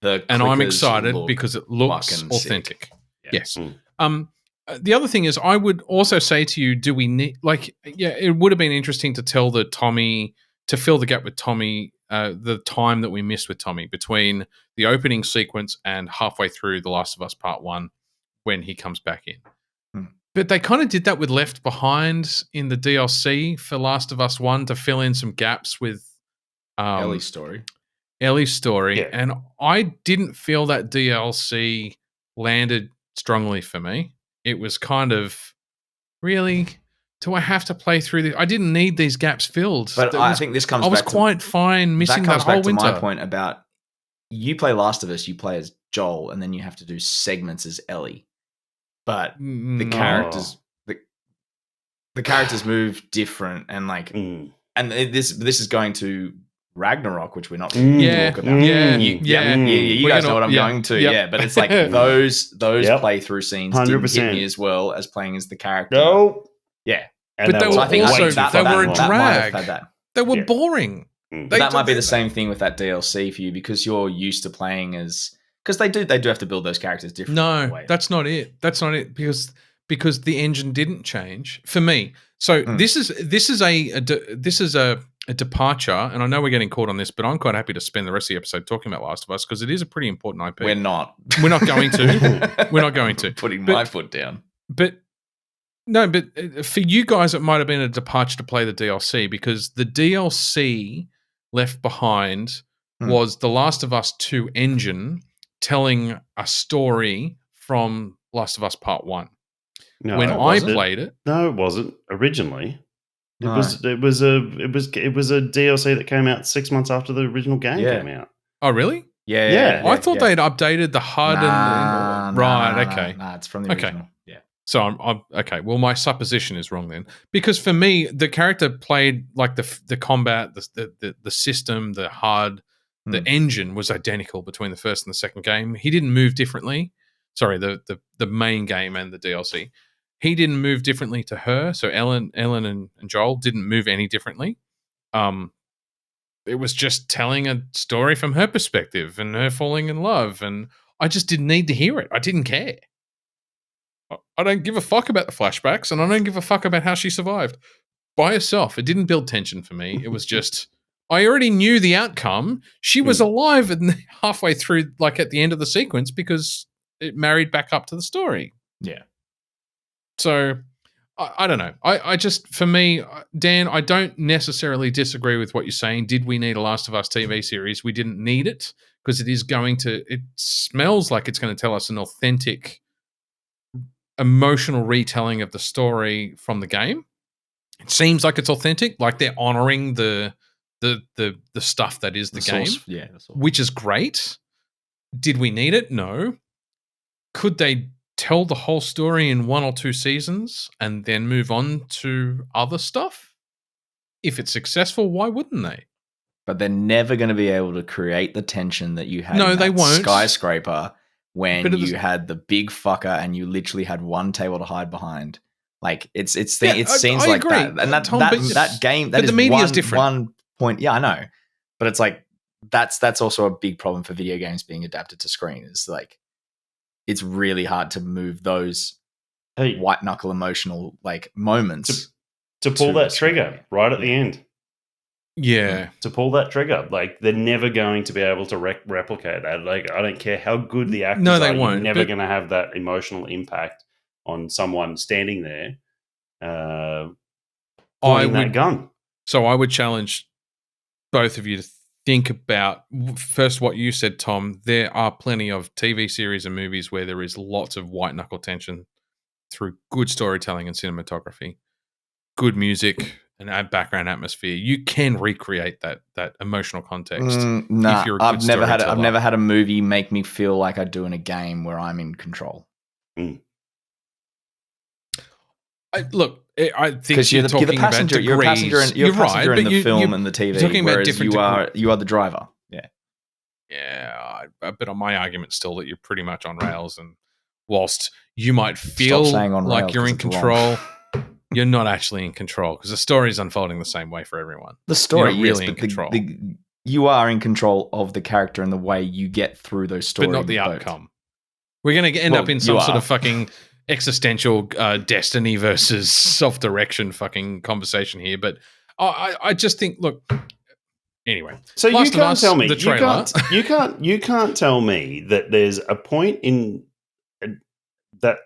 And I'm excited because it looks authentic. Yes. The other thing is, I would also say to you, do we need, it would have been interesting to tell to fill the gap with Tommy, the time that we missed with Tommy between the opening sequence and halfway through The Last of Us Part 1 when he comes back in. But they kind of did that with Left Behind in the DLC for Last of Us 1 to fill in some gaps with Ellie's story. Yeah. And I didn't feel that DLC landed strongly for me. It was kind of, really, do I have to play through this? I didn't need these gaps filled. But I think this comes back to... I was quite fine missing that whole winter. That comes back to my point about you play Last of Us, you play as Joel, and then you have to do segments as Ellie. But the characters... The characters move different, and and this is going to Ragnarok, which we're not going to talk about. You guys know what I'm going to. But it's like those playthrough scenes didn't hit me as well as playing as the character. No, but they were also they were a drag. They were boring. But that might be the same thing with that DLC for you because you're used to playing as because they do have to build those characters differently. No, that's not it. That's not it because the engine didn't change for me. So this is a departure, and I know we're getting caught on this, but I'm quite happy to spend the rest of the episode talking about Last of Us because it is a pretty important IP. We're not going to. We're not going to. Putting my foot down. But for you guys, it might have been a departure to play the DLC because the DLC Left Behind was the Last of Us 2 engine telling a story from Last of Us Part 1. No, when I played it, no, it wasn't originally. It was a DLC that came out 6 months after the original game came out. Oh, really? Yeah. I thought they'd updated the HUD okay. Nah, it's from the original. Yeah. So I'm okay. Well, my supposition is wrong then, because for me, the character played like the combat, the system, the HUD, the engine was identical between the first and the second game. He didn't move differently. Sorry, the main game and the DLC. He didn't move differently to her. So Ellen and Joel didn't move any differently. It was just telling a story from her perspective and her falling in love. And I just didn't need to hear it. I didn't care. I don't give a fuck about the flashbacks, and I don't give a fuck about how she survived by herself. It didn't build tension for me. It was just, I already knew the outcome. She was alive and halfway through, like at the end of the sequence, because it married back up to the story. Yeah. So I don't know. I just, for me, Dan, I don't necessarily disagree with what you're saying. Did we need a Last of Us TV series? We didn't need it because it smells like it's going to tell us an authentic, emotional retelling of the story from the game. It seems like it's authentic, like they're honoring the stuff that is the game, source. Which is great. Did we need it? No. Could they tell the whole story in 1 or 2 seasons and then move on to other stuff? If it's successful, why wouldn't they? But they're never going to be able to create the tension that you had in that they won't. skyscraper when you had the big fucker and you literally had one table to hide behind. Like it seems like agree. that, and that game. That is the media is different. 1 point. Yeah, I know, but it's like that's also a big problem for video games being adapted to screen. Is like it's really hard to move those white knuckle emotional like moments to pull that trigger right at the end. Yeah, to pull that trigger, like they're never going to be able to replicate that. Like I don't care how good the actors are, won't, you're never going to have that emotional impact on someone standing there pointing that gun. So I would challenge both of you to think about first what you said, Tom. There are plenty of TV series and movies where there is lots of white knuckle tension through good storytelling and cinematography, good music, and background atmosphere. You can recreate that emotional context. Nah, I've never had a movie make me feel like I do in a game where I'm in control. I think you're talking about degrees. You're a passenger in the film and the TV. You're talking about different you are the driver. Yeah. Yeah, but my argument's still that you're pretty much on rails, and whilst you might feel like you're in control, you're not actually in control because the story is unfolding the same way for everyone. The story, you're really in control. You are in control of the character and the way you get through those stories, but not the outcome. We're going to end up in some sort of fucking existential destiny versus self-direction fucking conversation here. But I just think, look. Anyway, so you can't tell me you can't tell me that there's a point in that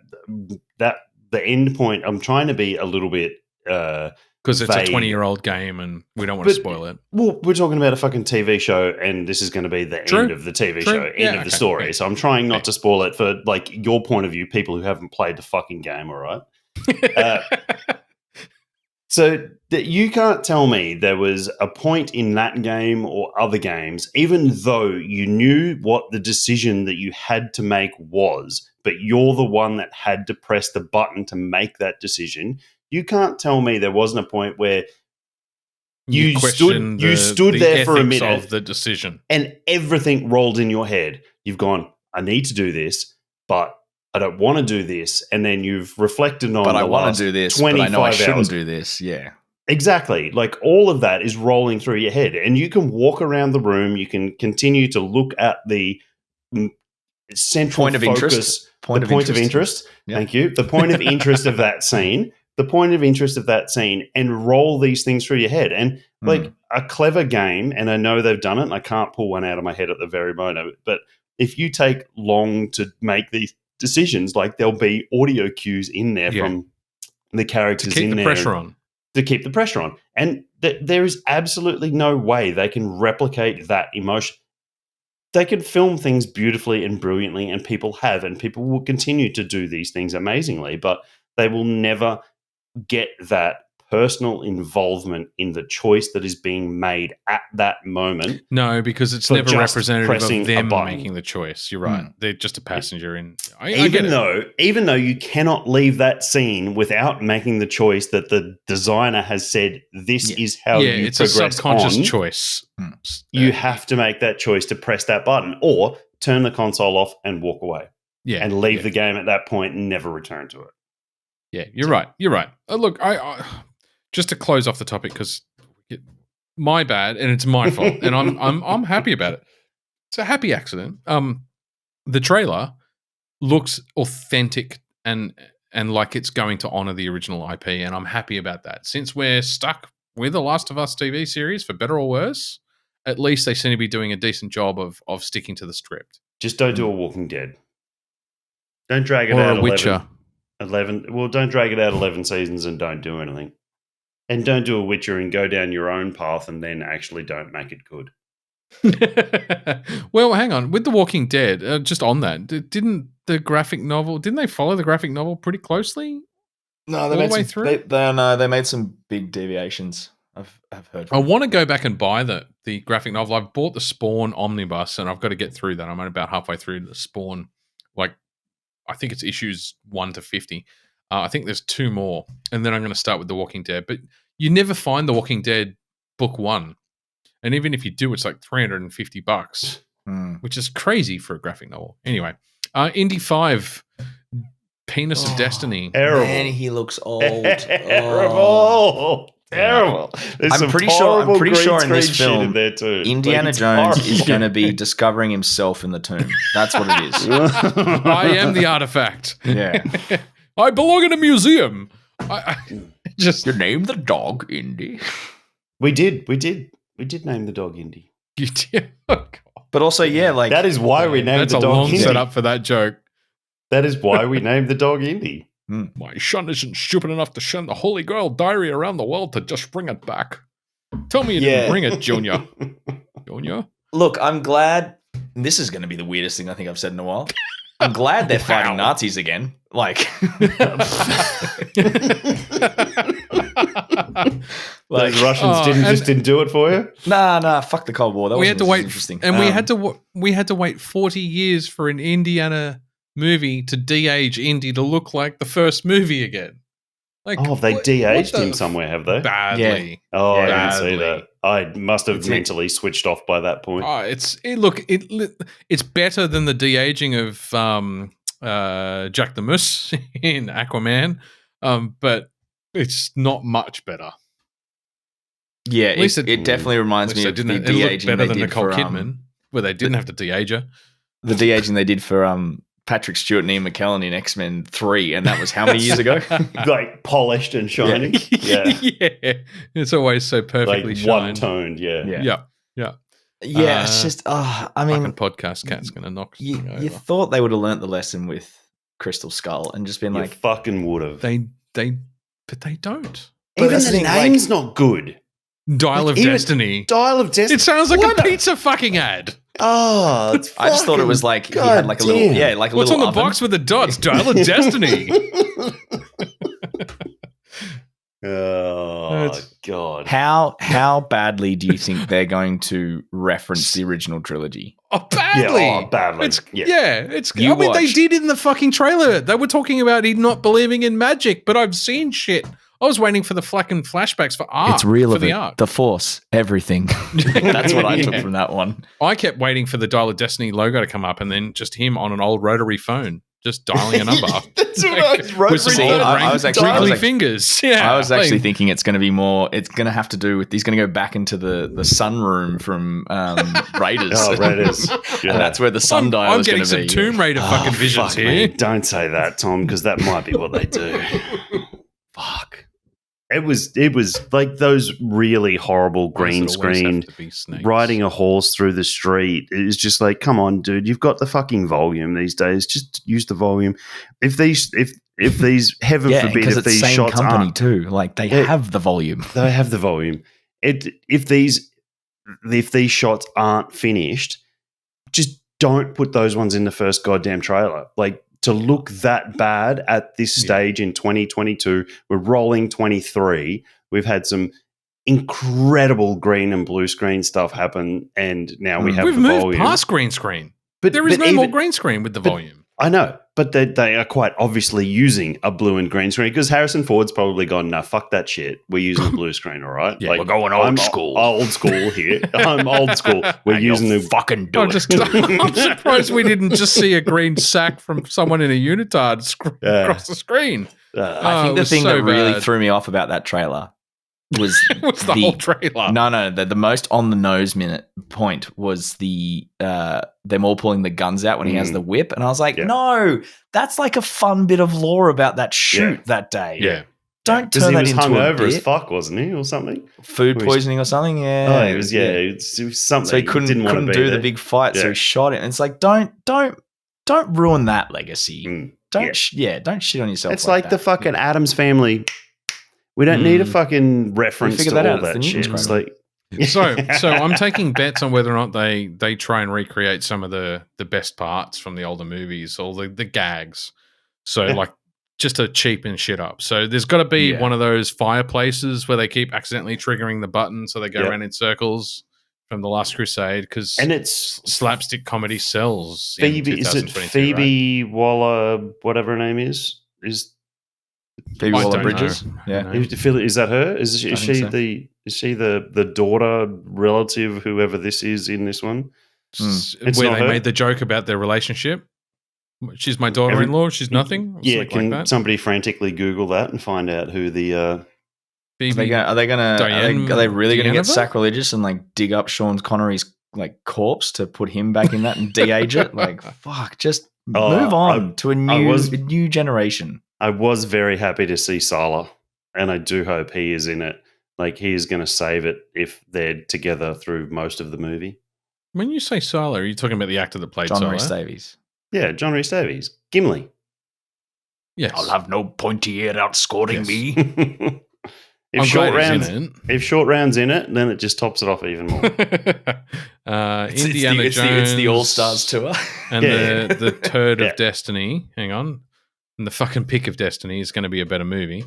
the end point. I'm trying to be a little bit because it's a 20-year-old game and we don't want to spoil it. Well, we're talking about a fucking TV show, and this is going to be the end of the TV show, end of the story. So I'm trying not to spoil it for like your point of view, people who haven't played the fucking game. All right. So that you can't tell me there was a point in that game or other games, even though you knew what the decision that you had to make was, but you're the one that had to press the button to make that decision. You can't tell me there wasn't a point where you stood there for a minute of the decision and everything rolled in your head. You've gone, I need to do this, but I don't want to do this, and then you've reflected on. But I want to do this. 25 but I know I shouldn't hours. Do this. Yeah, exactly. Like all of that is rolling through your head, and you can walk around the room. You can continue to look at the central point of interest. Point of interest. Yeah. Thank you. The point of interest of that scene. The point of interest of that scene, and roll these things through your head. And like a clever game, and I know they've done it, and I can't pull one out of my head at the very moment. But if you take long to make these decisions, like there'll be audio cues in there from the characters to keep in the there pressure on. To keep the pressure on. And there is absolutely no way they can replicate that emotion. They can film things beautifully and brilliantly, and people have, and people will continue to do these things amazingly, but they will never get that personal involvement in the choice that is being made at that moment. No, because it's never representative of them making the choice. You're right. They're just a passenger in. Even though you cannot leave that scene without making the choice that the designer has said, this is how you it's progress a subconscious on, choice. You have to make that choice to press that button or turn the console off and walk away. And leave the game at that point and never return to it. Yeah, you're right. You're right. Look, I just to close off the topic, because my bad and it's my fault, and I'm happy about it. It's a happy accident. The trailer looks authentic and like it's going to honor the original IP, and I'm happy about that. Since we're stuck with the Last of Us TV series, for better or worse, at least they seem to be doing a decent job of sticking to the script. Just don't do a Walking Dead. Don't drag it out. Witcher. 11. Well, don't drag it out 11 seasons and don't do anything. And don't do a Witcher and go down your own path and then actually don't make it good. Well, hang on. With The Walking Dead, just on that, didn't they follow the graphic novel pretty closely? No, they made through. They made some big deviations. I've heard. I want to go back and buy the graphic novel. I've bought the Spawn omnibus and I've got to get through that. I'm only about halfway through the Spawn. I think it's issues 1 to 50. I think there's 2 more, and then I'm going to start with The Walking Dead. But you never find The Walking Dead book 1, and even if you do, it's like $350, which is crazy for a graphic novel. Anyway, Indy 5, Penis of Destiny. Terrible. Man, he looks old. Terrible. terrible. There's I'm some pretty horrible sure in green this screen shit film, in there too. Indiana it's Jones horrible. is going to be discovering himself in the tomb. That's what it is. I am the artifact. Yeah. I belong in a museum. I just You named the dog Indy. We did name the dog Indy. you did. Oh, God. But also, yeah, like That is why we named That's the a dog long Indy. setup for that joke. That is why we named the dog Indy. My son isn't stupid enough to send the Holy Grail diary around the world to just bring it back. Tell me you didn't bring it, Junior. Junior? Look, I'm glad. This is going to be the weirdest thing I think I've said in a while. I'm glad they're fighting Nazis again. Like, Those Russians didn't do it for you. Nah. Fuck the Cold War. That We had to wait, interesting. and we had to wait 40 years for an Indiana movie to de-age Indy to look like the first movie again. Like, Oh, they de-aged him somewhere, have they? badly. Oh, I badly. didn't see that. I must have It's mentally switched off by that point. Oh, it's better than the de-aging of Jack the Moose in Aquaman, but it's not much better. Yeah, At least it definitely reminds me of the It looked de-aging better they than did Nicole for Kidman, where they didn't have to de-age her. the de-aging they did for Patrick Stewart and Ian McKellen in X-Men 3, and that was how many years ago? Like polished and shining. Yeah. Yeah, it's always so perfectly Like shined. one-toned, yeah. Yeah. It's just, I Fucking mean, podcast cat's gonna knock you something over. thought they would have learnt the lesson with Crystal Skull and just been You like, fucking would have. But they don't. But Even that's the the thing, name's not good. Dial of even Destiny. Dial of Destiny. It sounds like What a pizza fucking ad. Oh, it's I just thought it was like he had like a little, goddamn. like a What's on little the oven. box with the dots? Dial of Destiny. Oh It's- God! How badly do you think they're going to reference the original trilogy? Oh, badly. Yeah, badly. It's Yeah. it's. You I mean, they watched- did in the fucking trailer. They were talking about he not believing in magic, but I've seen shit. I was waiting for the fucking flashbacks for art. It's real for of the it. art. The Force, everything. That's what I took Yeah. from that one. I kept waiting for the Dial of Destiny logo to come up, and then just him on an old rotary phone, just dialing a number. That's what I was With some See, old I was actually- wrinkly fingers. Yeah, I was actually like- thinking it's going to be more. It's going to have to do with. He's going to go back into the sunroom from Raiders. Oh, Raiders. Yeah. And that's where the sundial I'm is going getting to be. some Tomb Raider fucking Oh, visions fuck, here. man. Don't say that, Tom, because that might be what they do. Fuck. It was like those really horrible Why green does it always have screen to be snakes? riding a horse through the street. It's just like, come on, dude, you've got the fucking volume these days. Just use the volume. If these heaven Yeah, forbid, because if it's these same shots company aren't, too. Like they Yeah. have the volume. they have the volume. If these shots aren't finished, just don't put those ones in the first goddamn trailer. Like, to look that bad at this stage in 2022, we're rolling 23. We've had some incredible green and blue screen stuff happen, and now we have We've the moved volume. past green screen. But There is but no more even- green screen with the volume. I know, but they are quite obviously using a blue and green screen because Harrison Ford's probably gone, no, fuck that shit. We're using a blue screen, all right? Yeah, we're going old I'm school. Old school here. I'm old school. We're using the fucking do I'm surprised we didn't just see a green sack from someone in a unitard Yeah. across the screen. I Oh, think it the was thing so that really bad. threw me off about that trailer was What's the whole trailer? No, the most on the nose minute point was the them all pulling the guns out when he has the whip, and I was like, Yeah. no, that's like a fun bit of lore about that shoot that day. Yeah. Don't because turn he that was into a hungover as bit. fuit, wasn't he, or something? Food poisoning or something. Yeah, Oh, it was it was something. So he couldn't want to be do there. the big fight, so Yeah. he shot it. And it's like, don't ruin that legacy. Mm. Don't don't shit on yourself. It's like the that. fucking Addams Family. We don't need a fucking reference figured to that all out. It's that the shit. Newton's It's like So I'm taking bets on whether or not they try and recreate some of the best parts from the older movies, or the gags. So like just to cheapen shit up. So there's got to be one of those fireplaces where they keep accidentally triggering the button, so they go around in circles from The Last Crusade, because and it's slapstick comedy sells. Phoebe. In Is it 2022, Phoebe Waller? Whatever her name is. Phoebe I Waller don't Bridges. know. Yeah. No. Is that her? Is I think she so. the daughter relative, whoever this is in this one? It's Where not they her? made the joke about their relationship. She's my daughter-in-law. She's nothing. Or Yeah, something can like that. somebody frantically Google that and find out who the Phoebe, Are they really going to get Deanova? sacrilegious and like dig up Sean Connery's like corpse to put him back in that and de-age it? Like, fuck, just move on to a new generation. I was very happy to see Sala, and I do hope he is in it. Like, he is going to save it if they're together through most of the movie. When you say Sala, are you talking about the actor that played John Sala? Rhys Davies. Yeah, John Rhys Davies. Gimli. Yes. I'll have no pointy ear outscoring me. If Short Round's in it, then it just tops it off even more. Indiana Jones. It's the All-Stars tour. And the Turd of Destiny. Hang on. And the fucking Pick of Destiny is going to be a better movie.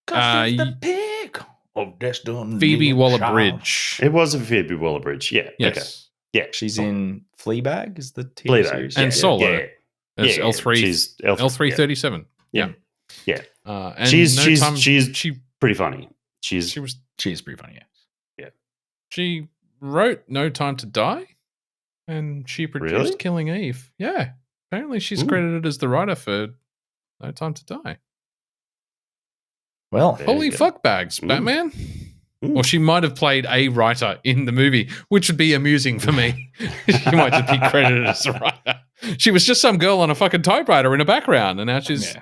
The Pick of Destiny. Phoebe Waller-Bridge. It was a Phoebe Waller-Bridge, yeah. Yes. Okay. Yeah. She's in Fleabag, is the TV series. And Solo. Yeah. As L3. She's L337. Yeah. And she's pretty funny. She is pretty funny, yeah. She wrote No Time to Die, and she produced Killing Eve. Yeah. Apparently she's credited as the writer for No Time to Die. Well, holy fuck bags, Batman. Or she might have played a writer in the movie, which would be amusing for me. She might just be credited as a writer. She was just some girl on a fucking typewriter in the background, and now she's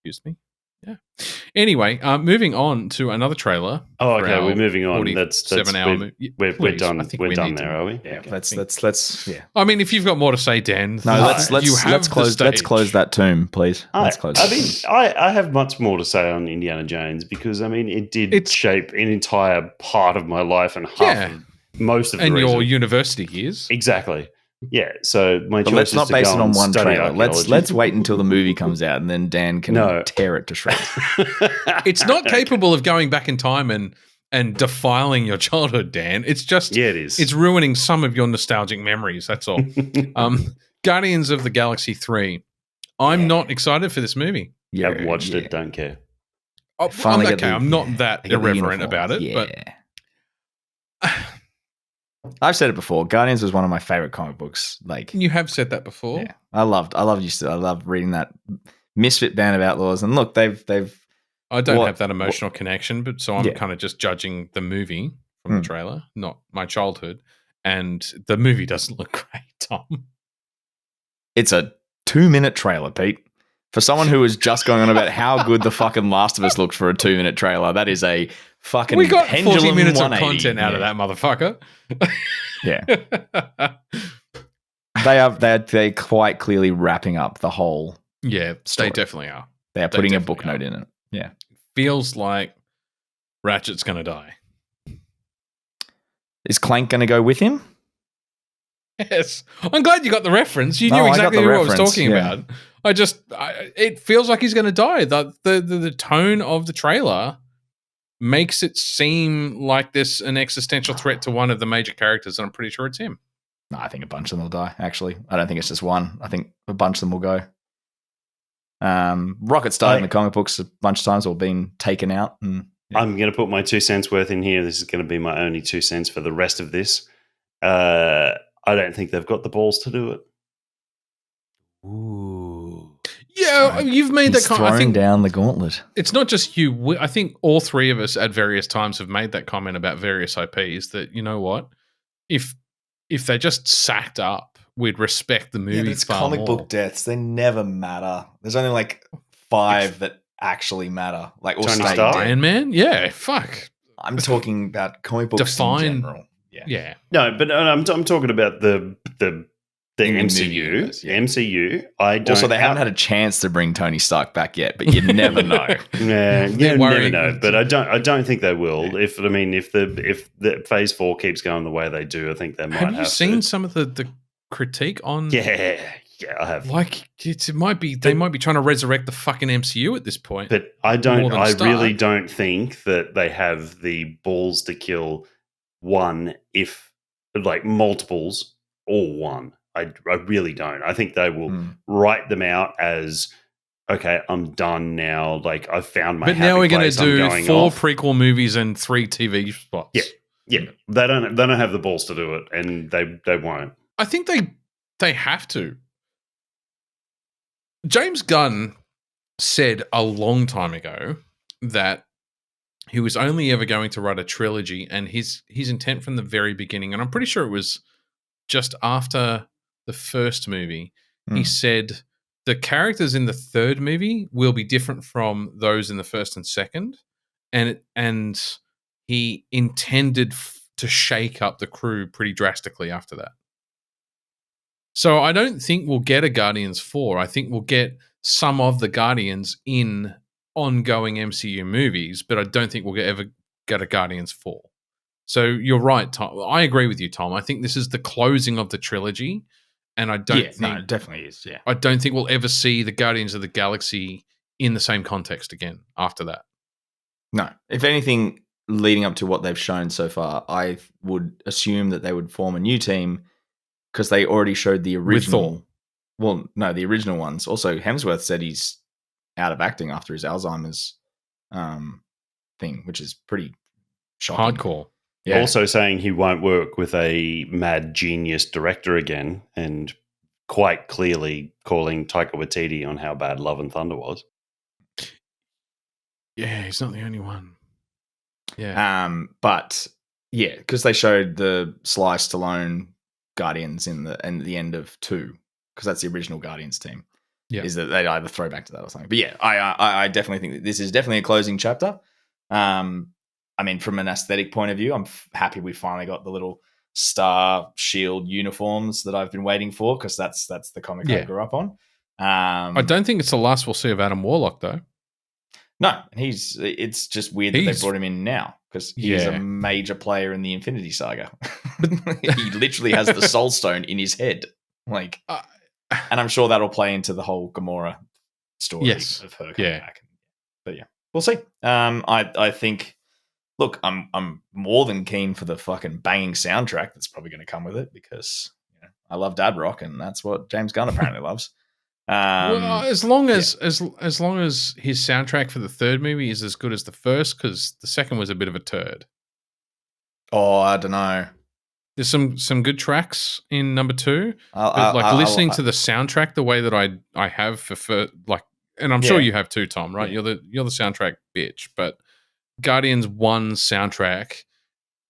Excuse me. Yeah. Anyway, moving on to another trailer. Oh, okay. We're moving on. That's 7-hour movie. We're done. We're done there, are we? Yeah. Let's. Yeah. I mean, if you've got more to say, Dan. No, let's close that tomb, please. I have much more to say on Indiana Jones because it did shape an entire part of my life and most of the reason. Your university years. Exactly. Yeah, so my choice let's is not to base go it on one study trailer. Let's wait until the movie comes out and then Dan can tear it to shreds. It's not capable of going back in time and defiling your childhood, Dan. It's just it is. It's ruining some of your nostalgic memories. That's all. Guardians of the Galaxy 3. I'm not excited for this movie. You haven't watched it, don't care. I'm okay. I'm not that irreverent about it, but I've said it before. Guardians was one of my favorite comic books. Like you have said that before. Yeah, I loved reading that Misfit Band of Outlaws. And look, they've. I don't have that emotional connection, but so I'm kind of just judging the movie from the trailer, not my childhood. And the movie doesn't look great, Tom. It's a 2-minute trailer, Pete. For someone who was just going on about how good the fucking Last of Us looked for a 2-minute trailer, that is a fucking. We got 40 minutes of 180. content out of that motherfucker. Yeah, they're quite clearly wrapping up the whole. Yeah, story. They definitely are. They are putting a book note in it. Yeah, feels like Ratchet's going to die. Is Clank going to go with him? Yes, I'm glad you got the reference. You knew exactly what I was talking about. It feels like he's going to die. The tone of the trailer makes it seem like there's an existential threat to one of the major characters, and I'm pretty sure it's him. No, I think a bunch of them will die, actually. I don't think it's just one. I think a bunch of them will go. Rocket's died in the comic books a bunch of times or been taken out. And, I'm going to put my 2 cents worth in here. This is going to be my only 2 cents for the rest of this. I don't think they've got the balls to do it. Ooh. Yeah, you've made that comment. I think down the gauntlet. It's not just you. I think all three of us at various times have made that comment about various IPs that, you know what? If they just sacked up, we'd respect the movie. Yeah, but it's far comic more. book deaths. They never matter. There's only like 5 that actually matter. Like or Tony stay Stark? dead. Iron Man? Yeah, fuck. I'm talking about comic books in general. Yeah. No, but I'm talking about the In the MCU. movie universe, yeah. MCU. I don't. Also, they haven't had a chance to bring Tony Stark back yet, but you never know. Yeah, you They're never worried. know. But I don't think they will. If the Phase 4 keeps going the way they do, I think they might have. Have you seen some of the critique on? Yeah, I have. Like it might be they might be trying to resurrect the fucking MCU at this point. But I really don't think that they have the balls to kill one if like multiples or one. I really don't. I think they will write them out as, okay, I'm done now. Like I've found my. But now we're going to do 4 off. prequel movies and 3 TV spots. Yeah. They don't have the balls to do it, and they won't. I think they have to. James Gunn said a long time ago that he was only ever going to write a trilogy, and his intent from the very beginning, and I'm pretty sure it was just after the first movie, he said the characters in the third movie will be different from those in the first and second, and he intended to shake up the crew pretty drastically after that. So I don't think we'll get a Guardians 4. I think we'll get some of the Guardians in ongoing MCU movies, but I don't think we'll ever get a Guardians 4. So you're right, Tom. I agree with you, Tom. I think this is the closing of the trilogy, and I don't think it definitely is. Yeah, I don't think we'll ever see the Guardians of the Galaxy in the same context again after that. No, if anything, leading up to what they've shown so far, I would assume that they would form a new team because they already showed the original. Well, no, the original ones. Also, Hemsworth said he's out of acting after his Alzheimer's thing, which is pretty shocking. Hardcore. Yeah. Also saying he won't work with a mad genius director again, and quite clearly calling Taika Waititi on how bad Love and Thunder was. Yeah, he's not the only one. Yeah. But yeah, because they showed the Sly Stallone Guardians in the end of 2, because that's the original Guardians team. Yeah, is that they'd either throw back to that or something. But yeah, I definitely think that this is definitely a closing chapter. I mean, from an aesthetic point of view, I'm happy we finally got the little star shield uniforms that I've been waiting for, because that's the comic I grew up on. I don't think it's the last we'll see of Adam Warlock, though. No, it's just weird that they brought him in now, because he's a major player in the Infinity Saga. He literally has the Soul Stone in his head. Like, and I'm sure that'll play into the whole Gamora story of her coming back. But yeah, we'll see. I think, look, I'm more than keen for the fucking banging soundtrack that's probably going to come with it, because I love dad rock, and that's what James Gunn apparently loves. Well, as long as his soundtrack for the third movie is as good as the first, because the second was a bit of a turd. Oh, I don't know. There's some good tracks in number 2, but listening to the soundtrack the way that I have for like, and I'm sure you have too, Tom. Right? Yeah. You're the soundtrack bitch, but Guardians 1 soundtrack,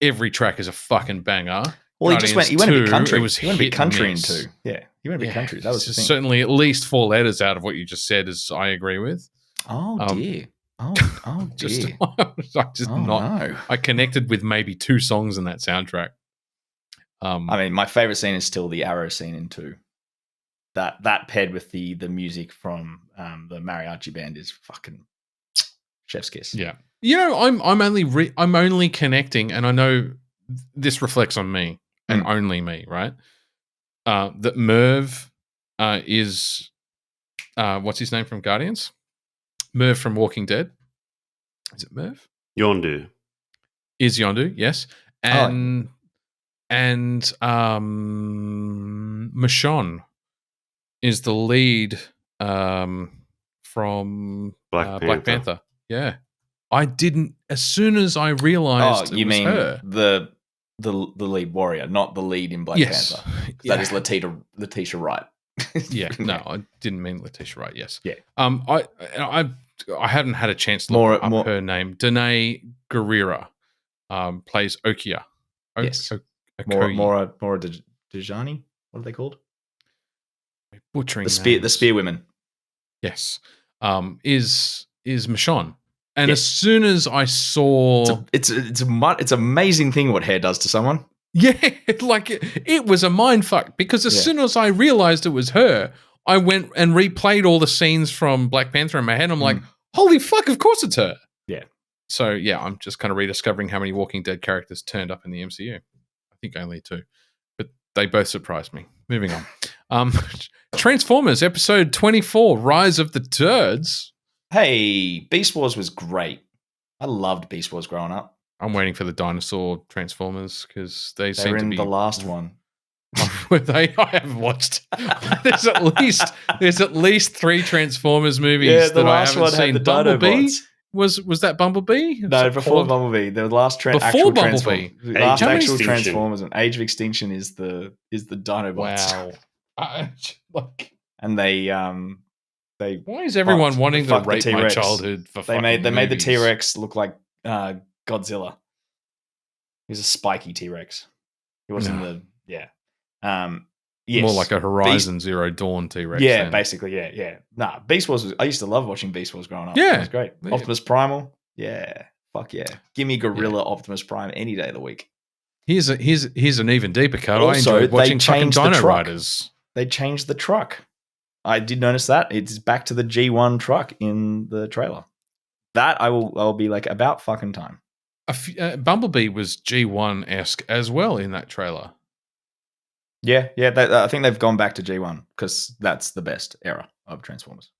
every track is a fucking banger. Well, he went a bit country. He went a bit country in 2. Yeah, he went a bit country. That was the thing. Certainly at least 4 letters out of what you just said, as I agree with. Oh dear. Oh dear. I connected with maybe 2 songs in that soundtrack. I mean, my favorite scene is still the arrow scene in 2. That paired with the music from the mariachi band is fucking chef's kiss. Yeah. I'm only connecting, and I know this reflects on me and only me, right? That Merv is what's his name from Guardians? Merv from Walking Dead. Is it Merv? Yondu. Is Yondu, yes. And Michonne is the lead from Black Panther. Yeah. I didn't, as soon as I realized it was her. The lead warrior, not the lead in Black Panther. That is Letitia Wright. No, I didn't mean Letitia Wright. Yes. Yeah. I hadn't had a chance to look up her name. Danae Gurira plays Okia. Yes. Mora Dejani. What are they called? Butchering the spear women. Yes. Is Michonne. And as soon as I saw, it's amazing thing what hair does to someone. Yeah, like it was a mind fuck, because as soon as I realized it was her, I went and replayed all the scenes from Black Panther in my head. I'm like, holy fuck, of course it's her. Yeah. So yeah, I'm just kind of rediscovering how many Walking Dead characters turned up in the MCU. I think only 2, but they both surprised me. Moving on. Transformers episode 24, Rise of the Turds. Hey, Beast Wars was great. I loved Beast Wars growing up. I'm waiting for the dinosaur Transformers, because they seem to be the last one. Were they? I haven't watched. There's at least 3 Transformers movies that I haven't seen. Bumblebee was that Bumblebee? No, before Bumblebee. The last before Bumblebee. Last actual Transformers and Age of Extinction is the Dinobots. Wow. And they why is everyone wanting to rape my childhood? For they made the T-Rex look like Godzilla. He was a spiky T-Rex. He wasn't yes. More like a Horizon Zero Dawn T-Rex. Yeah, then. basically, yeah. Nah, Beast Wars. I used to love watching Beast Wars growing up. Yeah, it was great. Yeah. Optimus Primal. Yeah, fuck yeah. Give me Gorilla Optimus Prime any day of the week. Here's an even deeper cut. Also, I enjoyed watching fucking Dino truck. Riders. They changed the truck. I did notice that. It's back to the G1 truck in the trailer. That I'll be like, about fucking time. Bumblebee was G1-esque as well in that trailer. Yeah. I think they've gone back to G1 because that's the best era of Transformers.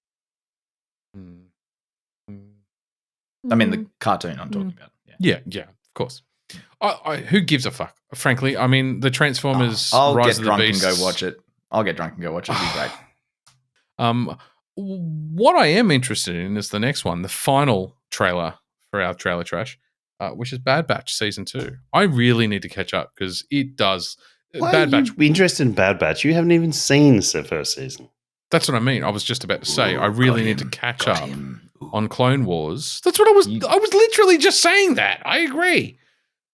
I mean, the cartoon I'm talking about. Yeah, of course. Who gives a fuck? Frankly, I mean, the Transformers. I'll Rise get of drunk the Beasts, and go watch it. It'd be great. What I am interested in is the next one, the final trailer for our trailer trash, which is Bad Batch Season 2. I really need to catch up because it does. Why Bad are Batch. you interested in Bad Batch? You haven't even seen the first season. That's what I mean. I was just about to say, I really need to catch up on Clone Wars. That's what I was literally just saying that. I agree.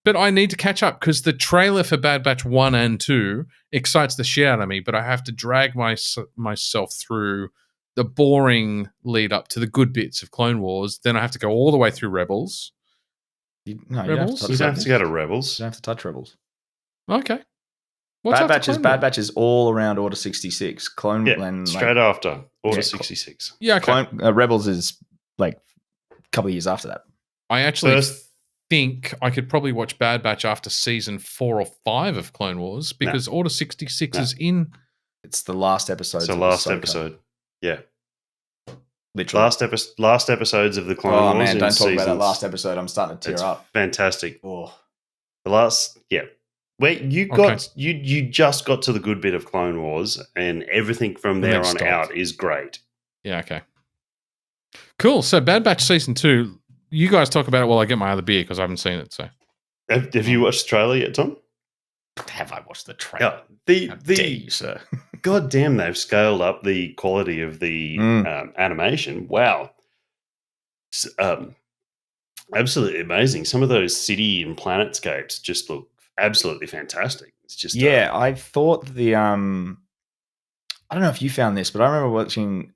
But I need to catch up because the trailer for Bad Batch 1 and 2 excites the shit out of me, but I have to drag myself through the boring lead up to the good bits of Clone Wars. Then I have to go all the way through Rebels. You don't have to go to Rebels. You don't have to touch Rebels. Okay. Bad Batch is all around Order 66. Straight after Order 66. Yeah, okay. Rebels is like a couple of years after that. I actually think I could probably watch Bad Batch after season 4 or 5 of Clone Wars because Order 66 is in. It's the last episode. It's the last episode. Yeah. Literally. Last episodes of the Clone Wars. Oh man, don't talk about that last episode. I'm starting to tear up. Fantastic. Oh. The last, where you just got to the good bit of Clone Wars, and everything from there on out is great. Yeah, okay. Cool. So Bad Batch Season 2, you guys talk about it while I get my other beer because I haven't seen it. So, have you watched the trailer yet, Tom? Have I watched the trailer? The sir. God damn, they've scaled up the quality of the animation. Wow. Absolutely amazing. Some of those city and planetscapes just look absolutely fantastic. It's just I thought the I don't know if you found this, but I remember watching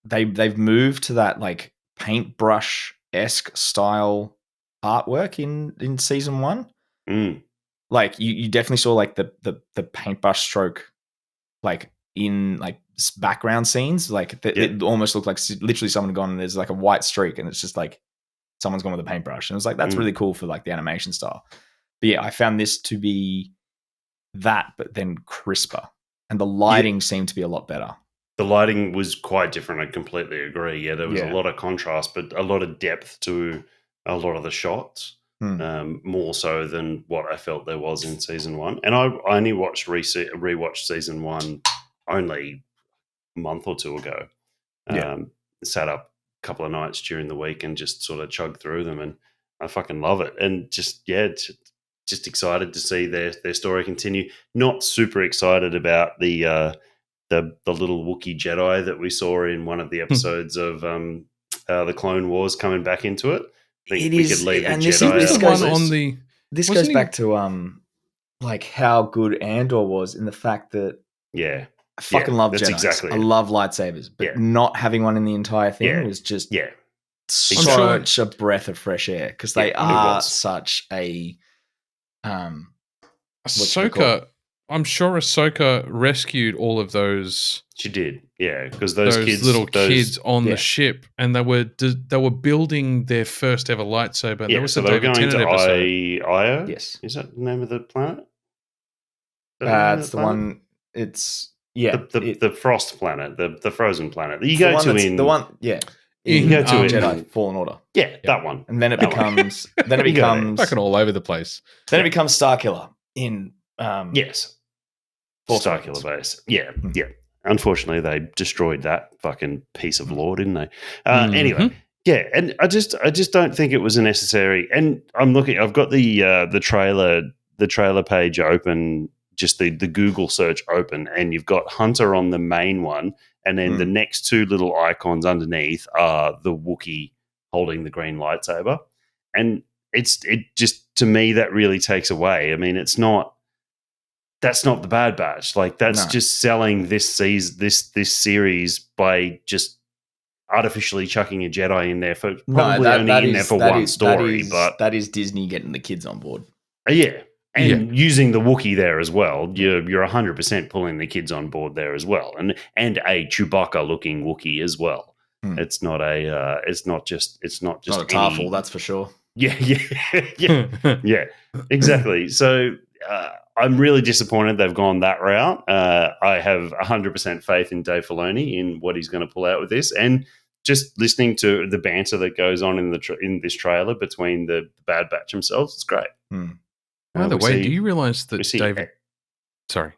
they've moved to that like paintbrush-esque style artwork in season 1. Like you definitely saw like the paintbrush stroke like in like background scenes. Like it almost looked like literally someone had gone and there's like a white streak and it's just like someone's gone with a paintbrush. And it was like, that's really cool for like the animation style. But yeah, I found this to be that, but then crisper. And the lighting seemed to be a lot better. The lighting was quite different. I completely agree. Yeah, there was a lot of contrast, but a lot of depth to a lot of the shots, more so than what I felt there was in season 1. And I only rewatched season 1 only a month or two ago. Sat up a couple of nights during the week and just sort of chugged through them, and I fucking love it. And just excited to see their story continue. Not super excited about the little Wookiee Jedi that we saw in one of the episodes of the Clone Wars coming back into it. I think we could leave the Jedi. This goes back to like how good Andor was in the fact that I fucking love Jedi. Exactly I love lightsabers, but not having one in the entire thing was just such a breath of fresh air because they are such a Ahsoka. I'm sure Ahsoka rescued all of those. She did, because those kids on the ship, and they were building their first ever lightsaber. Yeah, so they were going to Io. Yes, is that the name of the planet? It's the one. It's the frost planet, the frozen planet. You go to in the one. Yeah. You go to Jedi Fallen Order. Yeah, that one. And then it becomes fucking all over the place. Then it becomes Starkiller in Starkiller Base. Yeah. Unfortunately, they destroyed that fucking piece of lore, didn't they? Anyway, and I just don't think it was necessary. And I'm looking. I've got the trailer page open, just the Google search open, and you've got Hunter on the main one. And then the next two little icons underneath are the Wookiee holding the green lightsaber. it just, to me, that really takes away. I mean, that's not the Bad Batch. Like, that's just selling this series by just artificially chucking a Jedi in there for probably only in there for one story. But that is Disney getting the kids on board. Yeah. And using the Wookiee there as well. You're 100% pulling the kids on board there as well. And a Chewbacca looking Wookiee as well. It's not just not a Tarful, that's for sure. Yeah, exactly. So I'm really disappointed they've gone that route. I have 100% faith in Dave Filoni in what he's going to pull out with this, and just listening to the banter that goes on in this trailer between the Bad Batch themselves, it's great. By the way, do you realize that David? Sorry,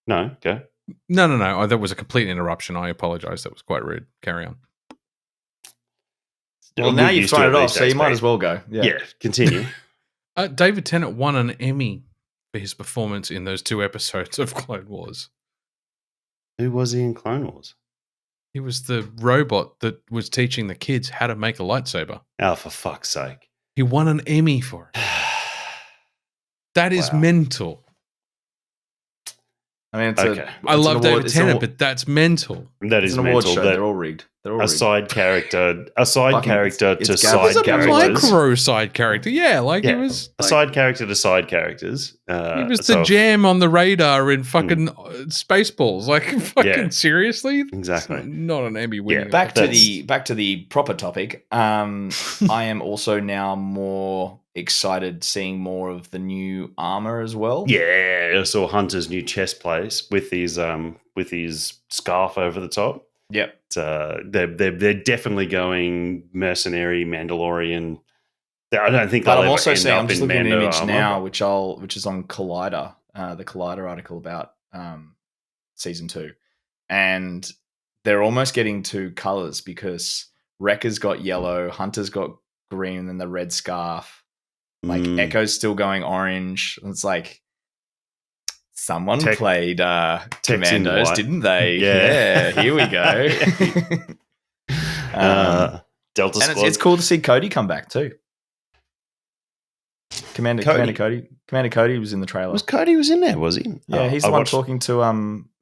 no, go. No. That was a complete interruption. I apologize. That was quite rude. Carry on. Well, now you've thrown it off, so you might as well go. Yeah, continue. David Tennant won an Emmy for his performance in those 2 episodes of Clone Wars. Who was he in Clone Wars? He was the robot that was teaching the kids how to make a lightsaber. Oh, for fuck's sake. He won an Emmy for it. That is mental. I mean, I love David Tennant, but that's mental. That is an mental. Award show. They're all rigged. Side character to side characters. It was a micro side character. Yeah, he was a side character to side characters. He was the jam on the radar in fucking Spaceballs. Seriously? Exactly. Not an Emmy winner. Yeah, back to the proper topic. I am also now more excited seeing more of the new armor as well. Yeah, I saw Hunter's new chest plate with his scarf over the top. Yep. They're definitely going mercenary Mandalorian. I don't think. But I'm also saying, I'm just looking at an image now, which is on Collider, the Collider article about season 2, and they're almost getting 2 colors because Wrecker's got yellow, Hunter's got green, and then the red scarf. Echo's still going orange. It's like someone played Commandos, didn't they? Yeah, here we go. Delta Squad. It's cool to see Cody come back too. Commander Cody was in the trailer. Cody was in there, was he? Yeah, he's the one talking to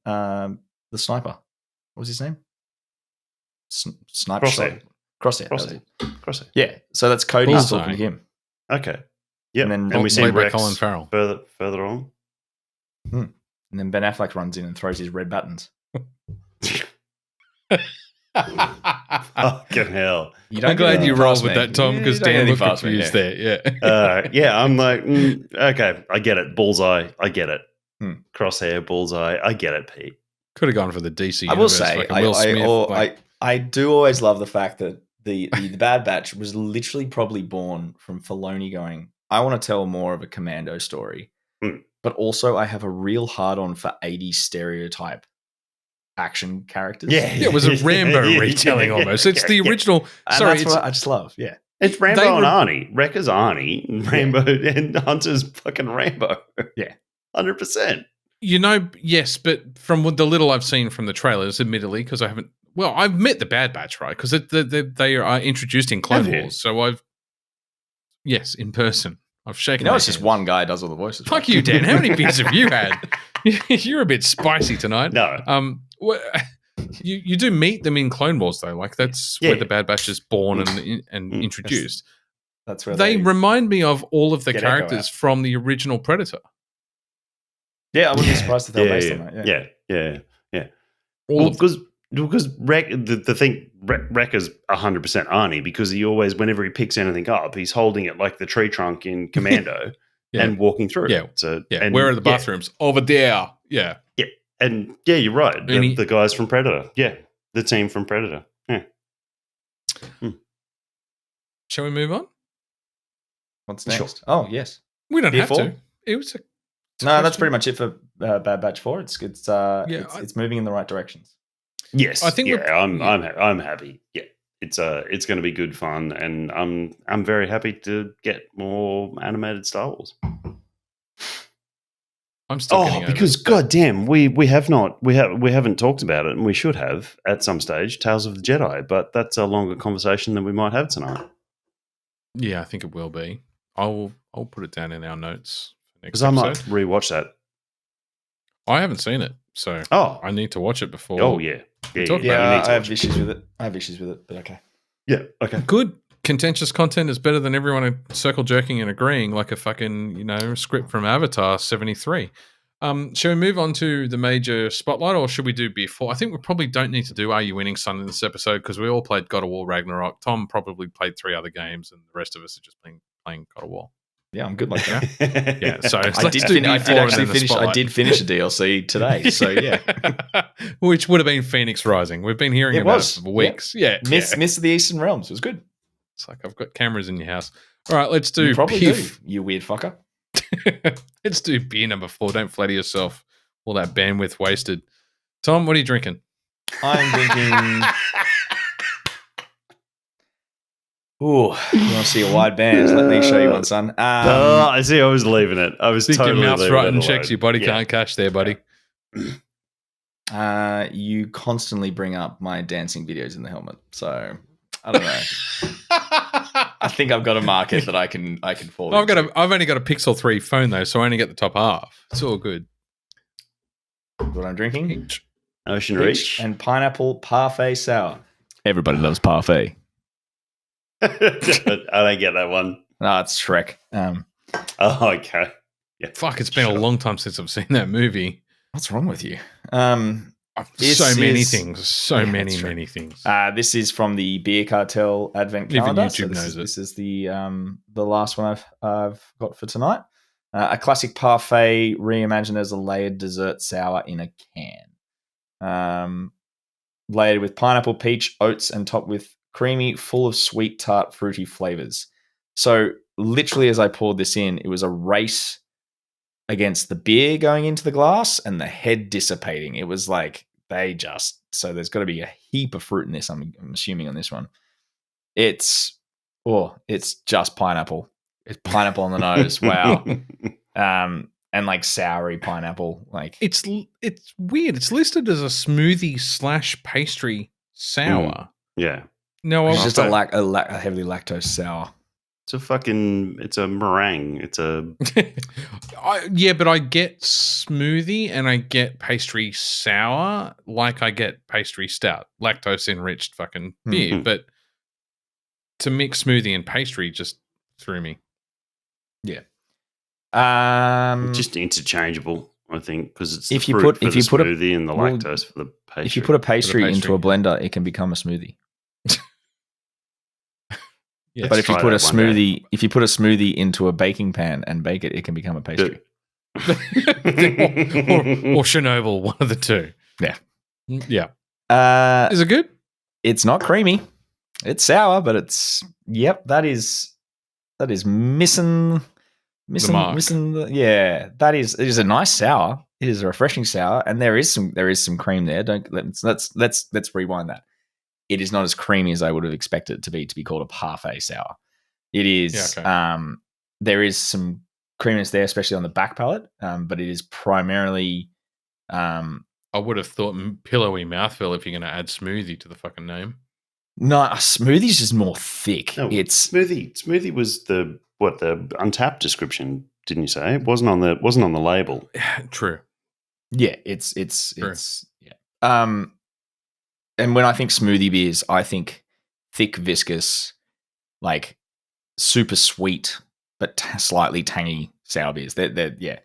the sniper. What was his name? Sniper. Crosshair. Crosshair. Yeah, so that's Cody talking to him. Okay. Yeah, and we see Rex Colin Farrell further on. And then Ben Affleck runs in and throws his red buttons. Fucking hell. I'm glad you rolled with that, Tom, because Dan looked confused there. Yeah. I'm like, okay, I get it. Bullseye, I get it. Crosshair, Bullseye, I get it, Pete. Could have gone for the DC. I will say, I do always love the fact that the Bad Batch was literally probably born from Filoni going, I want to tell more of a commando story. But also I have a real hard-on for 80s stereotype action characters. Yeah, it was a Rambo retelling almost. It's the original. And sorry, that's what I just love. Yeah. It's Rambo and Arnie. Wrecker's Arnie. Rambo and Hunter's fucking Rambo. Yeah. 100%. Yes, but from the little I've seen from the trailers, admittedly, because I haven't. Well, I've met the Bad Batch, right? Because they are introduced in Clone Wars, so yes, in person. I've shaken. It's just one guy does all the voices. Fuck you, Dan. How many beers have you had? You're a bit spicy tonight. No. You do meet them in Clone Wars though. That's where the Bad Batch is born and introduced. That's where they remind me of all of the characters from the original Predator. Yeah, I wouldn't be surprised if they were based on that. Yeah. Well, because the thing, Wrecker's 100% Arnie, because he always, whenever he picks anything up, he's holding it like the tree trunk in Commando and walking through it. So, where are the bathrooms? Over there. Yeah. Yeah. And you're right. The guys from Predator. Yeah. The team from Predator. Yeah. Shall we move on? What's next? Sure. Oh, yes. We don't have to. It was no, that's pretty much it for Bad Batch 4. It's moving in the right directions. Yes, I think. I'm happy. Yeah, it's going to be good fun, and I'm very happy to get more animated Star Wars. I'm still getting over because goddamn, we haven't talked about it, and we should have at some stage. Tales of the Jedi, but that's a longer conversation than we might have tonight. Yeah, I think it will be. I'll put it down in our notes for next Because I might episode. rewatch that. I haven't seen it, so I need to watch it before. Oh, yeah. talk Yeah, about it. I have issues with it, but okay. Yeah, okay. Good contentious content is better than everyone circle jerking and agreeing like a fucking script from Avatar 73. Shall we move on to the major spotlight, or should we do Beer 4? I think we probably don't need to do Are You Winning Son in this episode because we all played God of War Ragnarok. Tom probably played 3 other games, and the rest of us are just playing God of War. Yeah, I'm good like that. Yeah, so I did finish a DLC today, so yeah. Which would have been Phoenix Rising. We've been hearing about it for weeks. Yep. Yeah. Miss the Eastern Realms. It was good. It's like I've got cameras in your house. All right, let's do You probably Piff. do, you weird fucker. Let's do beer number 4. Don't flatter yourself. All that bandwidth wasted. Tom, what are you drinking? I'm drinking... Ooh, you want to see a wide band? Let me show you one, son. I see. I was leaving it. I was Think totally your mouth's leaving rotten it checks alone. your body can't cash there, buddy. You constantly bring up my dancing videos in the helmet, so I don't know. I think I've got a market that I can fall into. I've only got a Pixel 3 phone though, so I only get the top half. It's all good. What I'm drinking? Ocean Peach Reach. and pineapple parfait sour. Everybody loves parfait. I don't get that one. No, it's Shrek. Oh, okay. Yeah. Fuck, it's been a long time since I've seen that movie. What's wrong with you? Many things. Many things. This is from the Beer Cartel Advent Even Calendar. YouTube knows it. This is the last one I've got for tonight. A classic parfait reimagined as a layered dessert sour in a can. Layered with pineapple, peach, oats, and topped with creamy, full of sweet, tart, fruity flavors. So literally as I poured this in, it was a race against the beer going into the glass and the head dissipating. It was like so there's got to be a heap of fruit in this, I'm assuming, on this one. It's just pineapple. It's pineapple on the nose. Wow. And like soury pineapple. Like it's weird. It's listed as a smoothie / pastry sour. Yeah. No, it's just a heavily lactose sour. It's a meringue. It's a... but I get smoothie and I get pastry sour like I get pastry stout. Lactose enriched fucking beer. Mm-hmm. But to mix smoothie and pastry just threw me. Yeah. Just interchangeable, I think, because it's if the you fruit put for if the you put smoothie and the lactose for the pastry. If you put a pastry into a blender, it can become a smoothie. Yes. But if you put a smoothie into a baking pan and bake it, it can become a pastry. or Chernobyl, one of the two. Yeah. Yeah. Is it good? It's not creamy. It's sour, but that is missing the mark. It is a nice sour. It is a refreshing sour, and there is some cream there. Let's rewind that. It is not as creamy as I would have expected it to be called a parfait sour. It is. Yeah, okay. There is some creaminess there, especially on the back palate, but it is primarily. I would have thought pillowy mouthfeel if you're going to add smoothie to the fucking name. No, a smoothie's just more thick. No, it's smoothie was the Untapped description, didn't you say? It wasn't on the label. True. Yeah, it's yeah. And when I think smoothie beers, I think thick, viscous, like super sweet but slightly tangy sour beers. They're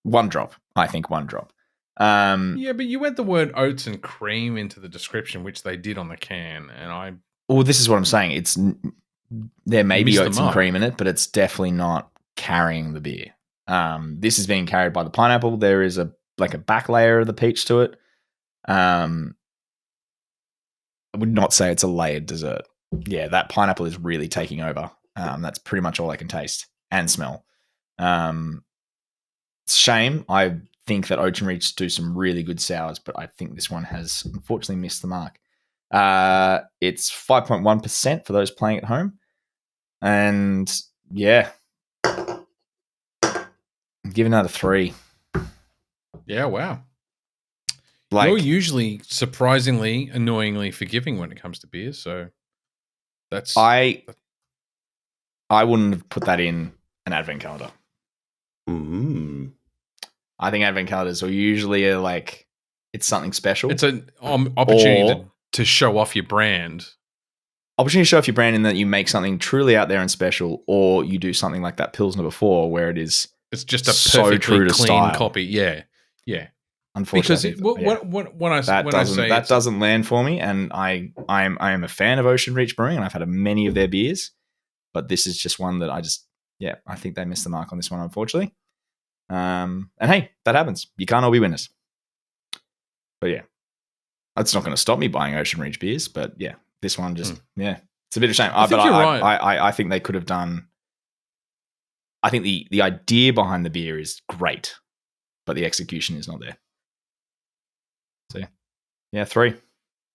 one drop. I think one drop. Yeah, but you add the word oats and cream into the description, which they did on the can, and Well, this is what I'm saying. There may be oats and cream in it, but it's definitely not carrying the beer. This is being carried by the pineapple. There is a back layer of the peach to it. I would not say it's a layered dessert. Yeah, that pineapple is really taking over. That's pretty much all I can taste and smell. It's a shame. I think that Ocean Reach do some really good sours, but I think this one has unfortunately missed the mark. It's 5.1% for those playing at home. And yeah, I'm giving that a 3. Yeah, wow. You're usually surprisingly, annoyingly forgiving when it comes to beer, so that's... I I wouldn't have put that in an advent calendar. I think advent calendars are usually it's something special. It's an opportunity to show off your brand. Opportunity to show off your brand in that you make something truly out there and special, or you do something like that Pilsner before where it's just a perfectly true to clean style. Copy. Yeah. Unfortunately, Because that doesn't land for me, and I am a fan of Ocean Reach Brewing, and I've had many of their beers, but this is just one that I think they missed the mark on this one, unfortunately. And hey, that happens. You can't all be winners. But yeah, that's not going to stop me buying Ocean Reach beers. But yeah, this one just it's a bit of a shame. I think you're right. I think they could have done. I think the idea behind the beer is great, but the execution is not there. So yeah, 3.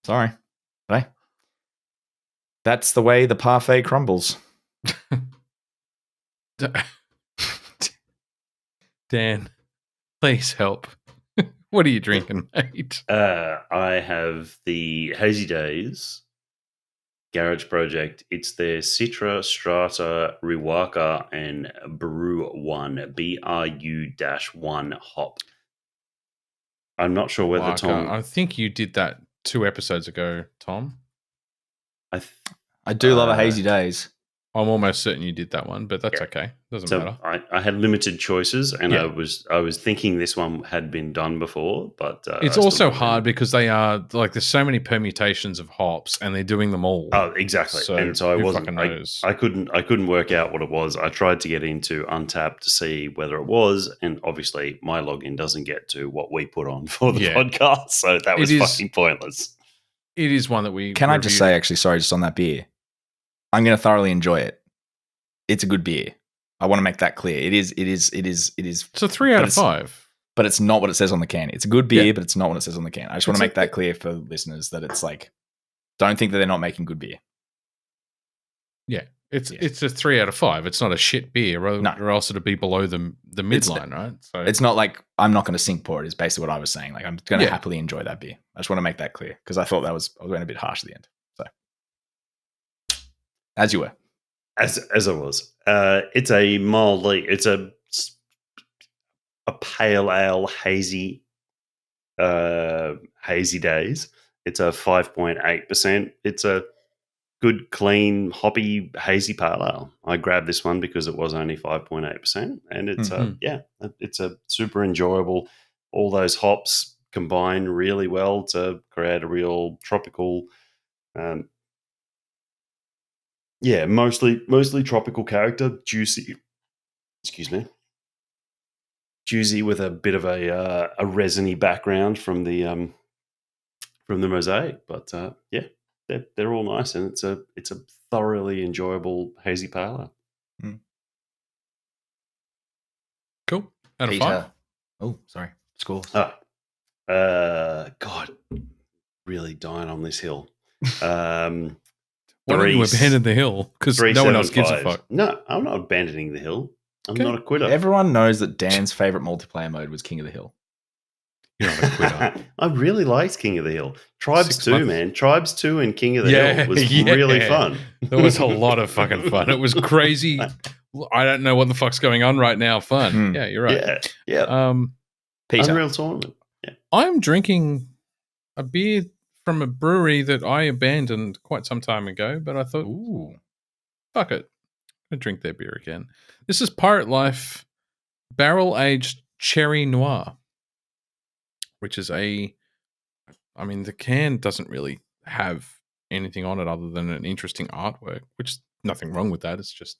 Sorry, but hey, that's the way the parfait crumbles. Dan, please help. What are you drinking, mate? I have the Hazy Daze Garage Project. It's their Citra, Strata, Riwaka, and Brew 1, BRU-1 hop. I'm not sure whether Tom... I think you did that 2 episodes ago, Tom. I do love a Hazy Daze. I'm almost certain you did that one, but that's okay. Doesn't matter. I had limited choices, and I was thinking this one had been done before, but it's also hard because they are there's so many permutations of hops, and they're doing them all. Oh, exactly. So I wasn't. I couldn't work out what it was. I tried to get into Untappd to see whether it was, and obviously my login doesn't get to what we put on for the podcast, so that was fucking pointless. It is one that we can. I just say, actually, sorry, just on that beer. I'm going to thoroughly enjoy it. It's a good beer. I want to make that clear. It is. It's a 3 out of 5. But it's not what it says on the can. It's a good beer, but it's not what it says on the can. I just want to make that clear for listeners that it's don't think that they're not making good beer. Yeah. It's a 3 out of 5. It's not a shit beer, or else it'd be below the midline, right? So it's not like I'm not going to sink pour it. Is basically what I was saying. I'm going to happily enjoy that beer. I just want to make that clear because I thought I was going a bit harsh at the end. So as you were, as I was. It's a pale ale hazy days. It's a 5.8%. It's a good, clean, hoppy, hazy pale ale. I grabbed this one because it was only 5.8%, and it's it's a super enjoyable. All those hops combine really well to create a real tropical. Mostly tropical character, juicy. Excuse me. Juicy with a bit of a resiny background from the mosaic, but they're all nice, and it's a thoroughly enjoyable hazy pale ale. Cool. Out of 5. Oh, sorry. Scores. God, really dying on this hill. Why don't you abandon the hill? Because no one else gives a fuck. No, I'm not abandoning the hill. I'm not a quitter. Everyone knows that Dan's favorite multiplayer mode was King of the Hill. You're not a quitter. I really liked King of the Hill. Tribes 2, man. Tribes 2 and King of the Hill was really fun. It was a lot of fucking fun. It was crazy. I don't know what the fuck's going on right now. Fun. Yeah, you're right. Yeah. Peter. Unreal tournament. Yeah. I'm drinking a beer from a brewery that I abandoned quite some time ago, but I thought, fuck it. I'm going to drink their beer again. This is Pirate Life Barrel-Aged Cherry Noir, which is the can doesn't really have anything on it other than an interesting artwork, which is nothing wrong with that. It's just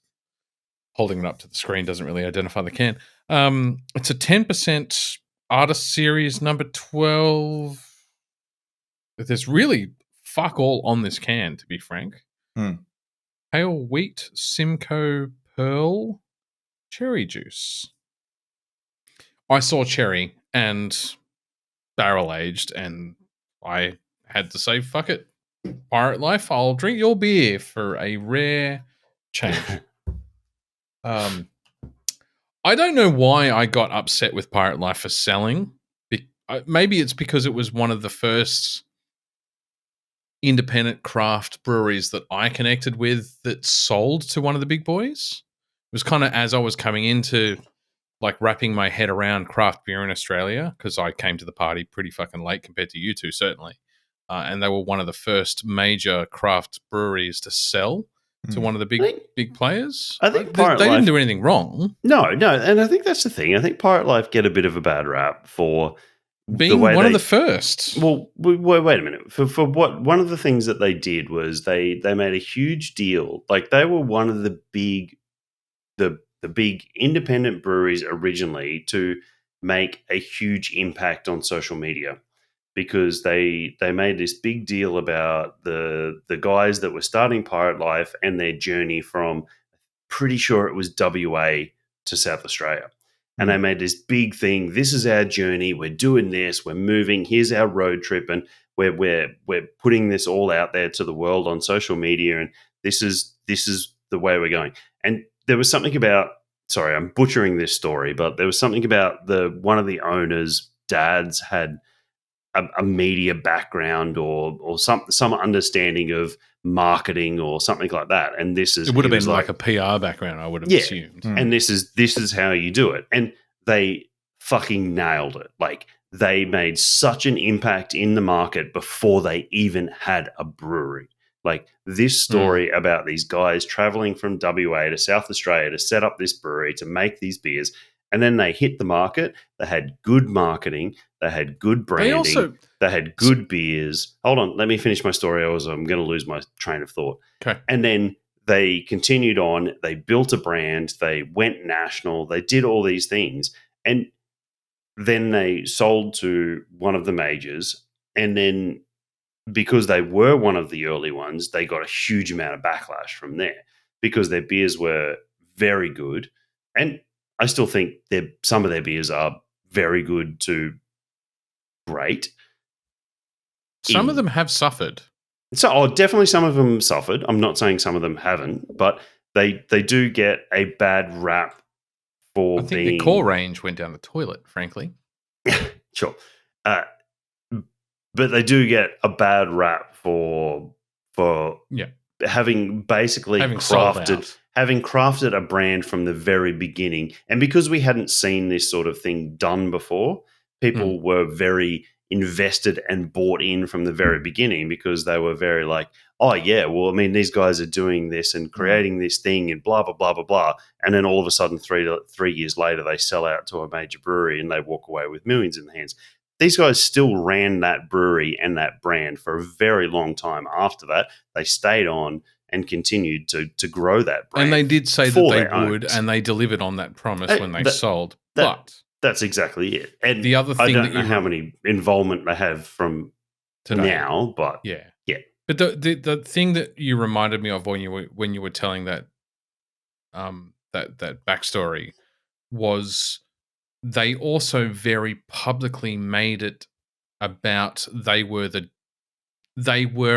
holding it up to the screen doesn't really identify the can. It's a 10% Artist Series number 12. There's really fuck all on this can, to be frank. Pale wheat, Simcoe Pearl, cherry juice. I saw cherry and barrel aged, and I had to say, fuck it. Pirate Life, I'll drink your beer for a rare change. I don't know why I got upset with Pirate Life for selling. Maybe it's because it was one of the first independent craft breweries that I connected with that sold to one of the big boys. It was kind of as I was coming into like wrapping my head around craft beer in Australia, because I came to the party pretty fucking late compared to you two, certainly. And they were one of the first major craft breweries to sell to one of the big players. I think they Pirate didn't Life do anything wrong. No, and I think that's the thing. I think Pirate Life get a bit of a bad rap for being the way one of the first. Well, wait a minute. For what one of the things that they did was they made a huge deal. Like they were one of the big independent breweries originally to make a huge impact on social media, because they made this big deal about the guys that were starting Pirate Life and their journey from, pretty sure it was WA to South Australia. And they made this big thing. This is our journey. We're doing this. We're moving. Here's our road trip, and we're putting this all out there to the world on social media. And this is the way we're going. And there was something about, sorry, I'm butchering this story, but there was something about one of the owners' dads had a media background or some understanding of marketing or something like that. And it would have been like a PR background, I would have assumed. And this is how you do it. And they fucking nailed it. Like they made such an impact in the market before they even had a brewery. Like this story about these guys traveling from WA to South Australia to set up this brewery to make these beers. And then they hit the market. They had good marketing. They had good branding. They had good beers. Hold on. Let me finish my story. I'm going to lose my train of thought. Okay. And then they continued on. They built a brand. They went national. They did all these things. And then they sold to one of the majors. And then because they were one of the early ones, they got a huge amount of backlash from there because their beers were very good. And I still think some of their beers are very good to great. Some of them have suffered. So, definitely some of them suffered. I'm not saying some of them haven't, but they do get a bad rap for I think the core range went down the toilet, frankly. Sure. But they do get a bad rap for having crafted a brand from the very beginning. And because we hadn't seen this sort of thing done before, people were very invested and bought in from the very beginning, because they were very like, oh yeah, well, I mean, these guys are doing this and creating this thing and blah, blah, blah, blah, blah. And then all of a sudden, 3 years later, they sell out to a major brewery and they walk away with millions in their hands. These guys still ran that brewery and that brand for a very long time after that. They stayed on and continued to grow that brand. And they did say that they would, and they delivered on that promise when they sold. That's exactly it. And the other thing, I don't know how many involvement they have from today now, but yeah. But the thing that you reminded me of when you were telling that that backstory was, they also very publicly made it about they were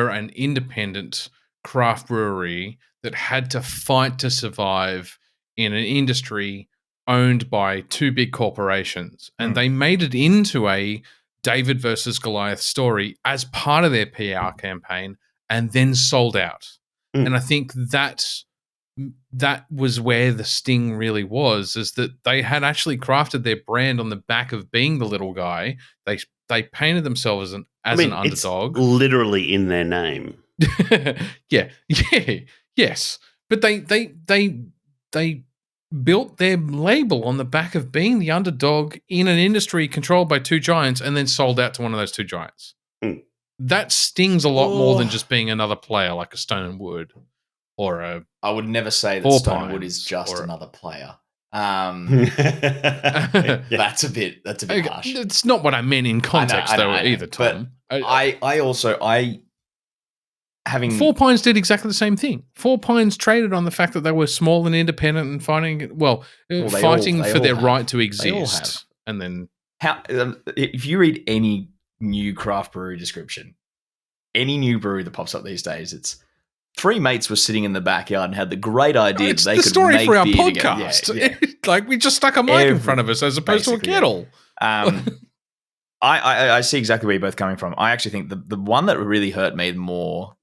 an independent craft brewery that had to fight to survive in an industry owned by 2 big corporations. And they made it into a David versus Goliath story as part of their PR campaign and then sold out. And I think that was where the sting really was, is that they had actually crafted their brand on the back of being the little guy. They painted themselves as an underdog. It's literally in their name. Yes. But they built their label on the back of being the underdog in an industry controlled by 2 giants, and then sold out to one of those 2 giants. That stings a lot more than just being another player like a Stone and Wood or a. I would never say that Stone and Wood is just another player. That's a bit harsh. It's not what I meant in context, either, Tom. Having Four Pines did exactly the same thing. Four Pines traded on the fact that they were small and independent and fighting for their right to exist. And then, if you read any new craft brewery description, any new brewery that pops up these days, it's 3 mates were sitting in the backyard and had the great idea that they could story make for our beer podcast. Yeah. Like we just stuck a mic in front of us as opposed to a kettle. I see exactly where you're both coming from. I actually think the one that really hurt me more,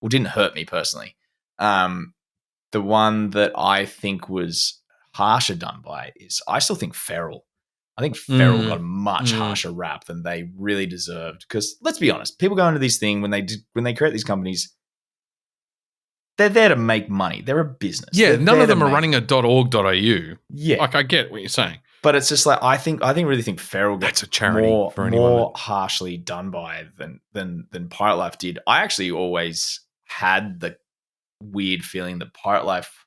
well, didn't hurt me personally. The one that I think was harsher done by is, I still think Feral. I think Feral got a much harsher rap than they really deserved. Because let's be honest, people go into this thing when they create these companies, they're there to make money. They're a business. Yeah, none of them are running a .org.au. Yeah, like I get what you're saying, but it's just like I really think Feral gets a charity more harshly done by than Pirate Life did. I actually always had the weird feeling that Pirate Life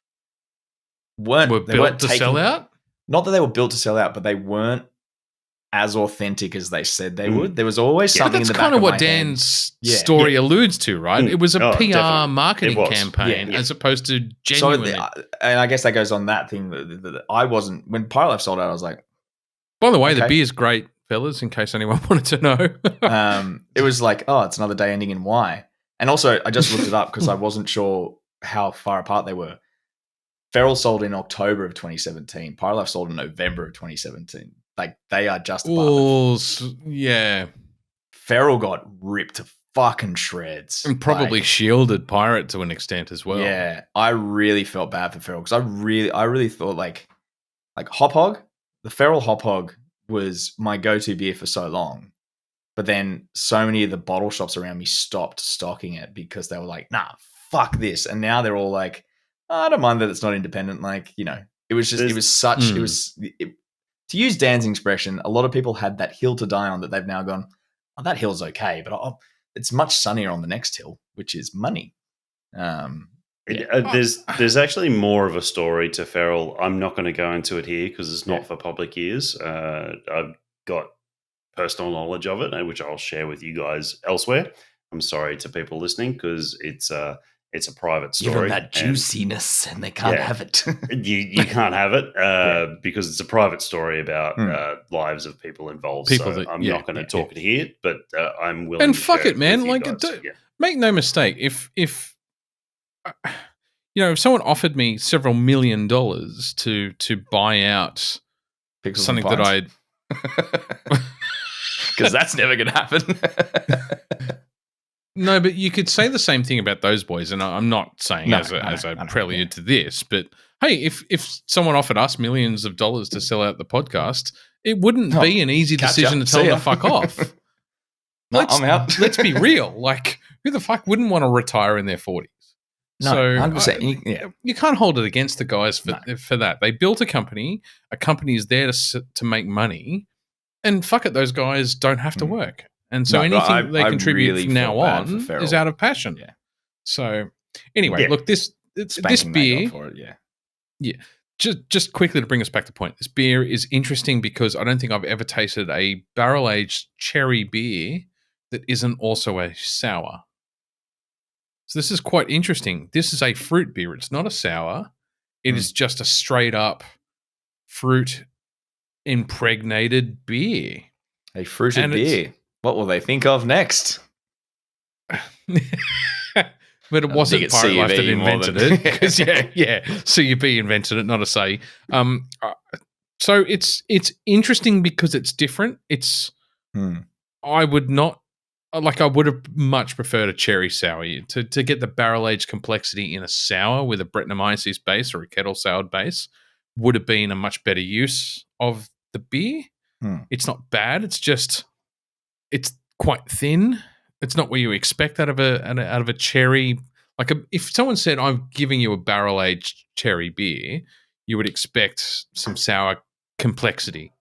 were built to sell out. Not that they were built to sell out, but they weren't as authentic as they said they would. There was always something in the back of my head. That's kind of what Dan's story alludes to, right? It was a PR definitely. marketing campaign as opposed to genuinely. And I guess that goes on that thing that I wasn't, when Pirate Life sold out, I was like, by the way, the beer's great, fellas, in case anyone wanted to know. It was like, oh, it's another day ending in Y. And also, I just looked it up because I wasn't sure how far apart they were. Feral sold in October of 2017. Pirate Life sold in November of 2017. Like, they are just above. Yeah. Feral got ripped to fucking shreds. And probably shielded Pirate to an extent as well. Yeah. I really felt bad for Feral because I really thought like Hop Hog, the Feral Hop Hog was my go-to beer for so long. But then so many of the bottle shops around me stopped stocking it because they were like, nah, fuck this. And now they're all like, oh, I don't mind that it's not independent. Like, you know, it was just, to use Dan's expression, a lot of people had that hill to die on that they've now gone, oh, that hill's okay, but it's much sunnier on the next hill, which is money. There's actually more of a story to Feral. I'm not going to go into it here because it's not for public ears. I've got personal knowledge of it, which I'll share with you guys elsewhere. I'm sorry to people listening because it's a private story. Give them that juiciness and they can't have it. you can't have it because it's a private story about lives of people involved. I'm not going to talk it here, but I'm willing to fuck share it, man. Like, make no mistake. If if someone offered me several $1 million to buy out Pixels something that I'd... Because that's never going to happen. No, but you could say the same thing about those boys, and I'm not saying as a prelude to this, but hey, if someone offered us millions of dollars to sell out the podcast, it wouldn't be an easy decision to tell them to fuck off. I'm out. Let's be real. Like, who the fuck wouldn't want to retire in their 40s? No, so 100%. You can't hold it against the guys for that. They built a company. A company is there to make money, and fuck it, those guys don't have to work. And so anything they contribute from now on is out of passion. Yeah. So anyway, look, this beer, for it, yeah. Just quickly to bring us back to point, this beer is interesting because I don't think I've ever tasted a barrel aged cherry beer that isn't also a sour. So this is quite interesting. This is a fruit beer. It's not a sour. It is just a straight up fruit impregnated beer. A fruited beer. What will they think of next? But it wasn't Pirate Life that invented it. Because CUB invented it, not a say. So it's interesting because it's different. It's I would have much preferred a cherry sour to get the barrel aged complexity in a sour with a Brettanomyces base or a kettle soured base would have been a much better use of the beer. It's not bad. It's just it's quite thin. It's not what you expect out of a cherry. Like if someone said, "I'm giving you a barrel aged cherry beer," you would expect some sour complexity,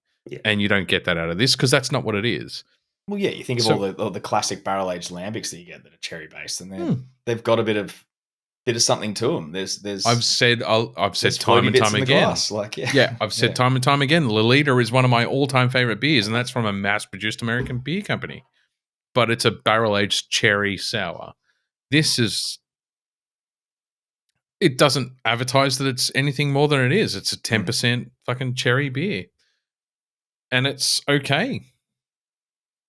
and you don't get that out of this because that's not what it is. Well, yeah, you think of all the classic barrel aged lambics that you get that are cherry based, and they've got a bit of something to them. There's I've said time and time again. I've said time and time again. Lolita is one of my all-time favorite beers, and that's from a mass-produced American beer company. But it's a barrel-aged cherry sour. It doesn't advertise that it's anything more than it is. It's a 10% fucking cherry beer, and it's okay.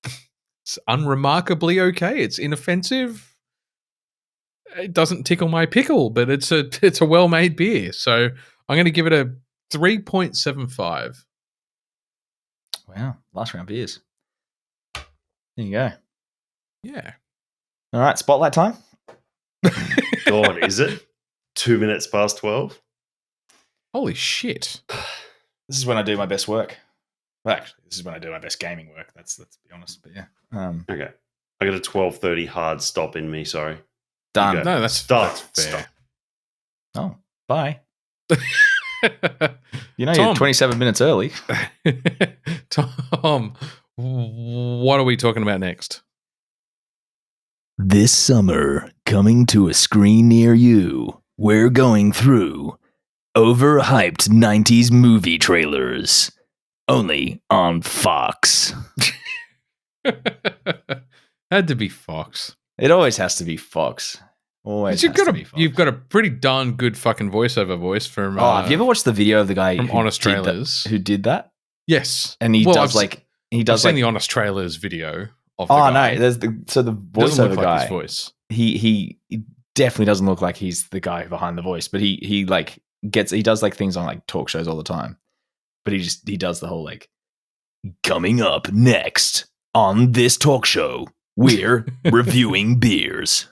It's unremarkably okay. It's inoffensive. It doesn't tickle my pickle, but it's a well-made beer. So I'm going to give it a 3.75. Wow, last round beers. There you go. Yeah. All right, spotlight time. God, is it 2 minutes past 12? Holy shit. This is when I do my best work. Well, actually, this is when I do my best gaming work. Let's be honest. But yeah. Okay. I got a 12:30 hard stop in me, sorry. Done. You go. No, that's Start. fair. Oh, bye. You know, Tom. you're 27 minutes early. Tom, what are we talking about next? This summer, coming to a screen near you, we're going through overhyped 90s movie trailers. Only on Fox. Had to be Fox. It always has to be Fox. Always But has to be Fox. you've got a pretty darn good fucking voiceover voice from. have you ever watched the video of the guy from Honest did that- Trailers? who did that? Yes, And he Well, does I've like seen the Honest Trailers video of. The oh guy. no, there's the Doesn't voiceover look like guy. his voice. He definitely doesn't look like he's the guy behind the voice, but he like he does like things on like talk shows all the time. But he does the whole like Coming up next on this talk show, we're reviewing beers.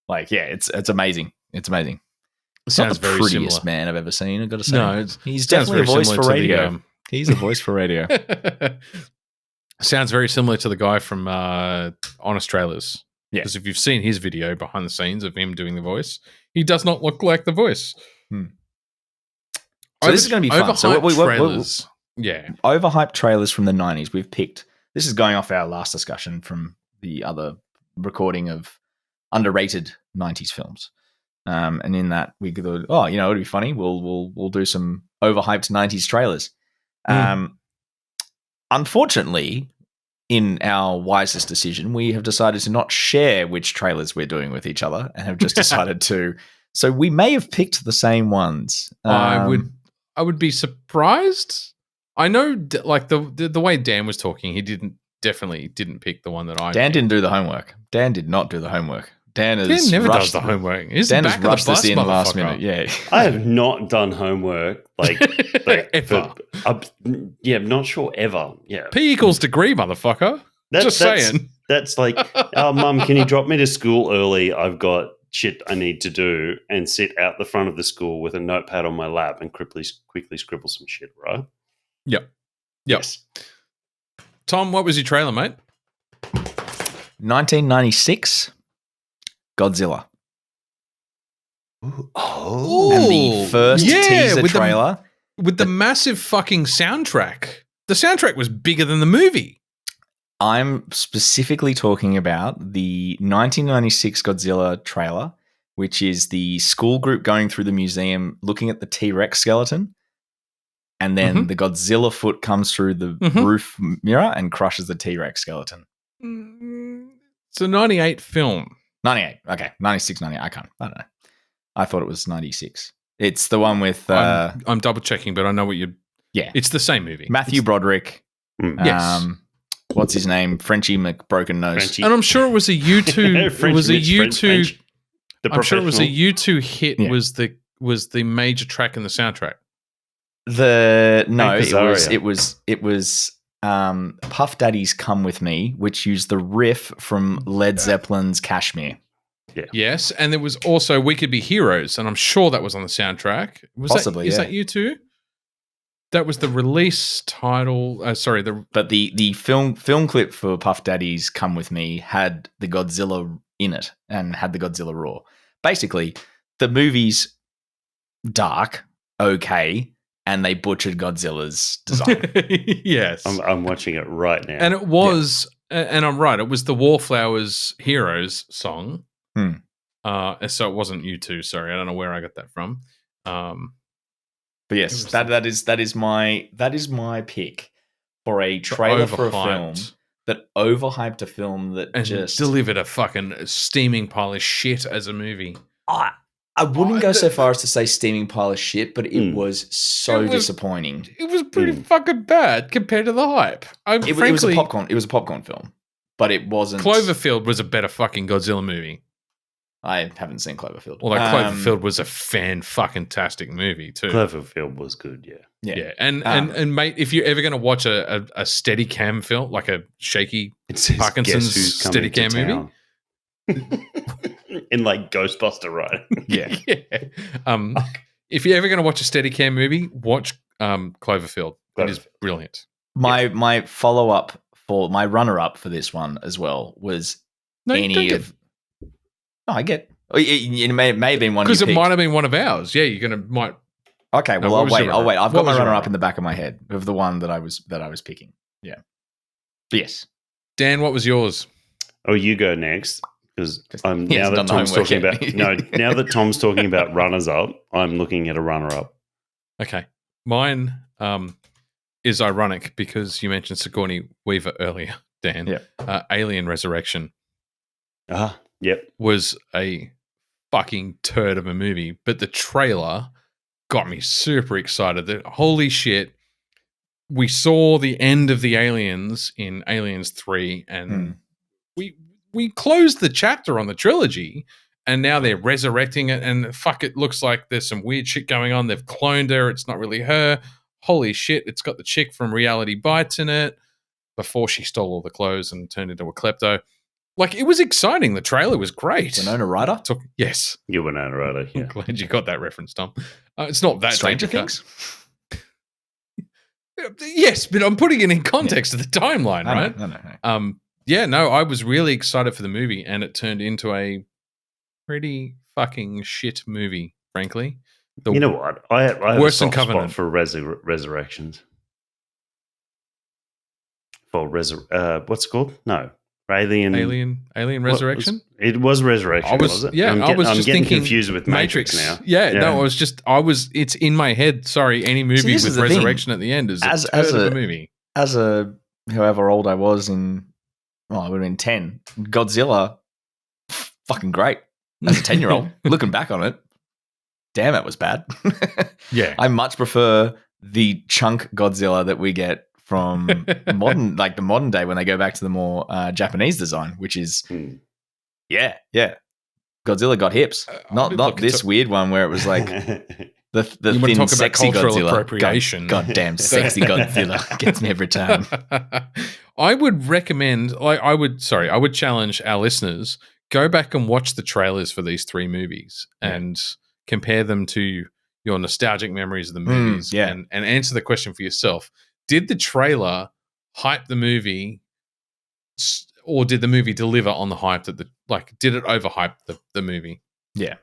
like yeah, it's amazing. It's amazing. It's Sounds not the very prettiest similar. man I've ever seen. I've got to say, No, he's sounds definitely a very voice similar for to the, radio. He's a voice for radio. Sounds very similar to the guy from Honest Trailers. Yeah. Because if you've seen his video behind the scenes of him doing the voice, he does not look like the voice. So this is going to be fun. So Overhyped trailers. Yeah. Overhyped trailers from the 90s. We've picked. This is going off our last discussion from the other recording of underrated 90s films. And in that we thought, oh, you know, it'd be funny. We'll do some overhyped 90s trailers. Unfortunately, in our wisest decision, we have decided to not share which trailers we're doing with each other, and have just decided to. So we may have picked the same ones. I would be surprised. I know, like the way Dan was talking, he definitely didn't pick the one that I. Dan didn't do the homework. Dan did not do the homework. Dan never does the homework. He's Dan the has back of rushed the us bus, in last motherfucker. minute. Yeah, I have not done homework Ever. I'm not sure ever. Yeah, P equals degree, motherfucker. Just saying. That's like, oh, Mum, can you drop me to school early? I've got shit I need to do, and sit out the front of the school with a notepad on my lap and quickly scribble some shit. Right? Yep. Yes. Tom, what was your trailer, mate? 1996, Godzilla, Oh, and the first teaser with trailer. With the massive fucking soundtrack. The soundtrack was bigger than the movie. I'm specifically talking about the 1996 Godzilla trailer, which is the school group going through the museum looking at the T-Rex skeleton. And then the Godzilla foot comes through the roof mirror and crushes the T-Rex skeleton. It's a 98 film. 98. Okay. 96, 98. I don't know. I thought it was 96. It's the one with I'm double checking, but I know what you. Yeah. It's the same movie. Matthew Broderick. Yes. What's his name? Frenchie McBroken Nose. Frenchie. And I'm sure it was a U2. French it was a Mitch, U2. French. The I'm sure it was a professional. U2 hit. Yeah. Was the major track in the soundtrack. It was Puff Daddy's "Come With Me," which used the riff from Led Zeppelin's "Kashmir." Yes, and there was also "We Could Be Heroes," and I'm sure that was on the soundtrack. Possibly, is yeah. that U2? That was the release title. But the film clip for Puff Daddy's "Come With Me" had the Godzilla in it and had the Godzilla roar. Basically, the movie's dark, okay, and they butchered Godzilla's design. Yes, I'm watching it right now. and it was, and I'm right. It was the Wallflowers "Heroes" song. So it wasn't U2. Sorry, I don't know where I got that from. But yes, that is my pick for a trailer for a film that overhyped a film that and just delivered a fucking steaming pile of shit as a movie. I wouldn't go so far as to say steaming pile of shit, but it was so It was- disappointing. It was pretty fucking bad compared to the hype. It was a popcorn. It was a popcorn film, but it wasn't. Cloverfield was a better fucking Godzilla movie. I haven't seen Cloverfield. Although Cloverfield was a fan-fucking-tastic movie too. Cloverfield was good, Yeah. And mate, if you're ever going to watch a steady cam film, like a shaky It says, Parkinson's "Guess who's coming to Steadicam movie?" In like Ghostbuster, right? Yeah. If you're ever going to watch a Steadicam movie, watch Cloverfield. It is brilliant. My follow-up for my runner-up for this one as well was I get. It may have been one because it picked. might have been one of ours. Yeah, you're gonna might. Okay, well, No, I'll wait. I've got my your runner-up runner-up? in the back of my head of the one that I was picking. Yeah. Yes. Dan, what was yours? Oh, you go next because He now hasn't that done the Tom's homework talking yet. about now that Tom's talking about runners-up, I'm looking at a runner-up. Okay, mine is ironic because you mentioned Sigourney Weaver earlier, Dan. Yeah. Alien Resurrection Yep. was a fucking turd of a movie, but the trailer got me super excited. That holy shit, we saw the end of the aliens in Aliens 3 and we closed the chapter on the trilogy and now they're resurrecting it and fuck, it looks like there's some weird shit going on. They've cloned her, it's not really her. Holy shit, it's got the chick from Reality Bites in it before she stole all the clothes and turned into a klepto. Like, it was exciting. The trailer was great. Winona Ryder? Yes. You were not right. I'm Yeah. glad you got that reference, Tom. It's not that Stranger deep a cut. Things? Yes, but I'm putting it in context of the timeline, right? No. I was really excited for the movie, and it turned into a pretty fucking shit movie, frankly. You know what? I have a Worse than soft spot Covenant. for resurrections. For what's it called? No, Alien Resurrection? It was Resurrection, was it? Yeah, I'm just getting thinking confused with Matrix now. Yeah, no, it's in my head. Sorry, any movie this with is the resurrection at the end is a turd of a movie. As however old I was I would have been 10. Godzilla, fucking great. As a 10-year-old, looking back on it, damn, it was bad. Yeah. I much prefer the chunk Godzilla that we get from the modern day when they go back to the more Japanese design, which is, yeah. Godzilla got hips. Not this weird one where it was like the thin, sexy Godzilla. Appropriation. Goddamn sexy Godzilla gets me every time. I would recommend, I would challenge our listeners, go back and watch the trailers for these three movies and compare them to your nostalgic memories of the movies and answer the question for yourself. Did the trailer hype the movie, or did the movie deliver on the hype did it overhype the movie? Yeah.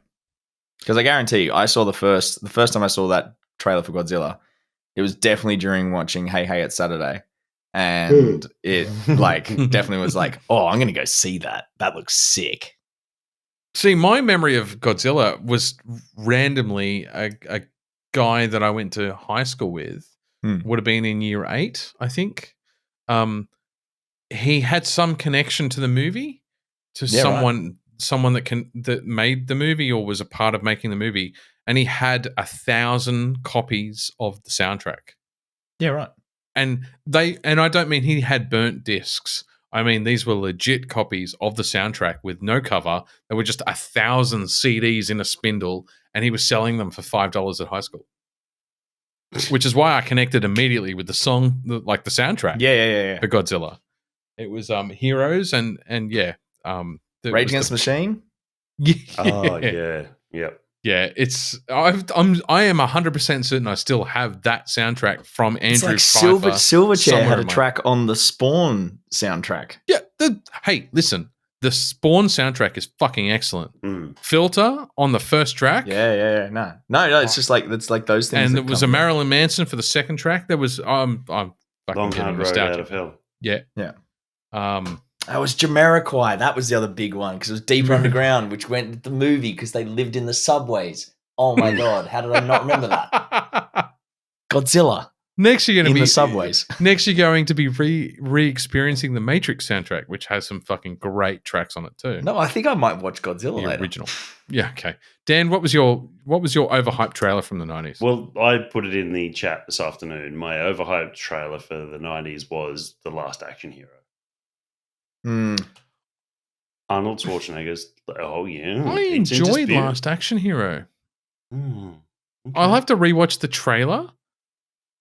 Because I guarantee you, I saw the first time I saw that trailer for Godzilla, it was definitely during watching Hey Hey It's Saturday. And it definitely was like, oh, I'm going to go see that. That looks sick. See, my memory of Godzilla was randomly a guy that I went to high school with. Would have been in year 8, I think. He had some connection to the movie, to someone that made the movie or was a part of making the movie, and he had 1,000 copies of the soundtrack. Yeah, right. And I don't mean he had burnt discs. I mean these were legit copies of the soundtrack with no cover. They were just 1,000 CDs in a spindle, and he was selling them for $5 at high school. Which is why I connected immediately with the song, the soundtrack. Yeah. For Godzilla, it was Heroes and Rage Against the Machine. Yeah. Oh yeah. Yeah, I am 100% certain I still have that soundtrack from Andrew Pfeiffer. Silverchair had a track on the Spawn soundtrack. Yeah, hey, listen, the Spawn soundtrack is fucking excellent. Filter on the first track. Yeah. No, it's just it's like those things. And there was a Marilyn Manson for the second track. There was I'm fucking Long Hard Road Out of Hell. Yeah. That was Jamiroquai. That was the other big one because it was Deeper Underground, which went with the movie because they lived in the subways. Oh my god, how did I not remember that? Godzilla. Next, you're going to be in the subways. Next, you're going to be re-experiencing the Matrix soundtrack, which has some fucking great tracks on it too. No, I think I might watch Godzilla later. Original. Yeah. Okay. Dan, what was your overhyped trailer from the 90s? Well, I put it in the chat this afternoon. My overhyped trailer for the 90s was The Last Action Hero. Arnold Schwarzenegger's. Oh yeah, I It's enjoyed Indisputable. Last Action Hero. Okay. I'll have to rewatch the trailer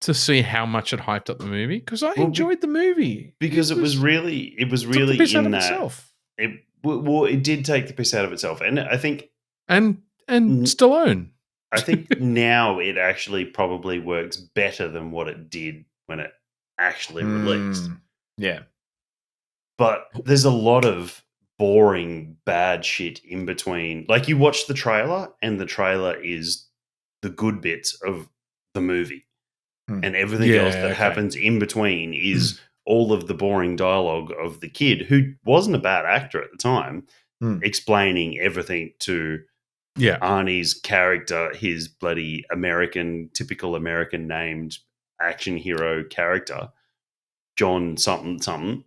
to see how much it hyped up the movie because I enjoyed the movie because it was really took the piss out in of that itself. it did take the piss out of itself, and I think And Stallone. I think now it actually probably works better than what it did when it actually released. Yeah. But there's a lot of boring, bad shit in between. Like you watch the trailer, and the trailer is the good bits of the movie. And everything else that happens in between is all of the boring dialogue of the kid, who wasn't a bad actor at the time, explaining everything to Arnie's character, his bloody typical American named action hero character, John something something.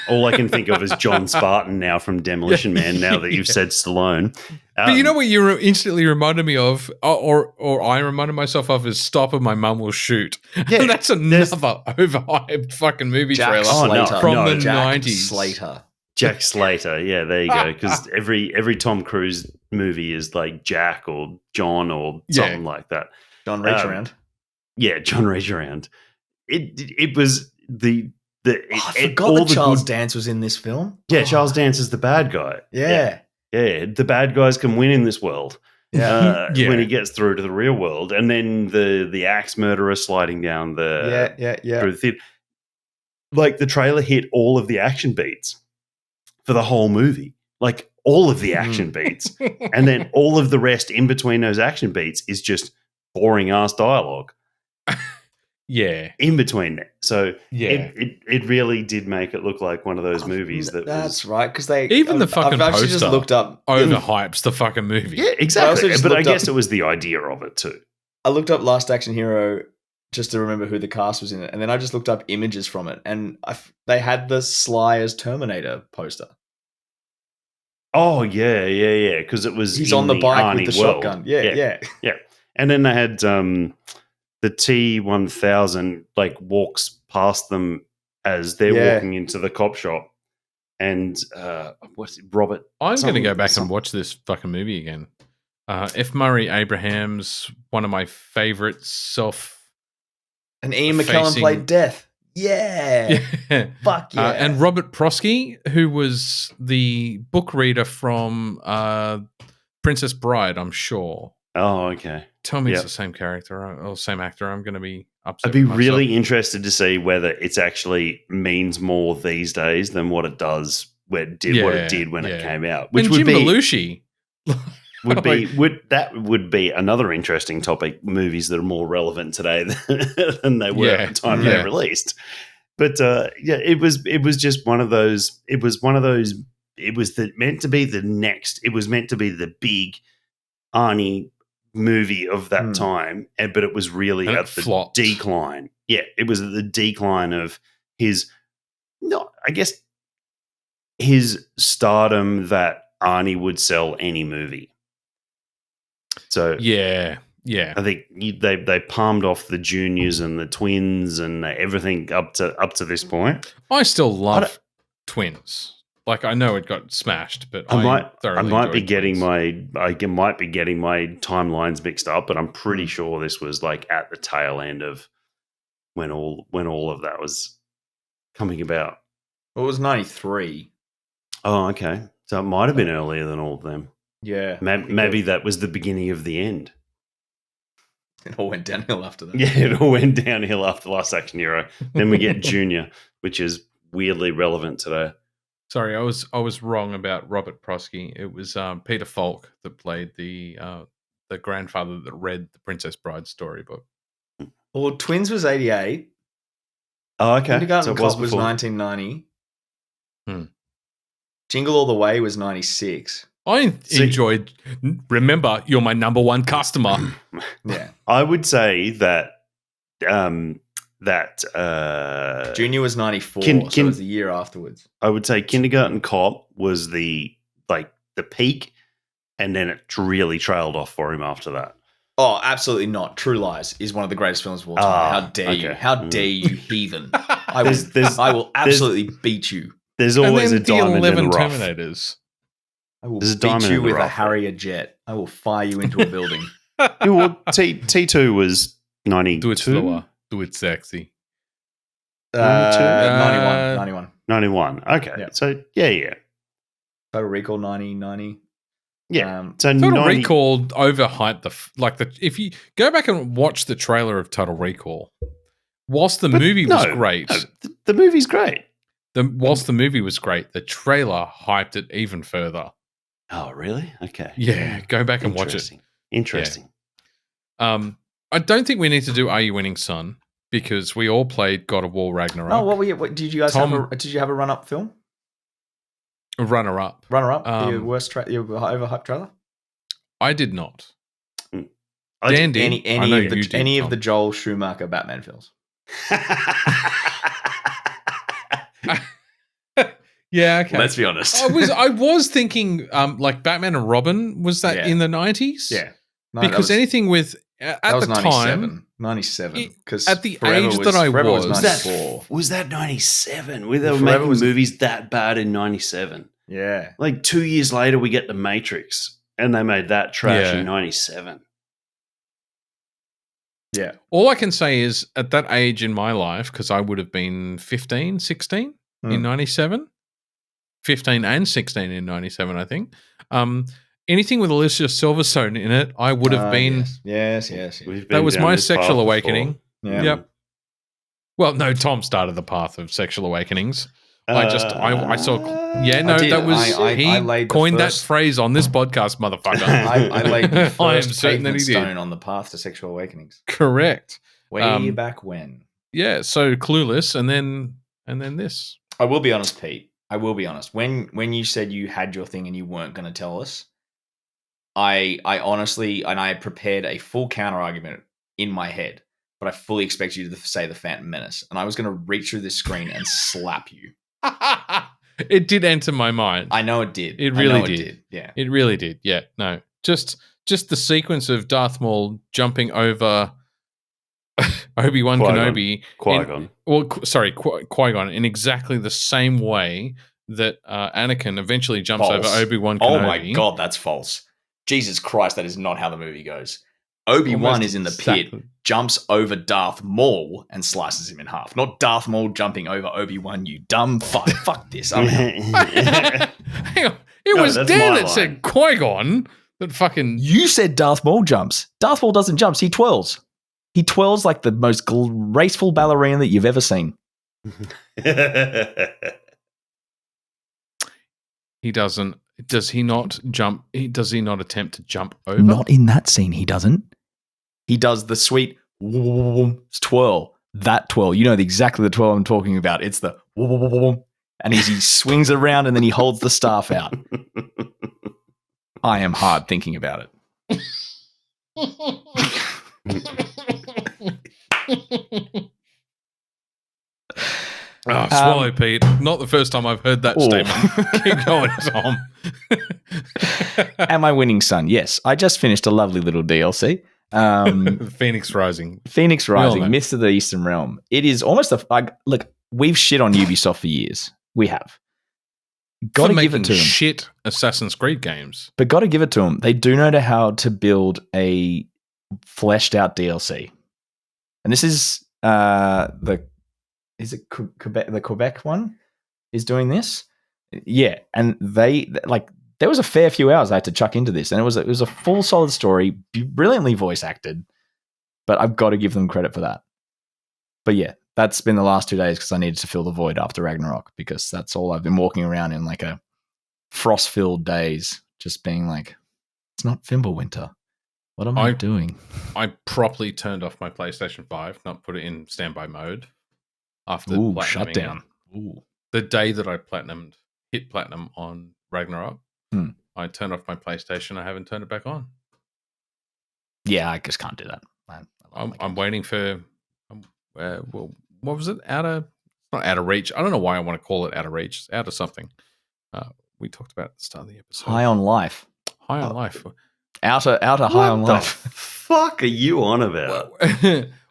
All I can think of is John Spartan now from Demolition Man, now that you've said Stallone. But you know what you instantly reminded me of, or I reminded myself of, is Stop or My Mum Will Shoot. Yeah, and that's another overhyped fucking movie Jack trailer Slater. from the Jack 90s. Slater. Jack Slater, yeah, there you go. Because every Tom Cruise movie is like Jack or John or something like that. John Reach Around. Yeah, John Reach Around. It was I forgot that Charles Dance was in this film. Yeah, Charles Dance is the bad guy. Yeah. Yeah, the bad guys can win in this world. Yeah. When he gets through to the real world, and then the axe murderer sliding down the through the theater. Like the trailer hit all of the action beats for the whole movie, like all of the action beats, and then all of the rest in between those action beats is just boring ass dialogue. In between that. So it really did make it look like one of those movies that's right, because they even the fucking I've poster just looked up overhypes the fucking movie. Yeah, exactly. But I guess it was the idea of it too. I looked up Last Action Hero just to remember who the cast was in it, and then I just looked up images from it, and they had the Sly as Terminator poster. Oh yeah, because it was he's on the bike Arnie with the world. shotgun. Yeah. And then they had the T-1000 like walks past them as they're walking into the cop shop, and what's it, Robert? I'm going to go back and watch this fucking movie again. F. Murray Abraham's one of my favorites. And Ian McKellen played Death. Yeah. Fuck yeah. And Robert Prosky, who was the book reader from Princess Bride, I'm sure. Oh, okay. Tell me it's the same character or same actor. I'm going to be upset. I'd be really interested to see whether it actually means more these days than what it does. What it did when it came out. Which and would Jim be Belushi. would be another interesting topic. Movies that are more relevant today than they were at the time they released. But it was just one of those. It was one of those. It was meant to be the next. It was meant to be the big Arnie movie of that time, but it was really at the decline. Yeah, it was at the decline of his stardom that Arnie would sell any movie. So I think they palmed off the juniors and the twins and everything up to this point. I still love Twins. Like I know it got smashed, but I might be getting my timelines mixed up, but I'm pretty sure this was like at the tail end of when all of that was coming about. Well, it was 93. Oh, okay. So it might have been earlier than all of them. Yeah. Maybe that was the beginning of the end. It all went downhill after that. Yeah, it all went downhill after Last Action Hero. Then we get Junior, which is weirdly relevant today. Sorry, I was wrong about Robert Prosky. It was Peter Falk that played the grandfather that read the Princess Bride storybook. Well, Twins was 88. Oh, okay. Kindergarten Cop was 1990. Jingle All the Way was 96. I enjoyed. Remember, you're my number one customer. Yeah, I would say that Junior was 94, so it was the year afterwards. I would say Kindergarten Cop was the peak, and then it really trailed off for him after that. Oh, absolutely not. True Lies is one of the greatest films of all time. How dare you? How dare you, heathen? I will absolutely beat you. There's And always then a diamond the 11 in the rough. Terminators. I will There's a beat diamond you in the with a rough, Harrier jet. I will fire you into a building. Yeah, well, T2 was 92. Do it slower. Do it sexy. 92? 91. 91. Okay. Yeah. So, yeah. Total Recall 90. Yeah. So Total 90 Recall overhyped if you go back and watch the trailer of Total Recall, whilst the movie was great, the movie's great. Whilst the movie was great, the trailer hyped it even further. Oh, really? Okay. Yeah, go back and watch it. Interesting. I don't think we need to do Are You Winning, Son? Because we all played God of War Ragnarok. Oh, what did you guys have? Did you have a run-up film? Runner-up. Runner-up? Your worst your overhyped trailer? I did not. Dan did. Any of the Joel Schumacher Batman films? Yeah, okay. Let's be honest. I was thinking like Batman and Robin, was that in the 90s? Yeah. No, because anything with at the 97. time 97. Because at the age that I was 94. Was that 97? They were making movies that bad in 97. Yeah. Like 2 years later, we get The Matrix, and they made that trash in 97. Yeah. All I can say is at that age in my life, because I would have been 15, 16 in 97, 15 and 16 in 97, I think. Anything with Alicia Silverstone in it, I would have been. Yes. That was my sexual awakening. Yeah. Yep. Well, no, Tom started the path of sexual awakenings. I saw. Yeah, no, that was he coined that phrase on this podcast, motherfucker. I laid the first I am certain that he stone did. on the path to sexual awakenings. Correct. Way back when. Yeah. So Clueless, and then this. I will be honest, Pete. I will be honest. When you said you had your thing and you weren't going to tell us, I honestly, and I prepared a full counter argument in my head, but I fully expect you to say the Phantom Menace, and I was going to reach through this screen and slap you. It did enter my mind. I know it did. It really did. It did. Yeah, it really did. Yeah, no, just the sequence of Darth Maul jumping over Obi-Wan Kenobi, Qui-Gon. Qui-Gon, in exactly the same way that Anakin eventually jumps over Obi-Wan Kenobi. Oh my god, that's false. Jesus Christ, that is not how the movie goes. Obi-Wan is in the pit, jumps over Darth Maul and slices him in half. Not Darth Maul jumping over Obi-Wan, you dumb fuck. Fuck this. Hang on. It was Dan that said Qui-Gon that fucking... You said Darth Maul jumps. Darth Maul doesn't jump. He twirls. He twirls like the most graceful ballerina that you've ever seen. He doesn't. Does he not jump? Does he not attempt to jump over? Not in that scene, he doesn't. He does the sweet twirl. That twirl. You know exactly the twirl I'm talking about. It's the and he swings around and then he holds the staff out. I am hard thinking about it. Oh, swallow, Pete. Not the first time I've heard that statement. Keep going, Tom. Am I winning, son? Yes. I just finished a lovely little DLC. Phoenix Rising. Myths of the Eastern Realm. It is almost look, we've shit on Ubisoft for years. We have. Got to give it to them. Shit Assassin's Creed games. But got to give it to them. They do know how to build a fleshed out DLC. And this is the Quebec one is doing this. Yeah, and they there was a fair few hours I had to chuck into this, and it was a full solid story, brilliantly voice acted. But I've got to give them credit for that. But yeah, that's been the last 2 days because I needed to fill the void after Ragnarok, because that's all I've been walking around in, like a frost-filled days, just being like, it's not Fimbulwinter. What am I doing? I properly turned off my PlayStation 5, not put it in standby mode after shutdown. The day that I hit platinum on Ragnarok, I turned off my PlayStation. I haven't turned it back on. Yeah, I just can't do that. I'm waiting for what was it? Not Out of Reach. I don't know why I want to call it Out of Reach. It's Out of something. We talked about at the start of the episode. High on Life. Outer High on Life. Fuck are you on about?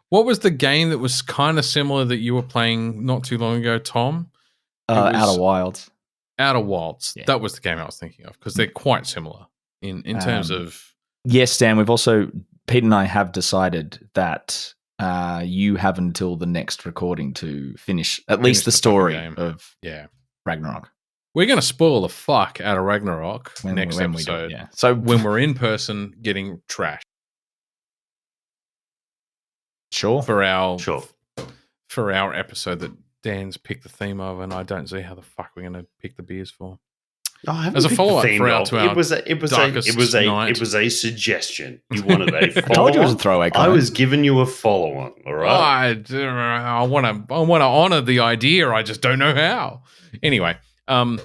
What was the game that was kind of similar that you were playing not too long ago, Tom? Outer Wilds. Outer Wilds. Yeah. That was the game I was thinking of because they're quite similar in terms of. Yes, Dan. Pete and I have decided that you have until the next recording to finish at least the story of Ragnarok. We're going to spoil the fuck out of Ragnarok next episode. Yeah. So when we're in person getting trashed. Sure. For our episode that Dan's picked the theme of, and I don't see how the fuck we're going to pick the beers for. As a follow-up to our it was a suggestion. You wanted a follow-on. I told you it was a throwaway comment. I was giving you a follow-on. All right. I want to honor the idea. I just don't know how. Anyway, are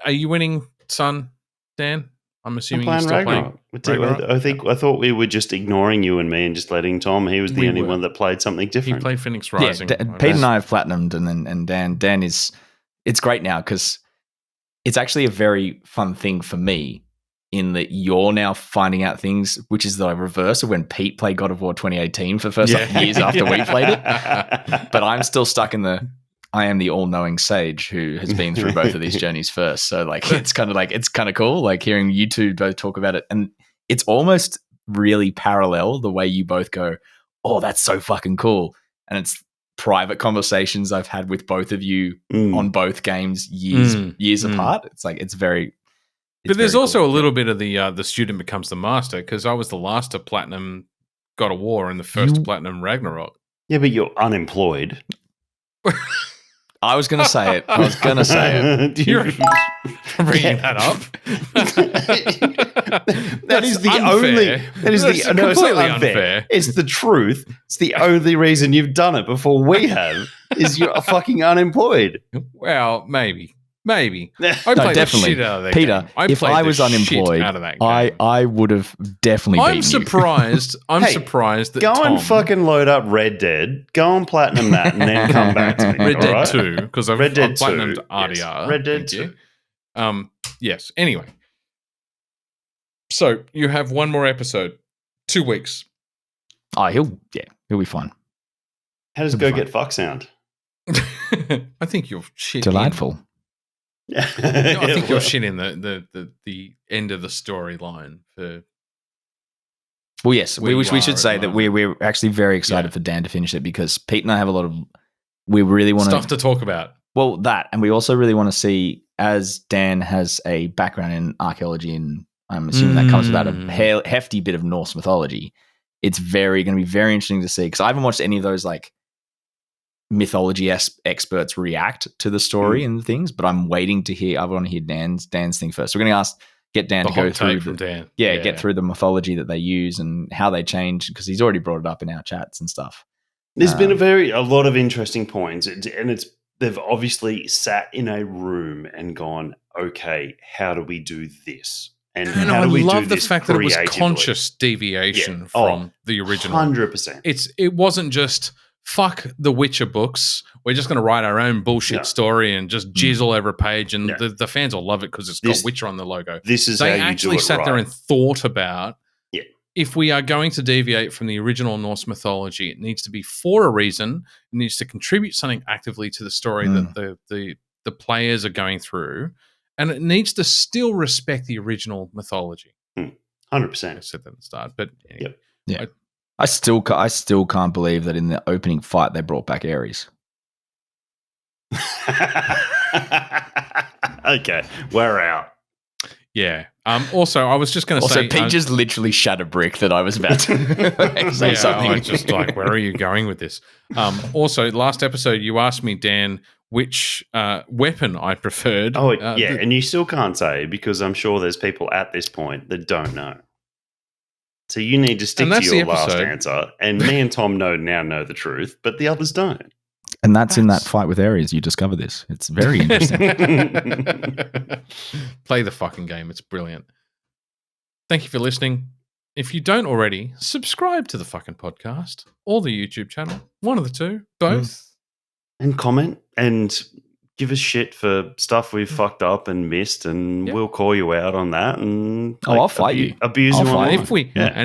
you winning, son, Dan? I'm assuming you're still playing Ragnarok. I thought we were just ignoring you and me and just letting Tom. He was the only one that played something different. He played Phoenix Rising. Yeah, Pete and I have platinumed, and Dan is. It's great now because it's actually a very fun thing for me in that you're now finding out things, which is the reverse of when Pete played God of War 2018 for the first years after we played it. But I'm still stuck in I am the all-knowing sage who has been through both of these journeys first. So it's kind of cool, like hearing you two both talk about it. And it's almost really parallel the way you both go, oh, that's so fucking cool. And it's private conversations I've had with both of you on both games years apart. It's like, it's very... But there's also a little bit of the student becomes the master, because I was the last to platinum God of War and the first to platinum Ragnarok. Yeah, but you're unemployed. I was going to say it. You're bringing that up. That is the unfair. only. That is That's the no, it's completely not unfair. unfair. It's the truth. It's the only reason you've done it before we have. Is you're fucking unemployed. Well, maybe. I played definitely. the shit out of that Peter, game. if I was unemployed, I would have definitely beaten surprised. I'm Hey, surprised that Go Tom, and fucking load up Red Dead. Go and platinum that, and then come back to me. Red Dead all right? 2, because I've platinumed RDR. Yes. Red Dead Thank 2. you. Yes. Anyway, so you have one more episode, 2 weeks. Oh, he'll be fine. How does Go Get Fuck sound? I think you're shit. Delightful. I think you're shit in the end of the storyline for. Well, yes, we should say that we're actually very excited for Dan to finish it, because Pete and I have a lot of we really want stuff to talk about. Well, that, and we also really want to see, as Dan has a background in archaeology, and I'm assuming that comes without a hefty bit of Norse mythology. It's going to be very interesting to see, because I haven't watched any of those like mythology experts react to the story and things, but I'm waiting to hear. I want to hear Dan's thing first. We're going to get Dan to go through from Dan. Get through the mythology that they use and how they change, because he's already brought it up in our chats and stuff. There's been a lot of interesting points, and they've obviously sat in a room and gone, okay, how do we do this? And how do we love do the fact that it was conscious deviation from the original. 100%. It wasn't just fuck the Witcher books. We're just going to write our own bullshit story and just jizz all over a page, and the fans will love it because it's got Witcher on the logo. They actually sat there and thought about, yeah, if we are going to deviate from the original Norse mythology, it needs to be for a reason. It needs to contribute something actively to the story that the players are going through, and it needs to still respect the original mythology. 100%. I said that at the start, but anyway, yeah. I still can't believe that in the opening fight they brought back Ares. Okay, we're out. Yeah. Also, I was just going to say... Also, Pete just literally shat a brick that I was about to say something. I was just like, where are you going with this? Also, last episode, you asked me, Dan, which weapon I preferred. Oh, and you still can't say, because I'm sure there's people at this point that don't know. So you need to stick to your last answer. And me and Tom now know the truth, but the others don't. And that's in that fight with Ares. You discover this. It's very interesting. Play the fucking game. It's brilliant. Thank you for listening. If you don't already, subscribe to the fucking podcast or the YouTube channel. One of the two. Both. And comment and give us shit for stuff we've fucked up and missed, and we'll call you out on that. And I'll fight you. Abuse you online.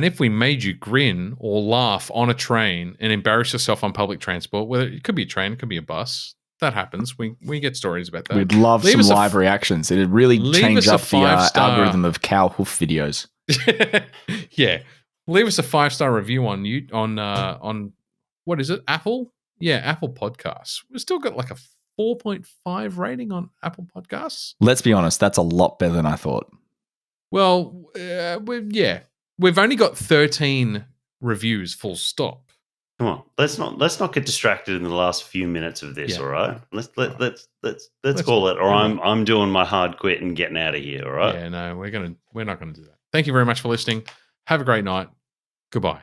If we made you grin or laugh on a train and embarrass yourself on public transport, whether it could be a train, it could be a bus, that happens. We get stories about that. We'd love some live reactions. It'd really change up the algorithm of cow hoof videos. Yeah, leave us a 5-star review on what is it? Apple? Yeah, Apple Podcasts. We've still got like a 4.5 rating on Apple Podcasts. Let's be honest, that's a lot better than I thought. Well, we've only got 13 reviews. Full stop. Come on, let's not get distracted in the last few minutes of this. All right, let's call it. Or I'm doing my hard quit and getting out of here. All right. Yeah, no, we're not gonna do that. Thank you very much for listening. Have a great night. Goodbye.